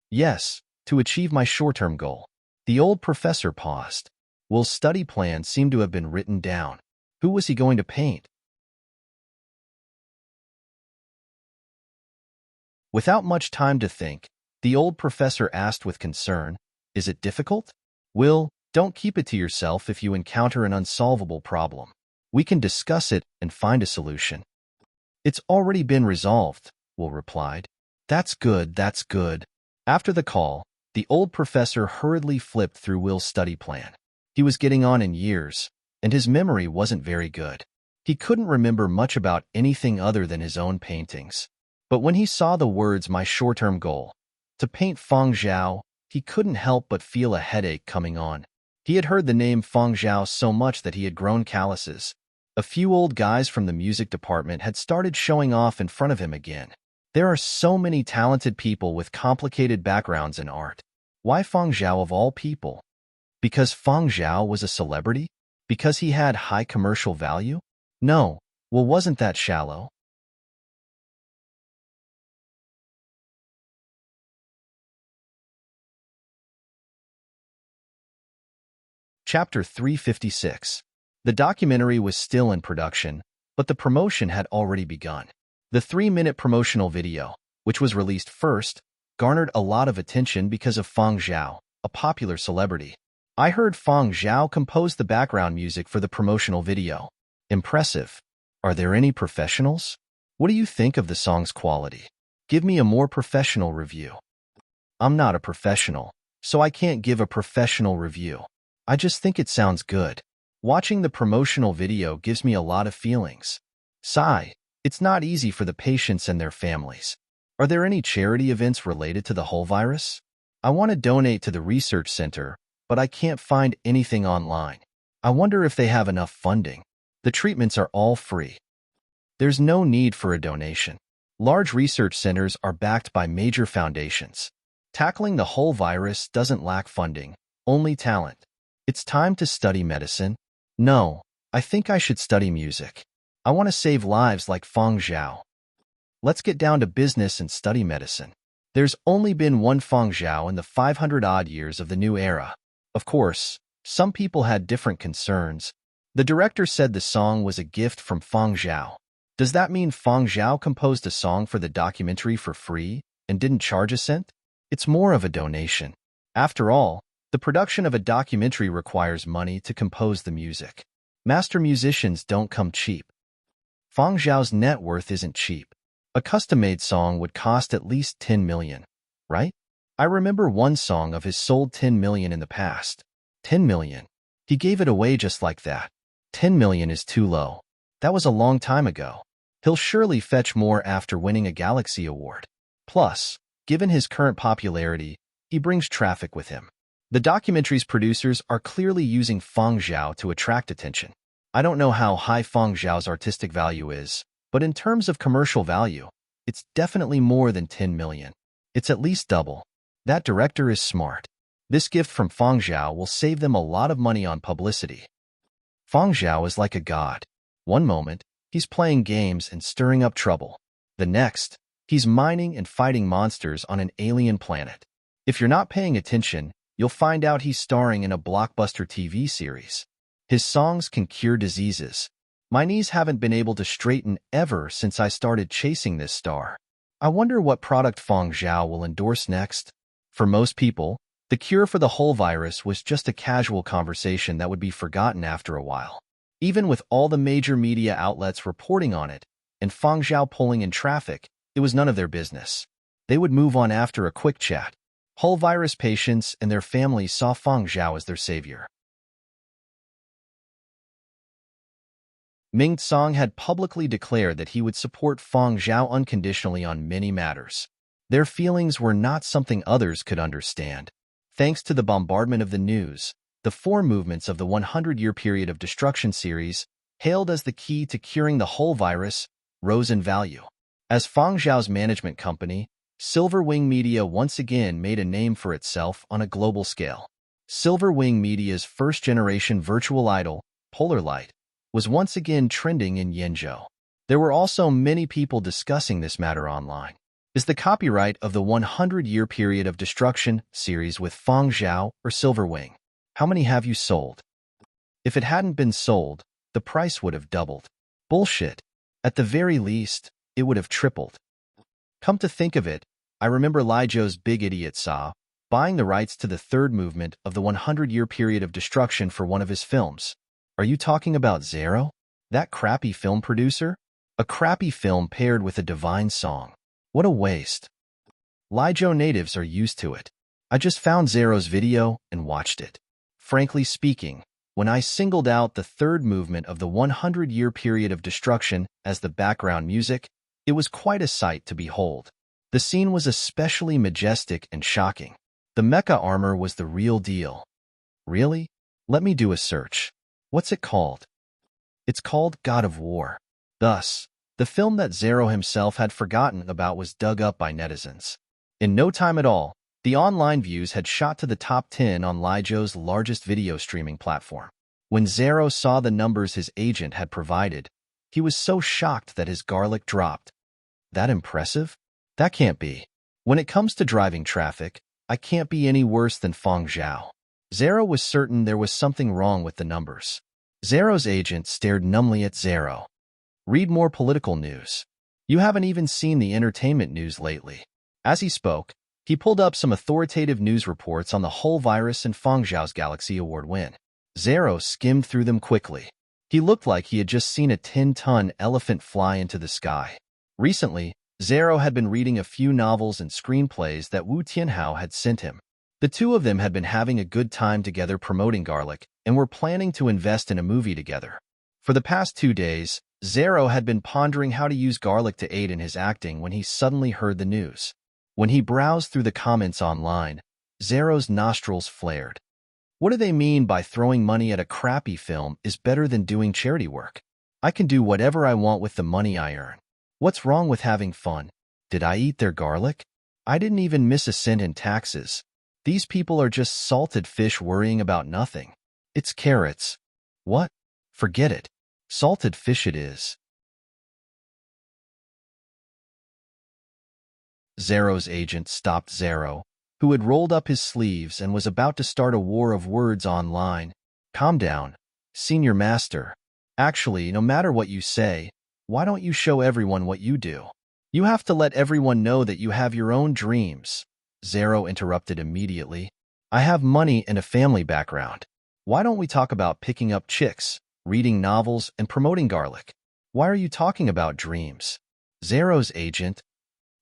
Speaker 1: "Yes, to achieve my short-term goal." The old professor paused. Will's study plan seemed to have been written down. Who was he going to paint? Without much time to think, the old professor asked with concern, "Is it difficult?" "Will, don't keep it to yourself if you encounter an unsolvable problem. We can discuss it and find a solution." "It's already been resolved," Will replied. That's good, that's good." After the call, the old professor hurriedly flipped through Will's study plan. He was getting on in years, and his memory wasn't very good. He couldn't remember much about anything other than his own paintings. But when he saw the words "my short-term goal," to paint Fang Zhao, he couldn't help but feel a headache coming on. He had heard the name Fang Zhao so much that he had grown calluses. A few old guys from the music department had started showing off in front of him again. There are so many talented people with complicated backgrounds in art. Why Fang Zhao of all people? Because Fang Zhao was a celebrity? Because he had high commercial value? No, well, wasn't that shallow? Chapter 356. The documentary was still in production, but the promotion had already begun. The 3-minute promotional video, which was released first, garnered a lot of attention because of Feng Zhao, a popular celebrity. I heard Feng Zhao compose the background music for the promotional video. Impressive. Are there any professionals? What do you think of the song's quality? Give me a more professional review. I'm not a professional, so I can't give a professional review. I just think it sounds good. Watching the promotional video gives me a lot of feelings. Sigh. It's not easy for the patients and their families. Are there any charity events related to the whole virus? I want to donate to the research center, but I can't find anything online. I wonder if they have enough funding. The treatments are all free. There's no need for a donation. Large research centers are backed by major foundations. Tackling the whole virus doesn't lack funding, only talent. It's time to study medicine. No, I think I should study music. I want to save lives like Feng Zhao. Let's get down to business and study medicine. There's only been one Feng Zhao in the 500-odd years of the new era. Of course, some people had different concerns. The director said the song was a gift from Feng Zhao. Does that mean Feng Zhao composed a song for the documentary for free and didn't charge a cent? It's more of a donation. After all, the production of a documentary requires money to compose the music. Master musicians don't come cheap. Feng Zhao's net worth isn't cheap. A custom-made song would cost at least 10 million, right? I remember one song of his sold 10 million in the past. 10 million. He gave it away just like that. 10 million is too low. That was a long time ago. He'll surely fetch more after winning a Galaxy Award. Plus, given his current popularity, he brings traffic with him. The documentary's producers are clearly using Feng Zhao to attract attention. I don't know how high Feng Zhao's artistic value is, but in terms of commercial value, it's definitely more than 10 million. It's at least double. That director is smart. This gift from Feng Zhao will save them a lot of money on publicity. Feng Zhao is like a god. One moment, he's playing games and stirring up trouble. The next, he's mining and fighting monsters on an alien planet. If you're not paying attention, you'll find out he's starring in a blockbuster TV series. His songs can cure diseases. My knees haven't been able to straighten ever since I started chasing this star. I wonder what product Feng Zhao will endorse next. For most people, the cure for the whole virus was just a casual conversation that would be forgotten after a while. Even with all the major media outlets reporting on it, and Feng Zhao pulling in traffic, it was none of their business. They would move on after a quick chat. Whole virus patients and their families saw Feng Zhao as their savior. Ming Tsang had publicly declared that he would support Feng Zhao unconditionally on many matters. Their feelings were not something others could understand. Thanks to the bombardment of the news, the 4 movements of the 100-year period of destruction series, hailed as the key to curing the whole virus, rose in value. As Feng Zhao's management company, Silver Wing Media once again made a name for itself on a global scale. Silver Wing Media's first-generation virtual idol, Polar Light, was once again trending in Yenzhou. There were also many people discussing this matter online. Is the copyright of the 100-year period of destruction series with Feng Zhao or Silver Wing? How many have you sold? If it hadn't been sold, the price would have doubled. Bullshit. At the very least, it would have tripled. Come to think of it, I remember Li Zhou's Big Idiot Saw buying the rights to the 3rd movement of the 100-year period of destruction for one of his films. Are you talking about Zero? That crappy film producer? A crappy film paired with a divine song. What a waste. Li Zhou natives are used to it. I just found Zero's video and watched it. Frankly speaking, when I singled out the 3rd movement of the 100-year period of destruction as the background music, it was quite a sight to behold. The scene was especially majestic and shocking. The mecha armor was the real deal. Really? Let me do a search. What's it called? It's called God of War. Thus, the film that Zero himself had forgotten about was dug up by netizens. In no time at all, the online views had shot to the top 10 on Li Zhou's largest video streaming platform. When Zero saw the numbers his agent had provided, he was so shocked that his garlic dropped. That impressive? That can't be. When it comes to driving traffic, I can't be any worse than Feng Zhao. Zero was certain there was something wrong with the numbers. Zero's agent stared numbly at Zero. Read more political news. You haven't even seen the entertainment news lately. As he spoke, he pulled up some authoritative news reports on the whole virus and Feng Zhao's Galaxy Award win. Zero skimmed through them quickly. He looked like he had just seen a 10-ton elephant fly into the sky. Recently, Zero had been reading a few novels and screenplays that Wu Tianhao had sent him. The two of them had been having a good time together promoting garlic and were planning to invest in a movie together. For the past 2 days, Zero had been pondering how to use garlic to aid in his acting when he suddenly heard the news. When he browsed through the comments online, Zero's nostrils flared. What do they mean by throwing money at a crappy film is better than doing charity work? I can do whatever I want with the money I earn. What's wrong with having fun? Did I eat their garlic? I didn't even miss a cent in taxes. These people are just salted fish worrying about nothing. It's carrots. What? Forget it. Salted fish it is. Zero's agent stopped Zero, who had rolled up his sleeves and was about to start a war of words online. Calm down, Senior Master. Actually, no matter what you say, why don't you show everyone what you do? You have to let everyone know that you have your own dreams. Zero interrupted immediately. I have money and a family background. Why don't we talk about picking up chicks, reading novels, and promoting garlic? Why are you talking about dreams? Zero's agent.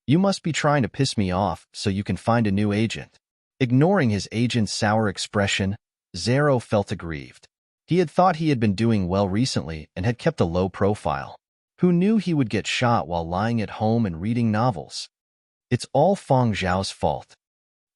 Speaker 1: You must be trying to piss me off so you can find a new agent. Ignoring his agent's sour expression, Zero felt aggrieved. He had thought he had been doing well recently and had kept a low profile. Who knew he would get shot while lying at home and reading novels? It's all Feng Zhao's fault.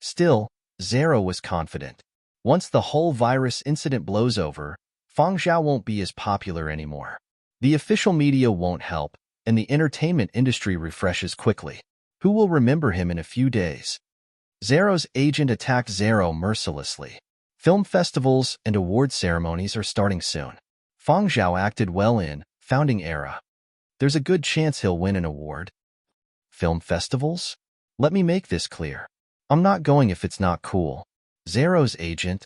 Speaker 1: Still, Zero was confident. Once the whole virus incident blows over, Feng Zhao won't be as popular anymore. The official media won't help, and the entertainment industry refreshes quickly. Who will remember him in a few days? Zero's agent attacked Zero mercilessly. Film festivals and award ceremonies are starting soon. Feng Zhao acted well in Founding Era. There's a good chance he'll win an award. Film festivals? Let me make this clear. I'm not going if it's not cool. Zero's agent.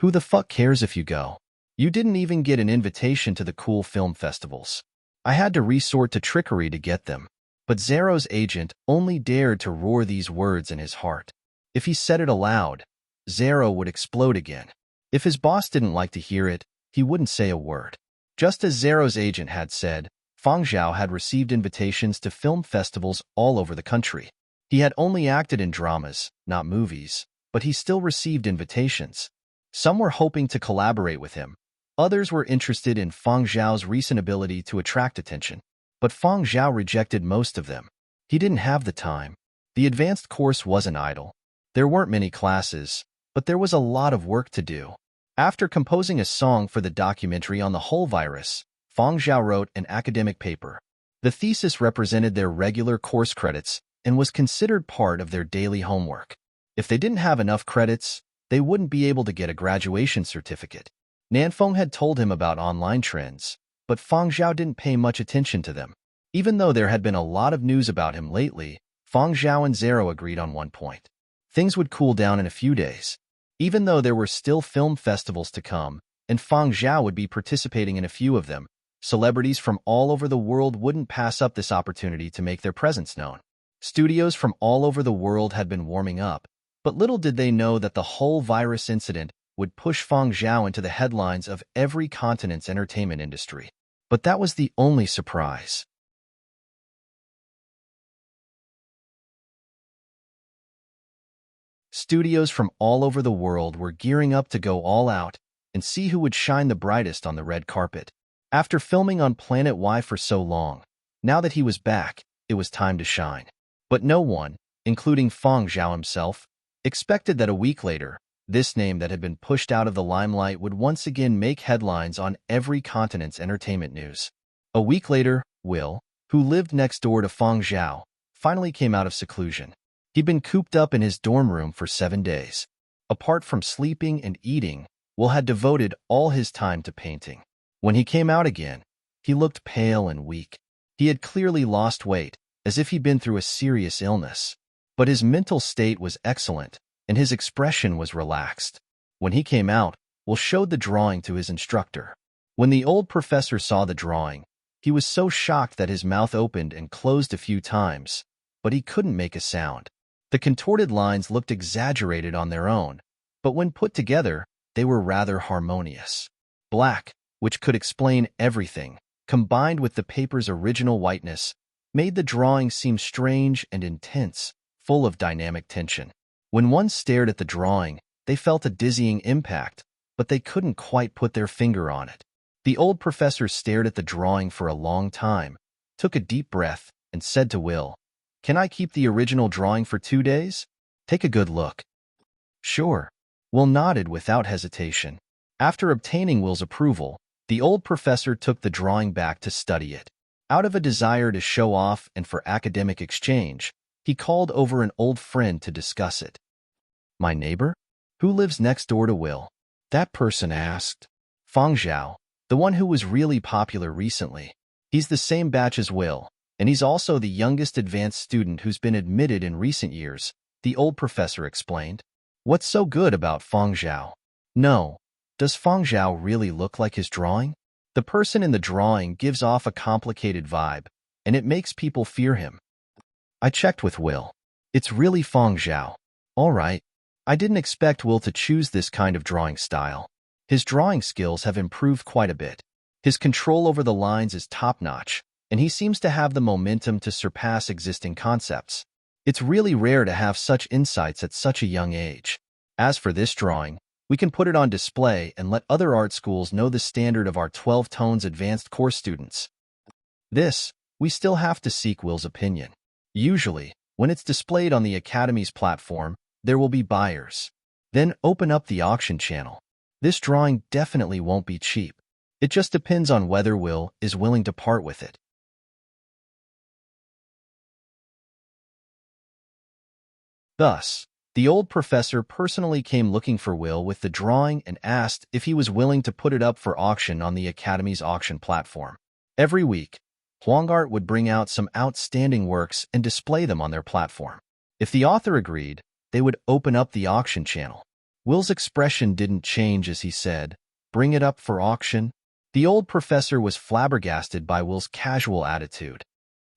Speaker 1: Who the fuck cares if you go? You didn't even get an invitation to the cool film festivals. I had to resort to trickery to get them. But Zero's agent only dared to roar these words in his heart. If he said it aloud, Zero would explode again. If his boss didn't like to hear it, he wouldn't say a word. Just as Zero's agent had said, Feng Zhao had received invitations to film festivals all over the country. He had only acted in dramas, not movies, but he still received invitations. Some were hoping to collaborate with him. Others were interested in Feng Zhao's recent ability to attract attention. But Feng Zhao rejected most of them. He didn't have the time. The advanced course wasn't idle. There weren't many classes, but there was a lot of work to do. After composing a song for the documentary on the whole virus, Feng Zhao wrote an academic paper. The thesis represented their regular course credits and was considered part of their daily homework. If they didn't have enough credits, they wouldn't be able to get a graduation certificate. Nanfeng had told him about online trends, but Feng Zhao didn't pay much attention to them. Even though there had been a lot of news about him lately, Feng Zhao and Zero agreed on one point. Things would cool down in a few days. Even though there were still film festivals to come, and Feng Zhao would be participating in a few of them, celebrities from all over the world wouldn't pass up this opportunity to make their presence known. Studios from all over the world had been warming up, but little did they know that the whole virus incident would push Feng Zhao into the headlines of every continent's entertainment industry. But that was the only surprise. Studios from all over the world were gearing up to go all out and see who would shine the brightest on the red carpet. After filming on Planet Y for so long, now that he was back, it was time to shine. But no one, including Feng Zhao himself, expected that a week later, this name that had been pushed out of the limelight would once again make headlines on every continent's entertainment news. A week later, Will, who lived next door to Feng Zhao, finally came out of seclusion. He'd been cooped up in his dorm room for 7 days. Apart from sleeping and eating, Will had devoted all his time to painting. When he came out again, he looked pale and weak. He had clearly lost weight, as if he'd been through a serious illness. But his mental state was excellent, and his expression was relaxed. When he came out, Will showed the drawing to his instructor. When the old professor saw the drawing, he was so shocked that his mouth opened and closed a few times, but he couldn't make a sound. The contorted lines looked exaggerated on their own, but when put together, they were rather harmonious. Black, which could explain everything, combined with the paper's original whiteness, made the drawing seem strange and intense, full of dynamic tension. When one stared at the drawing, they felt a dizzying impact, but they couldn't quite put their finger on it. The old professor stared at the drawing for a long time, took a deep breath, and said to Will, "Can I keep the original drawing for 2 days? Take a good look." "Sure." Will nodded without hesitation. After obtaining Will's approval, the old professor took the drawing back to study it. Out of a desire to show off and for academic exchange, he called over an old friend to discuss it. "My neighbor? Who lives next door to Will?" that person asked. "Feng Zhao, the one who was really popular recently. He's the same batch as Will, and he's also the youngest advanced student who's been admitted in recent years," the old professor explained. "What's so good about Feng Zhao?" "No. Does Feng Zhao really look like his drawing? The person in the drawing gives off a complicated vibe, and it makes people fear him." I checked with Will. "It's really Feng Zhao." "All right." I didn't expect Will to choose this kind of drawing style. His drawing skills have improved quite a bit. His control over the lines is top-notch, and he seems to have the momentum to surpass existing concepts. It's really rare to have such insights at such a young age. As for this drawing, we can put it on display and let other art schools know the standard of our 12 Tones advanced course students. This, we still have to seek Will's opinion. Usually, when it's displayed on the Academy's platform, there will be buyers. Then open up the auction channel. This drawing definitely won't be cheap. It just depends on whether Will is willing to part with it. Thus, the old professor personally came looking for Will with the drawing and asked if he was willing to put it up for auction on the Academy's auction platform. Every week, Huangart would bring out some outstanding works and display them on their platform. If the author agreed, they would open up the auction channel. Will's expression didn't change as he said, "Bring it up for auction." The old professor was flabbergasted by Will's casual attitude.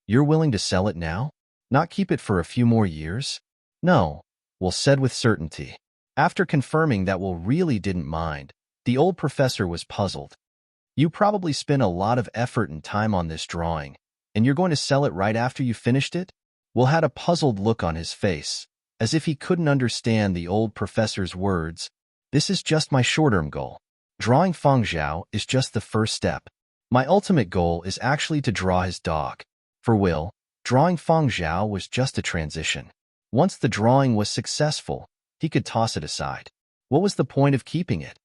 Speaker 1: "You're willing to sell it now? Not keep it for a few more years?" "No," Will said with certainty. After confirming that Will really didn't mind, the old professor was puzzled. "You probably spent a lot of effort and time on this drawing, and you're going to sell it right after you finished it?" Will had a puzzled look on his face, as if he couldn't understand the old professor's words. "This is just my short-term goal. Drawing Feng Zhao is just the first step. My ultimate goal is actually to draw his dog." For Will, drawing Feng Zhao was just a transition. Once the drawing was successful, he could toss it aside. What was the point of keeping it?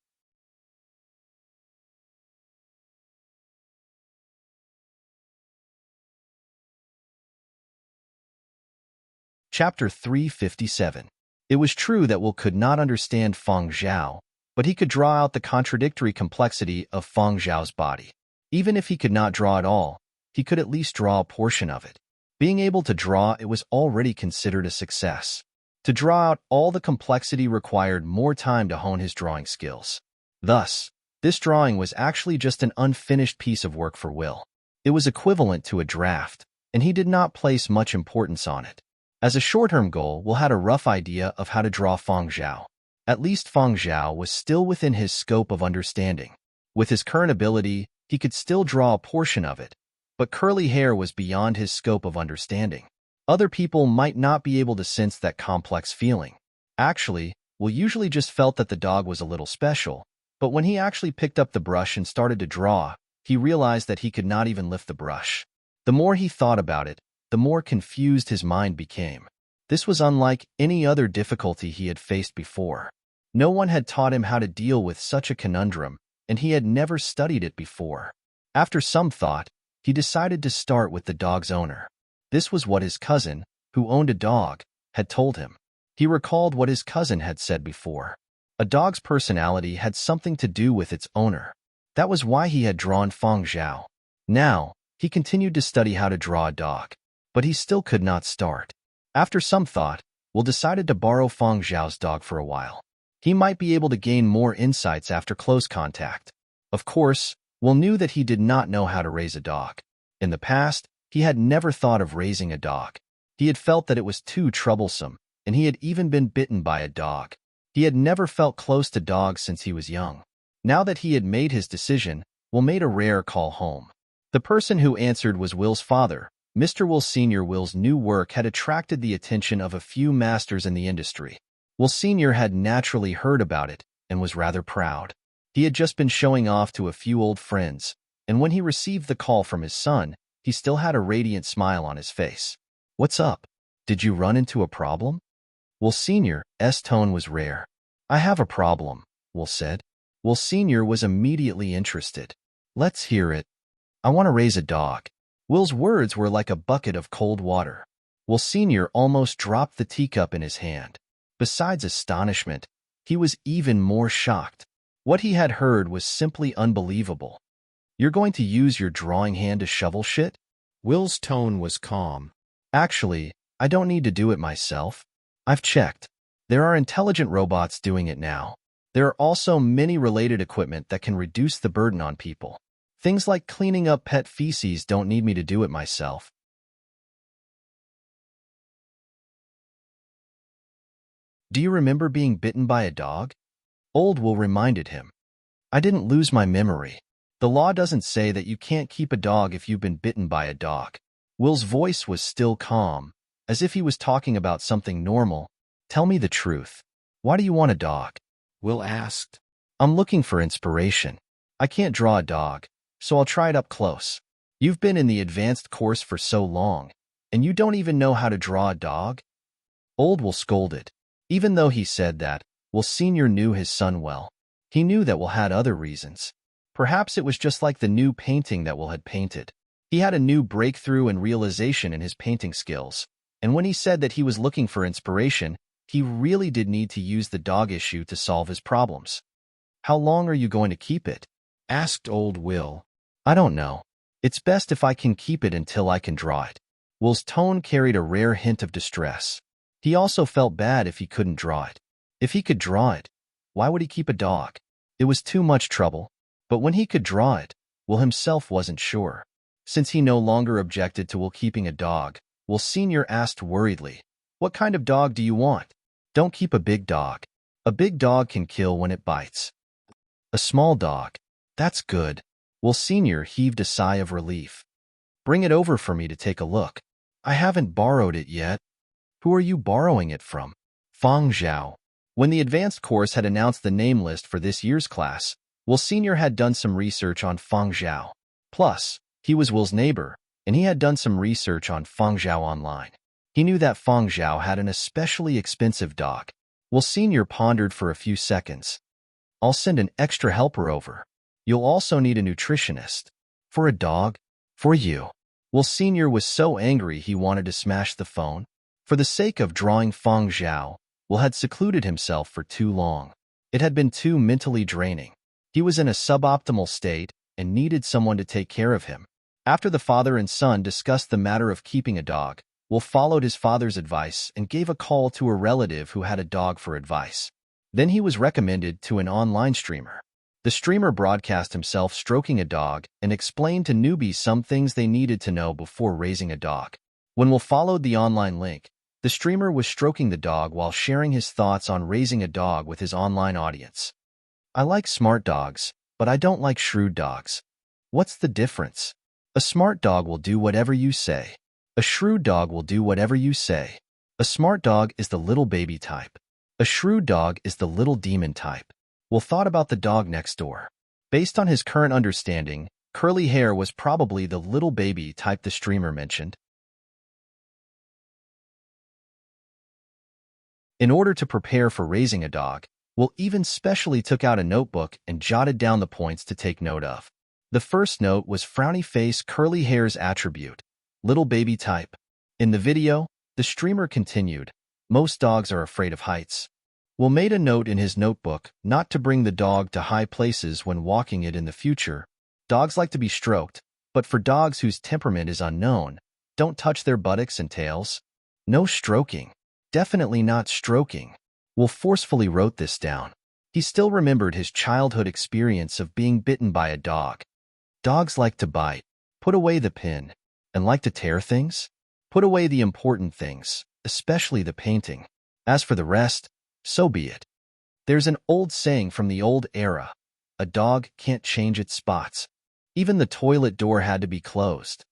Speaker 1: Chapter 357. It was true that Will could not understand Feng Zhao, but he could draw out the contradictory complexity of Feng Zhao's body. Even if he could not draw it all, he could at least draw a portion of it. Being able to draw it was already considered a success. To draw out all the complexity required more time to hone his drawing skills. Thus, this drawing was actually just an unfinished piece of work for Will. It was equivalent to a draft, and he did not place much importance on it. As a short-term goal, Will had a rough idea of how to draw Feng Zhao. At least Feng Zhao was still within his scope of understanding. With his current ability, he could still draw a portion of it, but curly hair was beyond his scope of understanding. Other people might not be able to sense that complex feeling. Actually, Will usually just felt that the dog was a little special, but when he actually picked up the brush and started to draw, he realized that he could not even lift the brush. The more he thought about it, the more confused his mind became. This was unlike any other difficulty he had faced before. No one had taught him how to deal with such a conundrum, and he had never studied it before. After some thought, he decided to start with the dog's owner. This was what his cousin, who owned a dog, had told him. He recalled what his cousin had said before. A dog's personality had something to do with its owner. That was why he had drawn Feng Zhao. Now, he continued to study how to draw a dog, but he still could not start. After some thought, Will decided to borrow Feng Zhao's dog for a while. He might be able to gain more insights after close contact. Of course, Will knew that he did not know how to raise a dog. In the past, he had never thought of raising a dog. He had felt that it was too troublesome, and he had even been bitten by a dog. He had never felt close to dogs since he was young. Now that he had made his decision, Will made a rare call home. The person who answered was Will's father. Mr. Will Sr. Will's new work had attracted the attention of a few masters in the industry. Will Sr. had naturally heard about it and was rather proud. He had just been showing off to a few old friends, and when he received the call from his son, he still had a radiant smile on his face. "What's up? Did you run into a problem?" Will Sr.'s tone was rare. "I have a problem," Will said. Will Sr. was immediately interested. "Let's hear it." "I want to raise a dog." Will's words were like a bucket of cold water. Will Sr. almost dropped the teacup in his hand. Besides astonishment, he was even more shocked. What he had heard was simply unbelievable. "You're going to use your drawing hand to shovel shit?" Will's tone was calm. "Actually, I don't need to do it myself. I've checked. There are intelligent robots doing it now. There are also many related equipment that can reduce the burden on people. Things like cleaning up pet feces don't need me to do it myself." "Do you remember being bitten by a dog?" Old Will reminded him. "I didn't lose my memory. The law doesn't say that you can't keep a dog if you've been bitten by a dog." Will's voice was still calm, as if he was talking about something normal. "Tell me the truth. Why do you want a dog?" Will asked. "I'm looking for inspiration. I can't draw a dog, so I'll try it up close." "You've been in the advanced course for so long, and you don't even know how to draw a dog?" Old Will scolded. Even though he said that, Will Sr. knew his son well. He knew that Will had other reasons. Perhaps it was just like the new painting that Will had painted. He had a new breakthrough and realization in his painting skills, and when he said that he was looking for inspiration, he really did need to use the dog issue to solve his problems. "How long are you going to keep it?" asked old Will. "I don't know. It's best if I can keep it until I can draw it." Will's tone carried a rare hint of distress. He also felt bad if he couldn't draw it. If he could draw it, why would he keep a dog? It was too much trouble. But when he could draw it, Will himself wasn't sure. Since he no longer objected to Will keeping a dog, Will Sr. asked worriedly, "What kind of dog do you want?" "Don't keep a big dog. A big dog can kill when it bites." "A small dog. That's good." Will Sr. heaved a sigh of relief. "Bring it over for me to take a look. I haven't borrowed it yet." "Who are you borrowing it from?" "Fang Zhao." When the advanced course had announced the name list for this year's class, Will Sr. had done some research on Fang Zhao. Plus, he was Will's neighbor, and he had done some research on Fang Zhao online. He knew that Fang Zhao had an especially expensive dog. Will Sr. pondered for a few seconds. "I'll send an extra helper over. You'll also need a nutritionist." "For a dog?" "For you." Will Sr. was so angry he wanted to smash the phone. For the sake of drawing Fang Zhao, Will had secluded himself for too long. It had been too mentally draining. He was in a suboptimal state and needed someone to take care of him. After the father and son discussed the matter of keeping a dog, Will followed his father's advice and gave a call to a relative who had a dog for advice. Then he was recommended to an online streamer. The streamer broadcast himself stroking a dog and explained to newbies some things they needed to know before raising a dog. When Will followed the online link, the streamer was stroking the dog while sharing his thoughts on raising a dog with his online audience. "I like smart dogs, but I don't like shrewd dogs." "What's the difference?" "A smart dog will do whatever you say. A shrewd dog will do whatever you say. A smart dog is the little baby type. A shrewd dog is the little demon type." Will thought about the dog next door. Based on his current understanding, curly hair was probably the little baby type the streamer mentioned. In order to prepare for raising a dog, Will even specially took out a notebook and jotted down the points to take note of. The first note was frowny face, curly hair's attribute, little baby type. In the video, the streamer continued, "Most dogs are afraid of heights." Will made a note in his notebook not to bring the dog to high places when walking it in the future. Dogs like to be stroked, but for dogs whose temperament is unknown, don't touch their buttocks and tails. No stroking. Definitely not stroking. Will forcefully wrote this down. He still remembered his childhood experience of being bitten by a dog. Dogs like to bite. Put away the pin. And like to tear things? Put away the important things, especially the painting. As for the rest, so be it. There's an old saying from the old era. A dog can't change its spots. Even the toilet door had to be closed.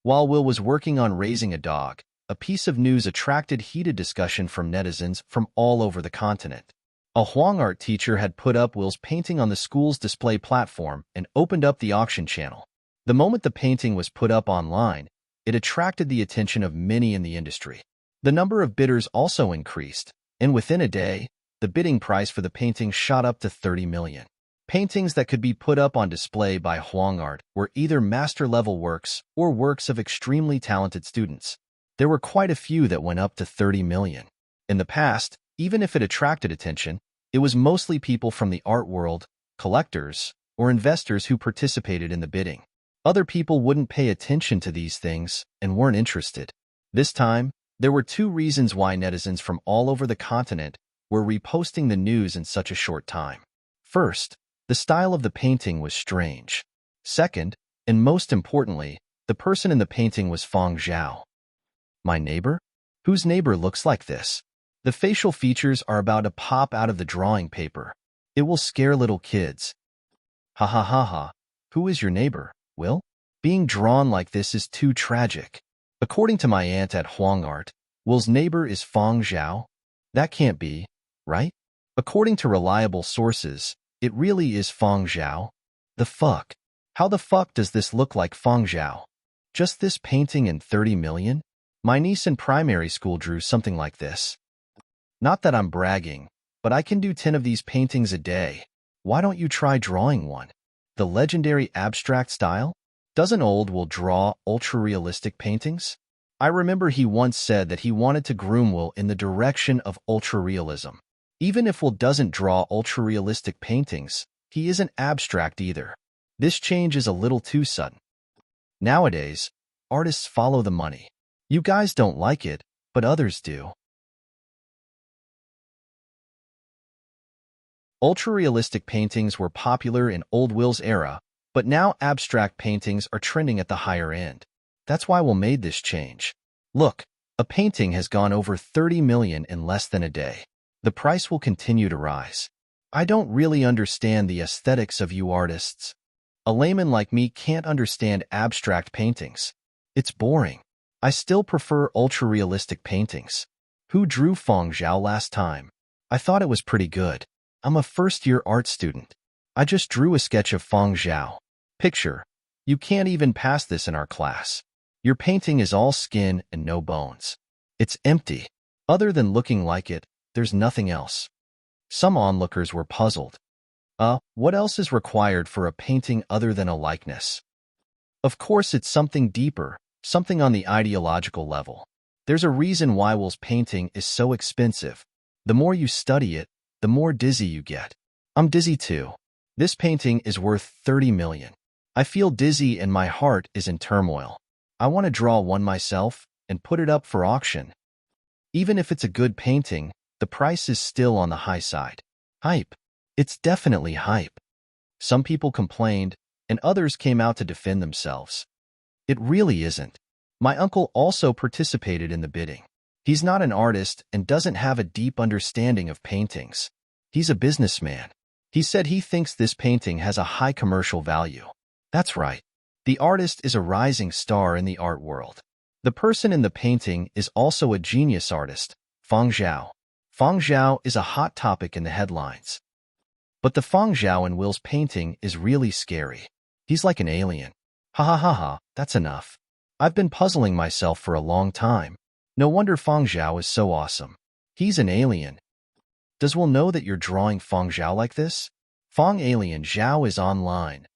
Speaker 1: While Will was working on raising a dog, a piece of news attracted heated discussion from netizens from all over the continent. A Huang art teacher had put up Will's painting on the school's display platform and opened up the auction channel. The moment the painting was put up online, it attracted the attention of many in the industry. The number of bidders also increased, and within a day, the bidding price for the painting shot up to 30 million. Paintings that could be put up on display by Huang art were either master-level works or works of extremely talented students. There were quite a few that went up to 30 million. In the past, even if it attracted attention, it was mostly people from the art world, collectors, or investors who participated in the bidding. Other people wouldn't pay attention to these things and weren't interested. This time, there were two reasons why netizens from all over the continent were reposting the news in such a short time. First, the style of the painting was strange. Second, and most importantly, the person in the painting was Feng Zhao. My neighbor? Whose neighbor looks like this? The facial features are about to pop out of the drawing paper. It will scare little kids. Ha ha ha ha. Who is your neighbor, Will? Being drawn like this is too tragic. According to my aunt at Huang art, Will's neighbor is Feng Zhao. That can't be, right? According to reliable sources, it really is Feng Zhao. The fuck? How the fuck does this look like Feng Zhao? Just this painting and 30 million? My niece in primary school drew something like this. Not that I'm bragging, but I can do 10 of these paintings a day. Why don't you try drawing one? The legendary abstract style? Doesn't old Will draw ultra-realistic paintings? I remember he once said that he wanted to groom Will in the direction of ultra-realism. Even if Will doesn't draw ultra-realistic paintings, he isn't abstract either. This change is a little too sudden. Nowadays, artists follow the money. You guys don't like it, but others do. Ultra-realistic paintings were popular in old Will's era, but now abstract paintings are trending at the higher end. That's why Will made this change. Look, a painting has gone over 30 million in less than a day. The price will continue to rise. I don't really understand the aesthetics of you artists. A layman like me can't understand abstract paintings. It's boring. I still prefer ultra-realistic paintings. Who drew Feng Zhao last time? I thought it was pretty good. I'm a first-year art student. I just drew a sketch of Feng Zhao. Picture. You can't even pass this in our class. Your painting is all skin and no bones. It's empty. Other than looking like it, there's nothing else. Some onlookers were puzzled. What else is required for a painting other than a likeness? Of course, it's something deeper, something on the ideological level. There's a reason why Will's painting is so expensive. The more you study it, the more dizzy you get. I'm dizzy too. This painting is worth 30 million. I feel dizzy and my heart is in turmoil. I want to draw one myself and put it up for auction. Even if it's a good painting, the price is still on the high side. Hype. It's definitely hype. Some people complained, and others came out to defend themselves. It really isn't. My uncle also participated in the bidding. He's not an artist and doesn't have a deep understanding of paintings. He's a businessman. He said he thinks this painting has a high commercial value. That's right. The artist is a rising star in the art world. The person in the painting is also a genius artist, Feng Zhao. Feng Zhao is a hot topic in the headlines. But the Feng Zhao in Will's painting is really scary. He's like an alien. Ha ha ha ha, that's enough. I've been puzzling myself for a long time. No wonder Feng Zhao is so awesome. He's an alien. Does Will know that you're drawing Feng Zhao like this? Feng Alien Zhao is online.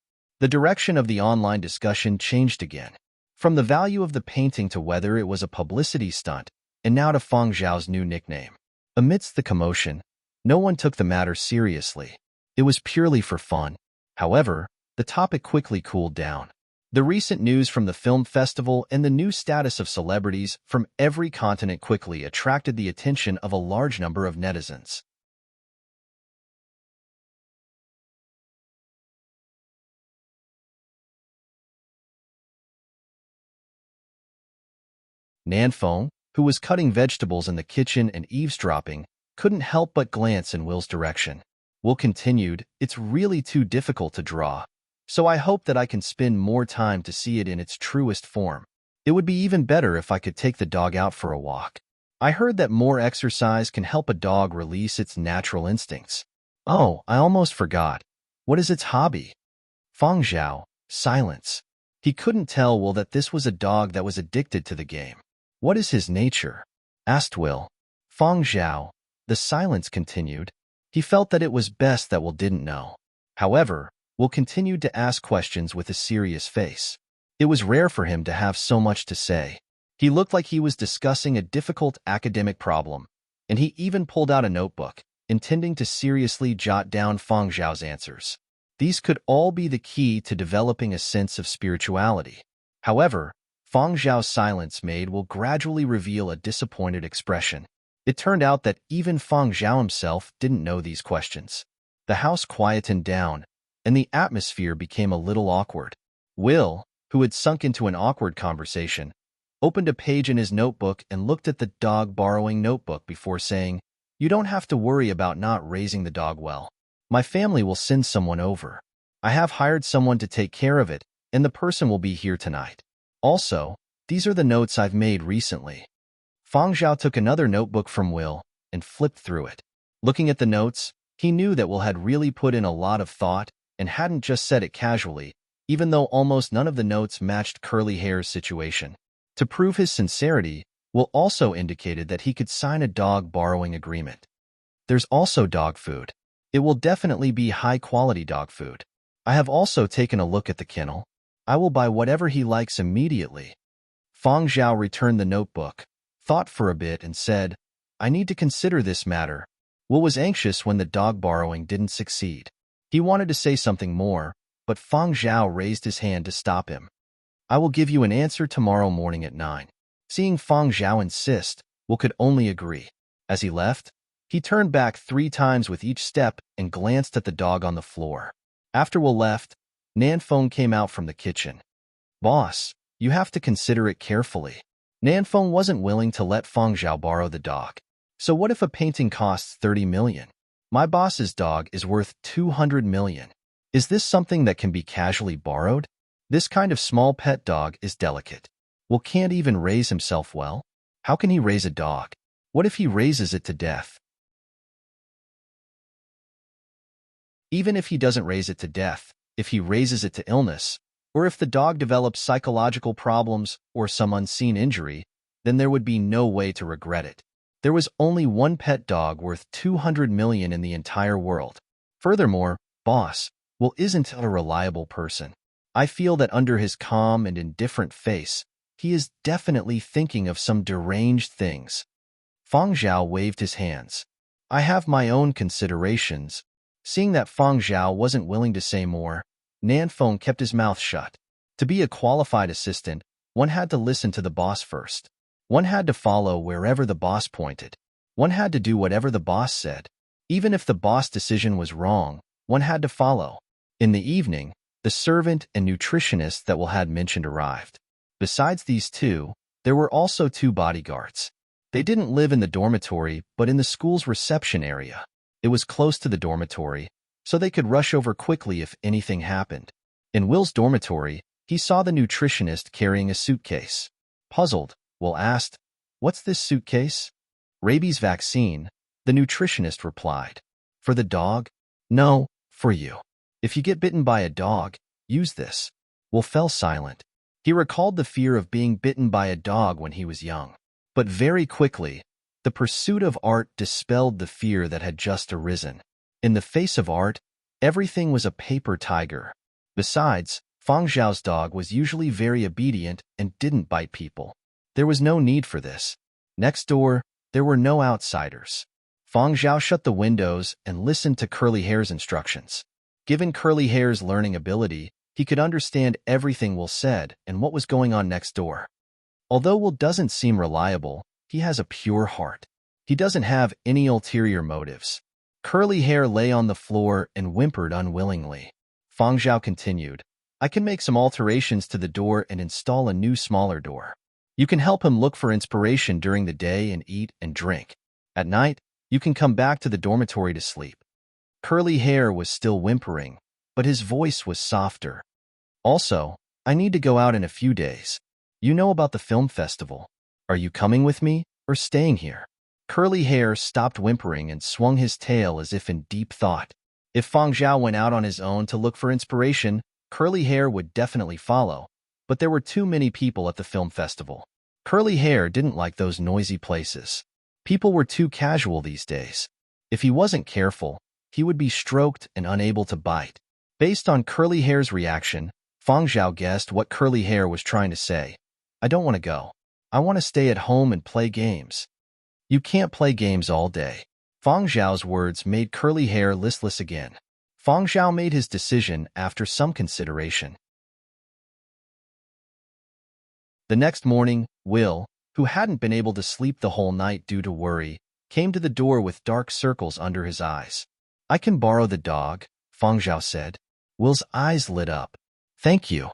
Speaker 1: The direction of the online discussion changed again. From the value of the painting to whether it was a publicity stunt, and now to Feng Zhao's new nickname. Amidst the commotion, no one took the matter seriously. It was purely for fun. However, the topic quickly cooled down. The recent news from the film festival and the new status of celebrities from every continent quickly attracted the attention of a large number of netizens. Nanfeng, who was cutting vegetables in the kitchen and eavesdropping, couldn't help but glance in Will's direction. Will continued, "It's really too difficult to draw, so I hope that I can spend more time to see it in its truest form. It would be even better if I could take the dog out for a walk. I heard that more exercise can help a dog release its natural instincts. Oh, I almost forgot. What is its hobby?" Feng Zhao, silence. He couldn't tell Will that this was a dog that was addicted to the game. "What is his nature?" asked Will. Feng Zhao. The silence continued. He felt that it was best that Will didn't know. However, Will continued to ask questions with a serious face. It was rare for him to have so much to say. He looked like he was discussing a difficult academic problem, and he even pulled out a notebook, intending to seriously jot down Feng Zhao's answers. These could all be the key to developing a sense of spirituality. However, Feng Zhao's silence made Will gradually reveal a disappointed expression. It turned out that even Feng Zhao himself didn't know these questions. The house quietened down, and the atmosphere became a little awkward. Will, who had sunk into an awkward conversation, opened a page in his notebook and looked at the dog borrowing notebook before saying, "You don't have to worry about not raising the dog well. My family will send someone over. I have hired someone to take care of it, and the person will be here tonight. Also, these are the notes I've made recently." Feng Zhao took another notebook from Will and flipped through it. Looking at the notes, he knew that Will had really put in a lot of thought and hadn't just said it casually, even though almost none of the notes matched Curly Hair's situation. To prove his sincerity, Will also indicated that he could sign a dog borrowing agreement. "There's also dog food. It will definitely be high-quality dog food. I have also taken a look at the kennel. I will buy whatever he likes immediately." Feng Zhao returned the notebook, thought for a bit, and said, "I need to consider this matter." Will was anxious when the dog borrowing didn't succeed. He wanted to say something more, but Feng Zhao raised his hand to stop him. "I will give you an answer tomorrow morning at 9. Seeing Feng Zhao insist, Will could only agree. As he left, he turned back 3 times with each step and glanced at the dog on the floor. After Will left, Nanfeng came out from the kitchen. "Boss, you have to consider it carefully." Nanfeng wasn't willing to let Feng Zhao borrow the dog. "So what if a painting costs 30 million? My boss's dog is worth 200 million. Is this something that can be casually borrowed? This kind of small pet dog is delicate. Will can't even raise himself well. How can he raise a dog? What if he raises it to death? Even if he doesn't raise it to death, if he raises it to illness, or if the dog develops psychological problems or some unseen injury, then there would be no way to regret it. There was only one pet dog worth 200 million in the entire world. Furthermore, boss, Will isn't a reliable person. I feel that under his calm and indifferent face, he is definitely thinking of some deranged things." Feng Zhao waved his hands. "I have my own considerations." Seeing that Feng Zhao wasn't willing to say more, Nanfeng kept his mouth shut. To be a qualified assistant, one had to listen to the boss first. One had to follow wherever the boss pointed. One had to do whatever the boss said. Even if the boss decision was wrong, one had to follow. In the evening, the servant and nutritionist that Will had mentioned arrived. Besides these two, there were also 2 bodyguards. They didn't live in the dormitory, but in the school's reception area. It was close to the dormitory, so they could rush over quickly if anything happened. In Will's dormitory, he saw the nutritionist carrying a suitcase. Puzzled, Will asked, "What's this suitcase?" "Rabies vaccine," the nutritionist replied. "For the dog?" "No, for you. If you get bitten by a dog, use this." Will fell silent. He recalled the fear of being bitten by a dog when he was young. But very quickly, the pursuit of art dispelled the fear that had just arisen. In the face of art, everything was a paper tiger. Besides, Feng Zhao's dog was usually very obedient and didn't bite people. There was no need for this. Next door, there were no outsiders. Feng Zhao shut the windows and listened to Curly Hair's instructions. Given Curly Hair's learning ability, He could understand everything Will said and what was going on next door. Although Will doesn't seem reliable, he has a pure heart. He doesn't have any ulterior motives. Curly Hair lay on the floor and whimpered unwillingly. Fang Zhao continued, I can make some alterations to the door and install a new smaller door. You can help him look for inspiration during the day and eat and drink. At night, you can come back to the dormitory to sleep. Curly Hair was still whimpering, but his voice was softer. Also, I need to go out in a few days. You know about the film festival. Are you coming with me or staying here? Curly Hair stopped whimpering and swung his tail as if in deep thought. If Fang Zhao went out on his own to look for inspiration, Curly Hair would definitely follow, but there were too many people at the film festival. Curly Hair didn't like those noisy places. People were too casual these days. If he wasn't careful, he would be stroked and unable to bite. Based on Curly Hair's reaction, Fang Zhao guessed what Curly Hair was trying to say. I don't want to go. I want to stay at home and play games. You can't play games all day. Fang Zhao's words made Curly Hair listless again. Fang Zhao made his decision after some consideration. The next morning, Will, who hadn't been able to sleep the whole night due to worry, came to the door with dark circles under his eyes. I can borrow the dog, Fang Zhao said. Will's eyes lit up. Thank you.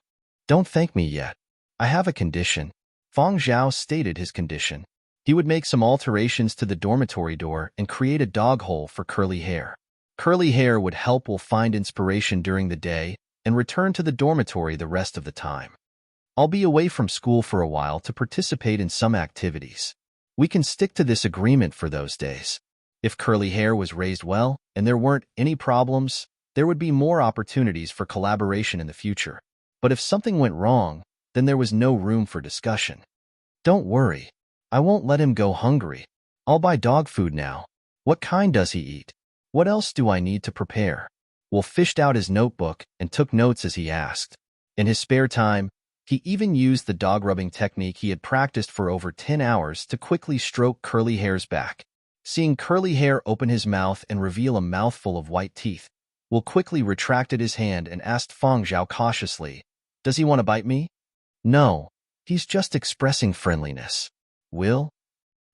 Speaker 1: Don't thank me yet. I have a condition. Fang Zhao stated his condition. He would make some alterations to the dormitory door and create a dog hole for Curly Hair. Curly Hair would help Will find inspiration during the day and return to the dormitory the rest of the time. I'll be away from school for a while to participate in some activities. We can stick to this agreement for those days. If Curly Hair was raised well and there weren't any problems, there would be more opportunities for collaboration in the future. But if something went wrong, then there was no room for discussion. Don't worry. I won't let him go hungry. I'll buy dog food now. What kind does he eat? What else do I need to prepare? Will fished out his notebook and took notes as he asked. In his spare time, he even used the dog rubbing technique he had practiced for over 10 hours to quickly stroke Curly Hair's back. Seeing Curly Hair open his mouth and reveal a mouthful of white teeth, Will quickly retracted his hand and asked Fang Zhao cautiously, Does he want to bite me? No, he's just expressing friendliness. Will?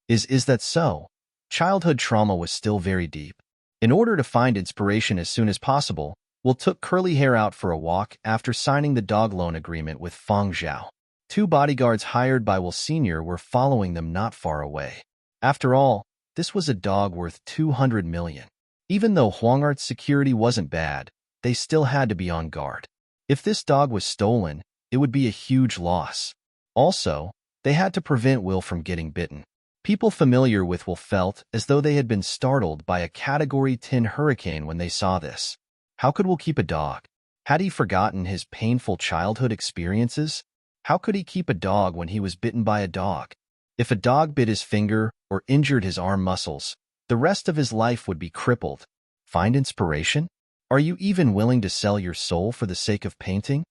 Speaker 1: Is that so? Childhood trauma was still very deep. In order to find inspiration as soon as possible, Will took Curly Hair out for a walk after signing the dog loan agreement with Fang Zhao. 2 bodyguards hired by Will Sr. were following them not far away. After all, this was a dog worth 200 million. Even though Huangart's security wasn't bad, they still had to be on guard. If this dog was stolen, it would be a huge loss. Also, they had to prevent Will from getting bitten. People familiar with Will felt as though they had been startled by a Category 10 hurricane when they saw this. How could Will keep a dog? Had he forgotten his painful childhood experiences? How could he keep a dog when he was bitten by a dog? If a dog bit his finger or injured his arm muscles, the rest of his life would be crippled. Find inspiration? Are you even willing to sell your soul for the sake of painting?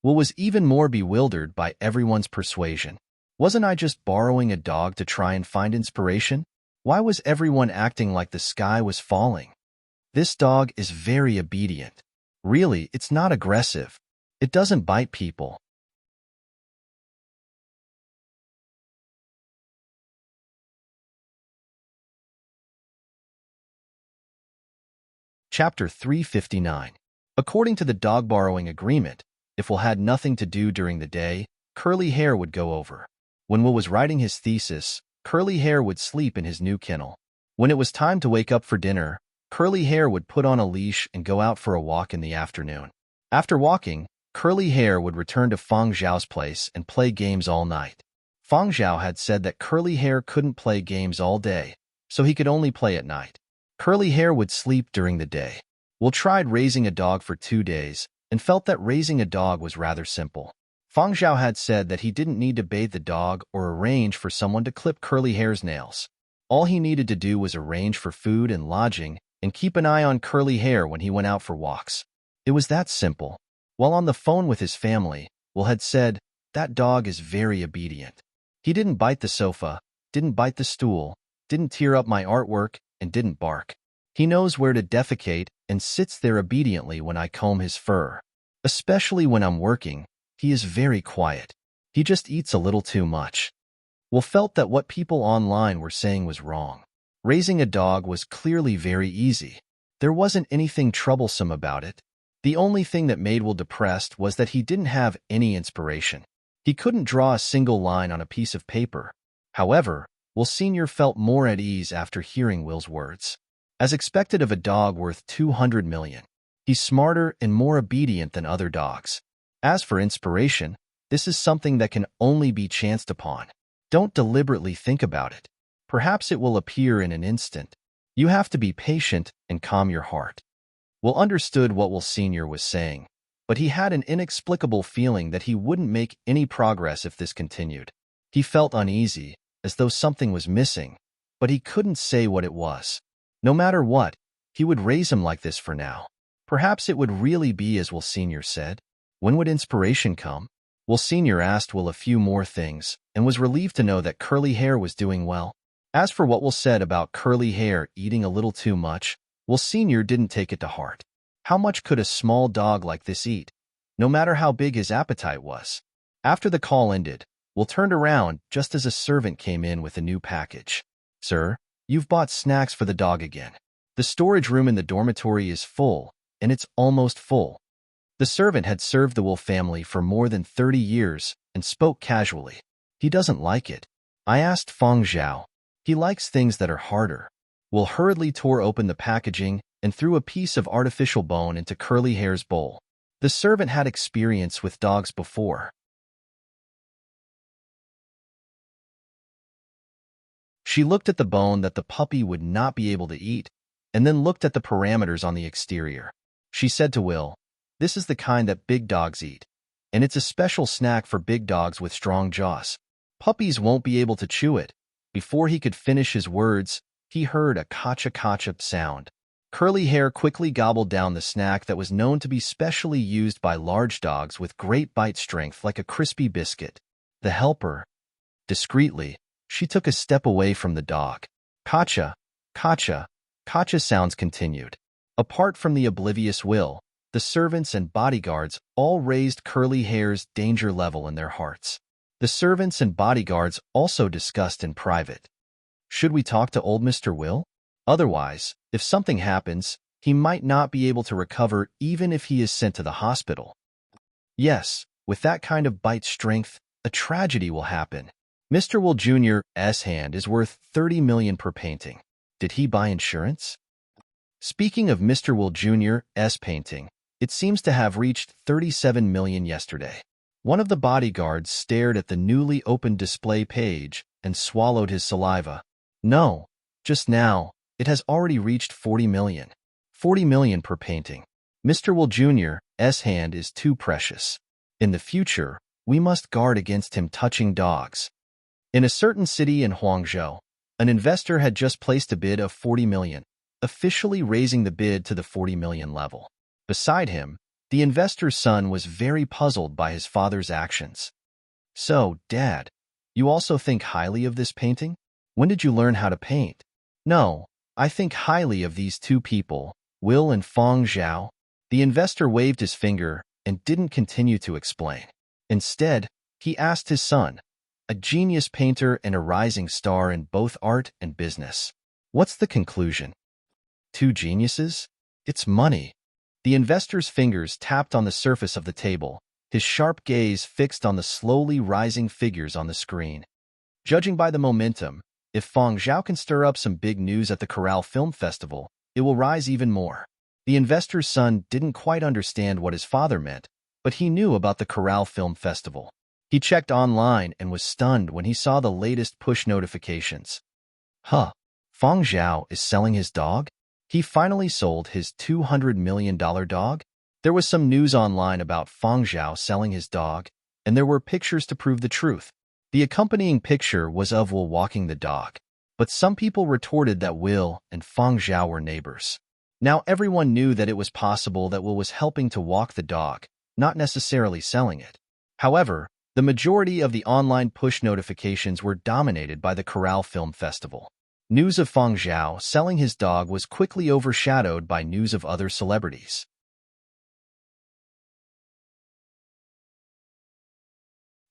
Speaker 1: Will was even more bewildered by everyone's persuasion. Wasn't I just borrowing a dog to try and find inspiration? Why was everyone acting like the sky was falling? This dog is very obedient. Really, it's not aggressive. It doesn't bite people. Chapter 359. According to the dog borrowing agreement, if Will had nothing to do during the day, Curly Hair would go over. When Will was writing his thesis, Curly Hair would sleep in his new kennel. When it was time to wake up for dinner, Curly Hair would put on a leash and go out for a walk in the afternoon. After walking, Curly Hair would return to Fang Zhao's place and play games all night. Fang Zhao had said that Curly Hair couldn't play games all day, so he could only play at night. Curly Hair would sleep during the day. Will tried raising a dog for 2 days and felt that raising a dog was rather simple. Fang Zhao had said that he didn't need to bathe the dog or arrange for someone to clip Curly Hair's nails. All he needed to do was arrange for food and lodging and keep an eye on Curly Hair when he went out for walks. It was that simple. While on the phone with his family, Will had said, that dog is very obedient. He didn't bite the sofa, didn't bite the stool, didn't tear up my artwork, and didn't bark. He knows where to defecate and sits there obediently when I comb his fur. Especially when I'm working, he is very quiet. He just eats a little too much. Will felt that what people online were saying was wrong. Raising a dog was clearly very easy. There wasn't anything troublesome about it. The only thing that made Will depressed was that he didn't have any inspiration. He couldn't draw a single line on a piece of paper. However, Will Sr. felt more at ease after hearing Will's words. As expected of a dog worth 200 million, he's smarter and more obedient than other dogs. As for inspiration, this is something that can only be chanced upon. Don't deliberately think about it. Perhaps it will appear in an instant. You have to be patient and calm your heart. Will understood what Will Sr. was saying, but he had an inexplicable feeling that he wouldn't make any progress if this continued. He felt uneasy, as though something was missing, but he couldn't say what it was. No matter what, he would raise him like this for now. Perhaps it would really be as Will Sr. said. When would inspiration come? Will Sr. asked Will a few more things, and was relieved to know that Curly Hair was doing well. As for what Will said about Curly Hair eating a little too much, Will Sr. didn't take it to heart. How much could a small dog like this eat, no matter how big his appetite was? After the call ended, Will turned around just as a servant came in with a new package. Sir, you've bought snacks for the dog again. The storage room in the dormitory is full, and it's almost full. The servant had served the Will family for more than 30 years and spoke casually. He doesn't like it. I asked Feng Zhao. He likes things that are harder. Will hurriedly tore open the packaging and threw a piece of artificial bone into Curly Hair's bowl. The servant had experience with dogs before. She looked at the bone that the puppy would not be able to eat, and then looked at the parameters on the exterior. She said to Will, "This is the kind that big dogs eat, and it's a special snack for big dogs with strong jaws. Puppies won't be able to chew it." Before he could finish his words, he heard a kacha-kacha sound. Curly Hair quickly gobbled down the snack that was known to be specially used by large dogs with great bite strength like a crispy biscuit. The helper. Discreetly, she took a step away from the dog. Kacha, kacha, kacha sounds continued. Apart from the oblivious Will, the servants and bodyguards all raised Curly Hair's danger level in their hearts. The servants and bodyguards also discussed in private. Should we talk to old Mr. Will? Otherwise, if something happens, he might not be able to recover even if he is sent to the hospital. Yes, with that kind of bite strength, a tragedy will happen. Mr. Will Jr.'s hand is worth 30 million per painting. Did he buy insurance? Speaking of Mr. Will Jr.'s painting, it seems to have reached 37 million yesterday. One of the bodyguards stared at the newly opened display page and swallowed his saliva. No, just now, it has already reached 40 million. 40 million per painting. Mr. Will Jr.'s hand is too precious. In the future, we must guard against him touching dogs. In a certain city in Huangzhou, an investor had just placed a bid of 40 million, officially raising the bid to the 40 million level. Beside him, the investor's son was very puzzled by his father's actions. So, Dad, you also think highly of this painting? When did you learn how to paint? No, I think highly of these two people, Will and Feng Zhao. The investor waved his finger and didn't continue to explain. Instead, he asked his son, a genius painter and a rising star in both art and business. What's the conclusion? Two geniuses? It's money. The investor's fingers tapped on the surface of the table, his sharp gaze fixed on the slowly rising figures on the screen. Judging by the momentum, if Feng Zhao can stir up some big news at the Corral Film Festival, it will rise even more. The investor's son didn't quite understand what his father meant, but he knew about the Corral Film Festival. He checked online and was stunned when he saw the latest push notifications. Feng Zhao is selling his dog? He finally sold his $200 million dog? There was some news online about Feng Zhao selling his dog, and there were pictures to prove the truth. The accompanying picture was of Will walking the dog, but some people retorted that Will and Feng Zhao were neighbors. Now everyone knew that it was possible that Will was helping to walk the dog, not necessarily selling it. However, the majority of the online push notifications were dominated by the Corral Film Festival. News of Feng Zhao selling his dog was quickly overshadowed by news of other celebrities.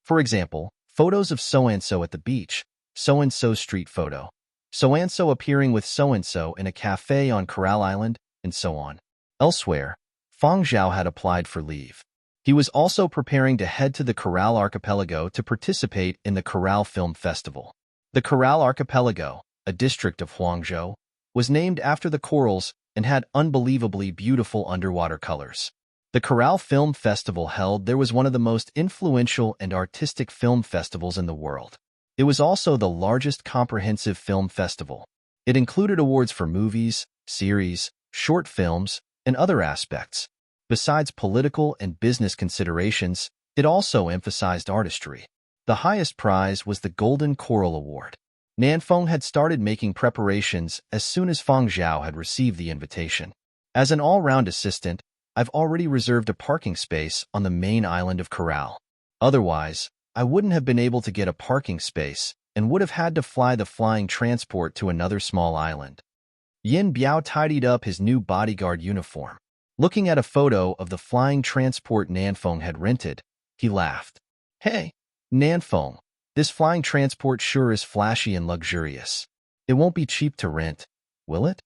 Speaker 1: For example, photos of so-and-so at the beach, so-and-so street photo, so-and-so appearing with so-and-so in a cafe on Coral Island, and so on. Elsewhere, Feng Zhao had applied for leave. He was also preparing to head to the Coral Archipelago to participate in the Coral Film Festival. The Coral Archipelago, a district of Huangzhou, was named after the corals and had unbelievably beautiful underwater colors. The Coral Film Festival held there was one of the most influential and artistic film festivals in the world. It was also the largest comprehensive film festival. It included awards for movies, series, short films, and other aspects. Besides political and business considerations, it also emphasized artistry. The highest prize was the Golden Coral Award. Nanfeng had started making preparations as soon as Feng Zhao had received the invitation. As an all-round assistant, I've already reserved a parking space on the main island of Coral. Otherwise, I wouldn't have been able to get a parking space and would have had to fly the flying transport to another small island. Yin Biao tidied up his new bodyguard uniform. Looking at a photo of the flying transport Nanfeng had rented, he laughed. Hey, Nanfeng, this flying transport sure is flashy and luxurious. It won't be cheap to rent, will it?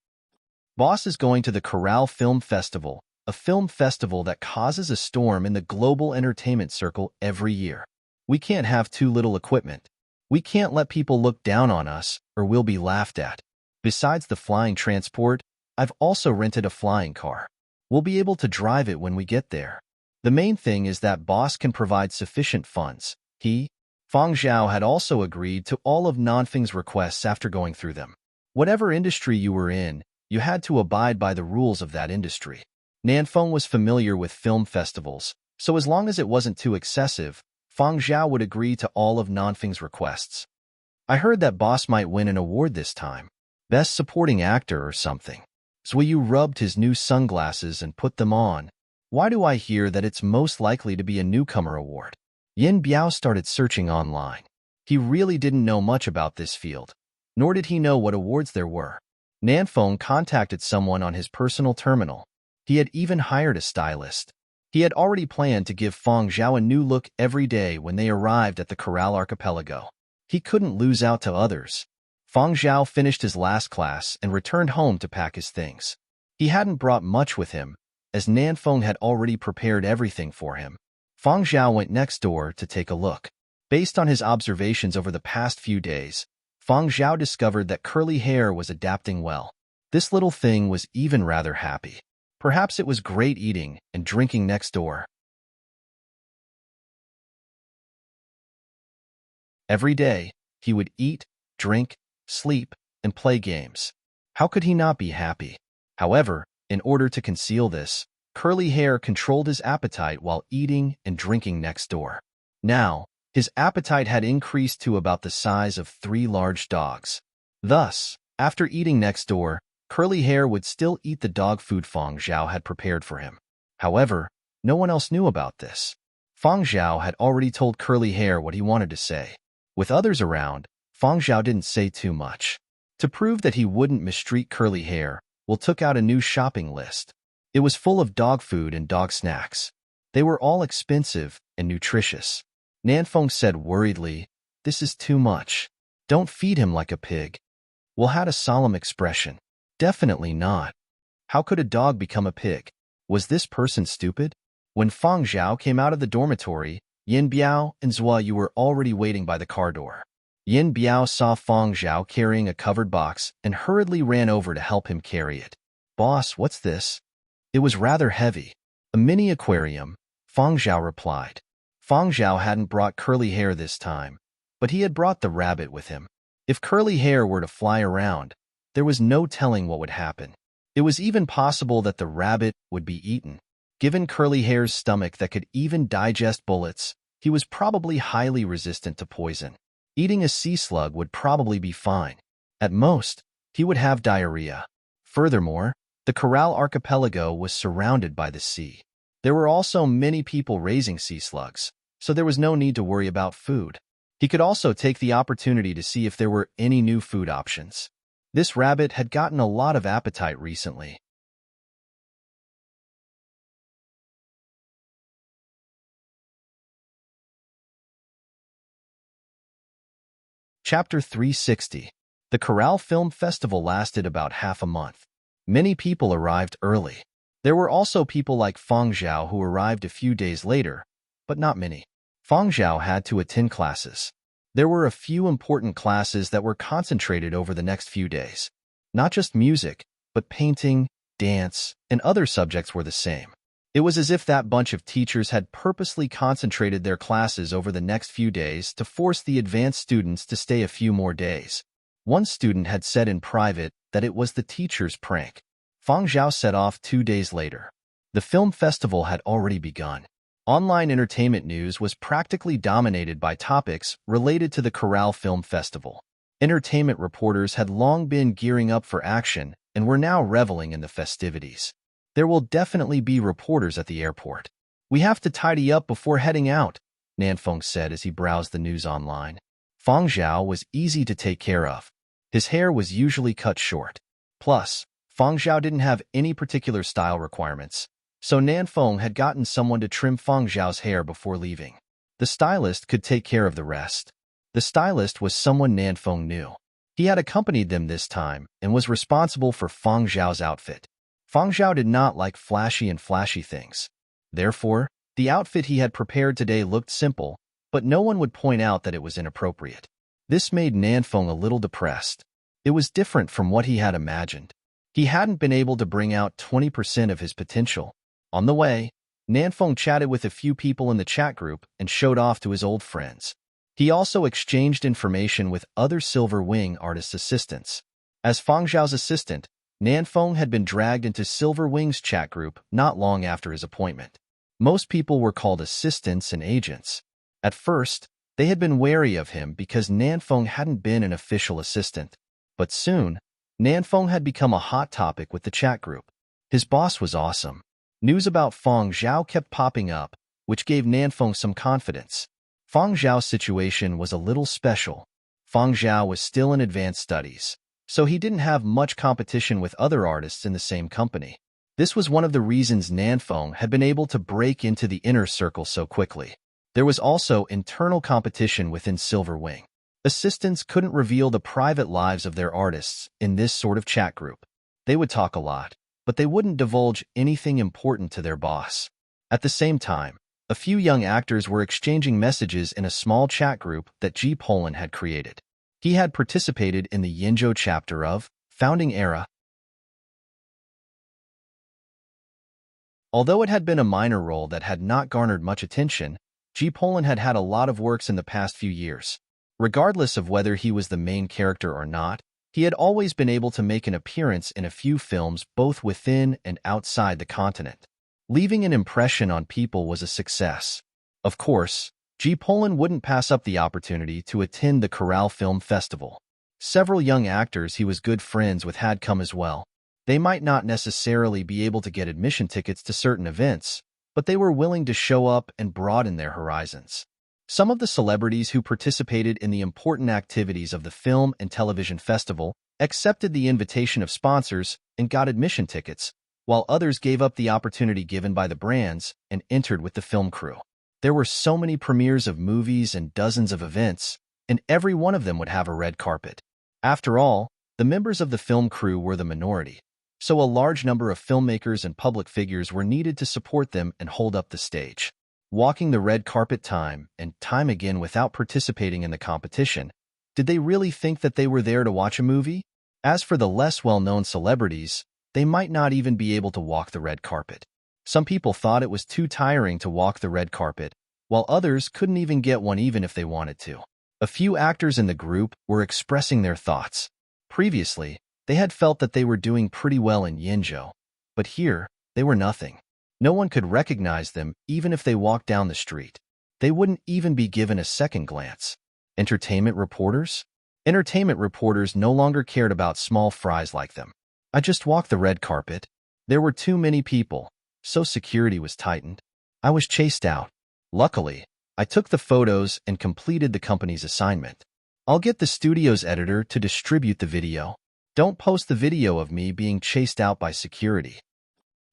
Speaker 1: Boss is going to the Coral Film Festival, a film festival that causes a storm in the global entertainment circle every year. We can't have too little equipment. We can't let people look down on us or we'll be laughed at. Besides the flying transport, I've also rented a flying car. We'll be able to drive it when we get there. The main thing is that boss can provide sufficient funds. Feng Zhao had also agreed to all of Nanfeng's requests after going through them. Whatever industry you were in, you had to abide by the rules of that industry. Nanfeng was familiar with film festivals, so as long as it wasn't too excessive, Feng Zhao would agree to all of Nanfeng's requests. I heard that boss might win an award this time. Best Supporting Actor or something. Zhuyu rubbed his new sunglasses and put them on. Why do I hear that it's most likely to be a newcomer award? Yin Biao started searching online. He really didn't know much about this field, nor did he know what awards there were. Nanfeng contacted someone on his personal terminal. He had even hired a stylist. He had already planned to give Feng Zhao a new look every day when they arrived at the Coral Archipelago. He couldn't lose out to others. Feng Zhao finished his last class and returned home to pack his things. He hadn't brought much with him, as Nanfeng had already prepared everything for him. Feng Zhao went next door to take a look. Based on his observations over the past few days, Feng Zhao discovered that curly hair was adapting well. This little thing was even rather happy. Perhaps it was great eating and drinking next door. Every day, he would eat, drink, sleep, and play games. How could he not be happy? However, in order to conceal this, curly hair controlled his appetite while eating and drinking next door. Now, his appetite had increased to about the size of 3 large dogs. Thus, after eating next door, curly hair would still eat the dog food Feng Zhao had prepared for him. However, no one else knew about this. Feng Zhao had already told curly hair what he wanted to say. With others around, Feng Zhao didn't say too much. To prove that he wouldn't mistreat curly hair, Will took out a new shopping list. It was full of dog food and dog snacks. They were all expensive and nutritious. Nanfeng said worriedly, "This is too much. Don't feed him like a pig." Will had a solemn expression. "Definitely not. How could a dog become a pig? Was this person stupid?" When Feng Zhao came out of the dormitory, Yin Biao and Zhuyu were already waiting by the car door. Yin Biao saw Feng Zhao carrying a covered box and hurriedly ran over to help him carry it. "Boss, what's this?" It was rather heavy. "A mini aquarium," Feng Zhao replied. Feng Zhao hadn't brought curly hair this time, but he had brought the rabbit with him. If curly hair were to fly around, there was no telling what would happen. It was even possible that the rabbit would be eaten. Given curly hair's stomach that could even digest bullets, he was probably highly resistant to poison. Eating a sea slug would probably be fine. At most, he would have diarrhea. Furthermore, the Coral Archipelago was surrounded by the sea. There were also many people raising sea slugs, so there was no need to worry about food. He could also take the opportunity to see if there were any new food options. This rabbit had gotten a lot of appetite recently. Chapter 360. The Corral Film Festival lasted about half a month. Many people arrived early. There were also people like Feng Zhao who arrived a few days later, but not many. Feng Zhao had to attend classes. There were a few important classes that were concentrated over the next few days. Not just music, but painting, dance, and other subjects were the same. It was as if that bunch of teachers had purposely concentrated their classes over the next few days to force the advanced students to stay a few more days. One student had said in private that it was the teacher's prank. Feng Zhao set off 2 days later. The film festival had already begun. Online entertainment news was practically dominated by topics related to the Corral Film Festival. Entertainment reporters had long been gearing up for action and were now reveling in the festivities. There will definitely be reporters at the airport. We have to tidy up before heading out, Nanfeng said as he browsed the news online. Feng Zhao was easy to take care of. His hair was usually cut short. Plus, Feng Zhao didn't have any particular style requirements, so Nanfeng had gotten someone to trim Feng Zhao's hair before leaving. The stylist could take care of the rest. The stylist was someone Nanfeng knew. He had accompanied them this time and was responsible for Feng Zhao's outfit. Feng Zhao did not like flashy things. Therefore, the outfit he had prepared today looked simple, but no one would point out that it was inappropriate. This made Nanfeng a little depressed. It was different from what he had imagined. He hadn't been able to bring out 20% of his potential. On the way, Nanfeng chatted with a few people in the chat group and showed off to his old friends. He also exchanged information with other Silver Wing artist assistants. As Feng Zhao's assistant, Nanfeng had been dragged into Silver Wing's chat group not long after his appointment. Most people were called assistants and agents. At first, they had been wary of him because Nanfeng hadn't been an official assistant. But soon, Nanfeng had become a hot topic with the chat group. His boss was awesome. News about Feng Zhao kept popping up, which gave Nanfeng some confidence. Feng Zhao's situation was a little special. Feng Zhao was still in advanced studies, so he didn't have much competition with other artists in the same company. This was one of the reasons Nanfeng had been able to break into the inner circle so quickly. There was also internal competition within Silver Wing. Assistants couldn't reveal the private lives of their artists in this sort of chat group. They would talk a lot, but they wouldn't divulge anything important to their boss. At the same time, a few young actors were exchanging messages in a small chat group that Ji Polan had created. He had participated in the Yinzhou chapter of Founding Era. Although it had been a minor role that had not garnered much attention, Ji Polan had had a lot of works in the past few years. Regardless of whether he was the main character or not, he had always been able to make an appearance in a few films both within and outside the continent. Leaving an impression on people was a success. Of course, Ji Polan wouldn't pass up the opportunity to attend the Corral Film Festival. Several young actors he was good friends with had come as well. They might not necessarily be able to get admission tickets to certain events, but they were willing to show up and broaden their horizons. Some of the celebrities who participated in the important activities of the film and television festival accepted the invitation of sponsors and got admission tickets, while others gave up the opportunity given by the brands and entered with the film crew. There were so many premieres of movies and dozens of events, and every one of them would have a red carpet. After all, the members of the film crew were the minority, so a large number of filmmakers and public figures were needed to support them and hold up the stage. Walking the red carpet time and time again without participating in the competition, did they really think that they were there to watch a movie? As for the less well-known celebrities, they might not even be able to walk the red carpet. Some people thought it was too tiring to walk the red carpet, while others couldn't even get one even if they wanted to. A few actors in the group were expressing their thoughts. Previously, they had felt that they were doing pretty well in Yinzhou, but here, they were nothing. No one could recognize them even if they walked down the street. They wouldn't even be given a second glance. Entertainment reporters? Entertainment reporters no longer cared about small fries like them. I just walked the red carpet. There were too many people, so security was tightened. I was chased out. Luckily, I took the photos and completed the company's assignment. I'll get the studio's editor to distribute the video. Don't post the video of me being chased out by security.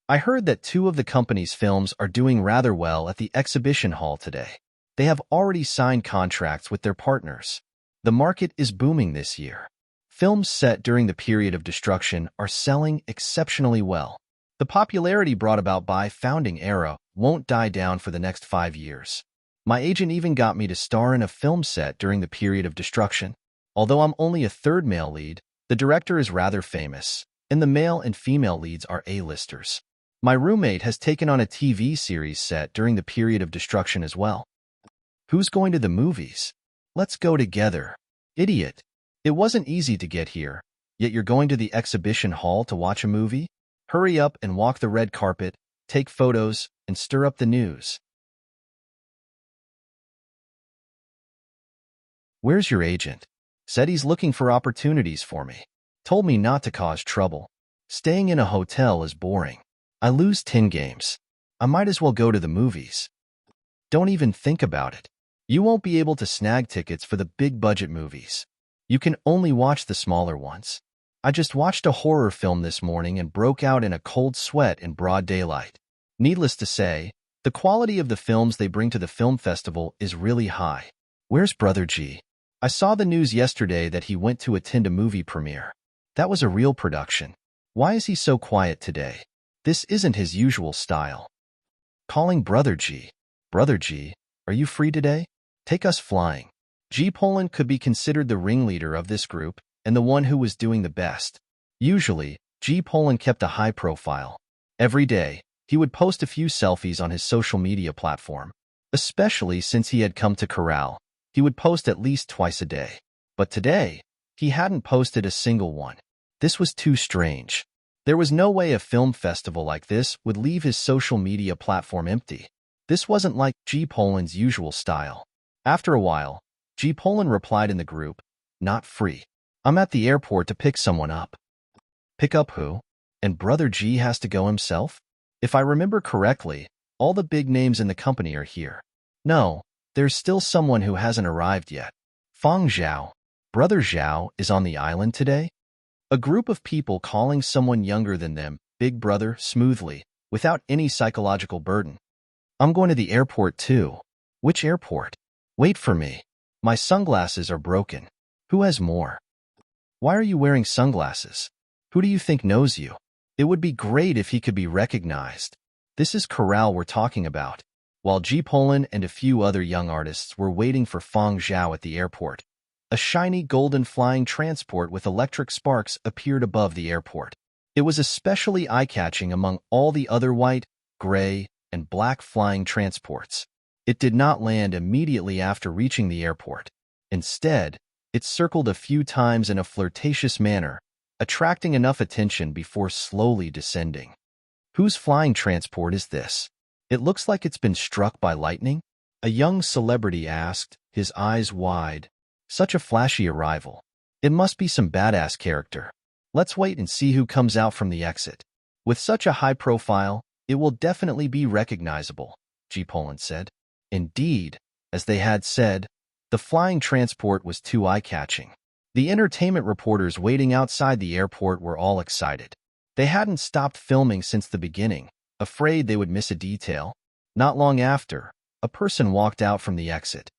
Speaker 1: I heard that 2 of the company's films are doing rather well at the exhibition hall today. They have already signed contracts with their partners. The market is booming this year. Films set during the period of destruction are selling exceptionally well. The popularity brought about by Founding Era won't die down for the next 5 years. My agent even got me to star in a film set during the period of destruction. Although I'm only a third male lead, the director is rather famous, and the male and female leads are A-listers. My roommate has taken on a TV series set during the period of destruction as well. Who's going to the movies? Let's go together. Idiot. It wasn't easy to get here, yet you're going to the exhibition hall to watch a movie? Hurry up and walk the red carpet, take photos, and stir up the news. Where's your agent? Said he's looking for opportunities for me. Told me not to cause trouble. Staying in a hotel is boring. I lose 10 games. I might as well go to the movies. Don't even think about it. You won't be able to snag tickets for the big budget movies. You can only watch the smaller ones. I just watched a horror film this morning and broke out in a cold sweat in broad daylight. Needless to say, the quality of the films they bring to the film festival is really high. Where's Brother G? I saw the news yesterday that he went to attend a movie premiere. That was a real production. Why is he so quiet today? This isn't his usual style. Calling Brother G. Brother G, are you free today? Take us flying. G. Poland could be considered the ringleader of this group and the one who was doing the best. Usually, G. Poland kept a high profile. Every day, he would post a few selfies on his social media platform. Especially since he had come to Corral, he would post at least twice a day. But today, he hadn't posted a single one. This was too strange. There was no way a film festival like this would leave his social media platform empty. This wasn't like G. Poland's usual style. After a while, G. Poland replied in the group, "Not free. I'm at the airport to pick someone up." Pick up who? And Brother G has to go himself? If I remember correctly, all the big names in the company are here. No, there's still someone who hasn't arrived yet. Feng Zhao. Brother Zhao is on the island today? A group of people calling someone younger than them Big Brother smoothly, without any psychological burden. I'm going to the airport too. Which airport? Wait for me. My sunglasses are broken. Who has more? Why are you wearing sunglasses? Who do you think knows you? It would be great if he could be recognized. This is Corral we're talking about. While G. Poland and a few other young artists were waiting for Feng Zhao at the airport, a shiny golden flying transport with electric sparks appeared above the airport. It was especially eye-catching among all the other white, gray, and black flying transports. It did not land immediately after reaching the airport. Instead, it circled a few times in a flirtatious manner, attracting enough attention before slowly descending. Whose flying transport is this? It looks like it's been struck by lightning, a young celebrity asked, his eyes wide. Such a flashy arrival. It must be some badass character. Let's wait and see who comes out from the exit. With such a high profile, it will definitely be recognizable, G. Poland said. Indeed, as they had said, the flying transport was too eye-catching. The entertainment reporters waiting outside the airport were all excited. They hadn't stopped filming since the beginning, afraid they would miss a detail. Not long after, a person walked out from the exit.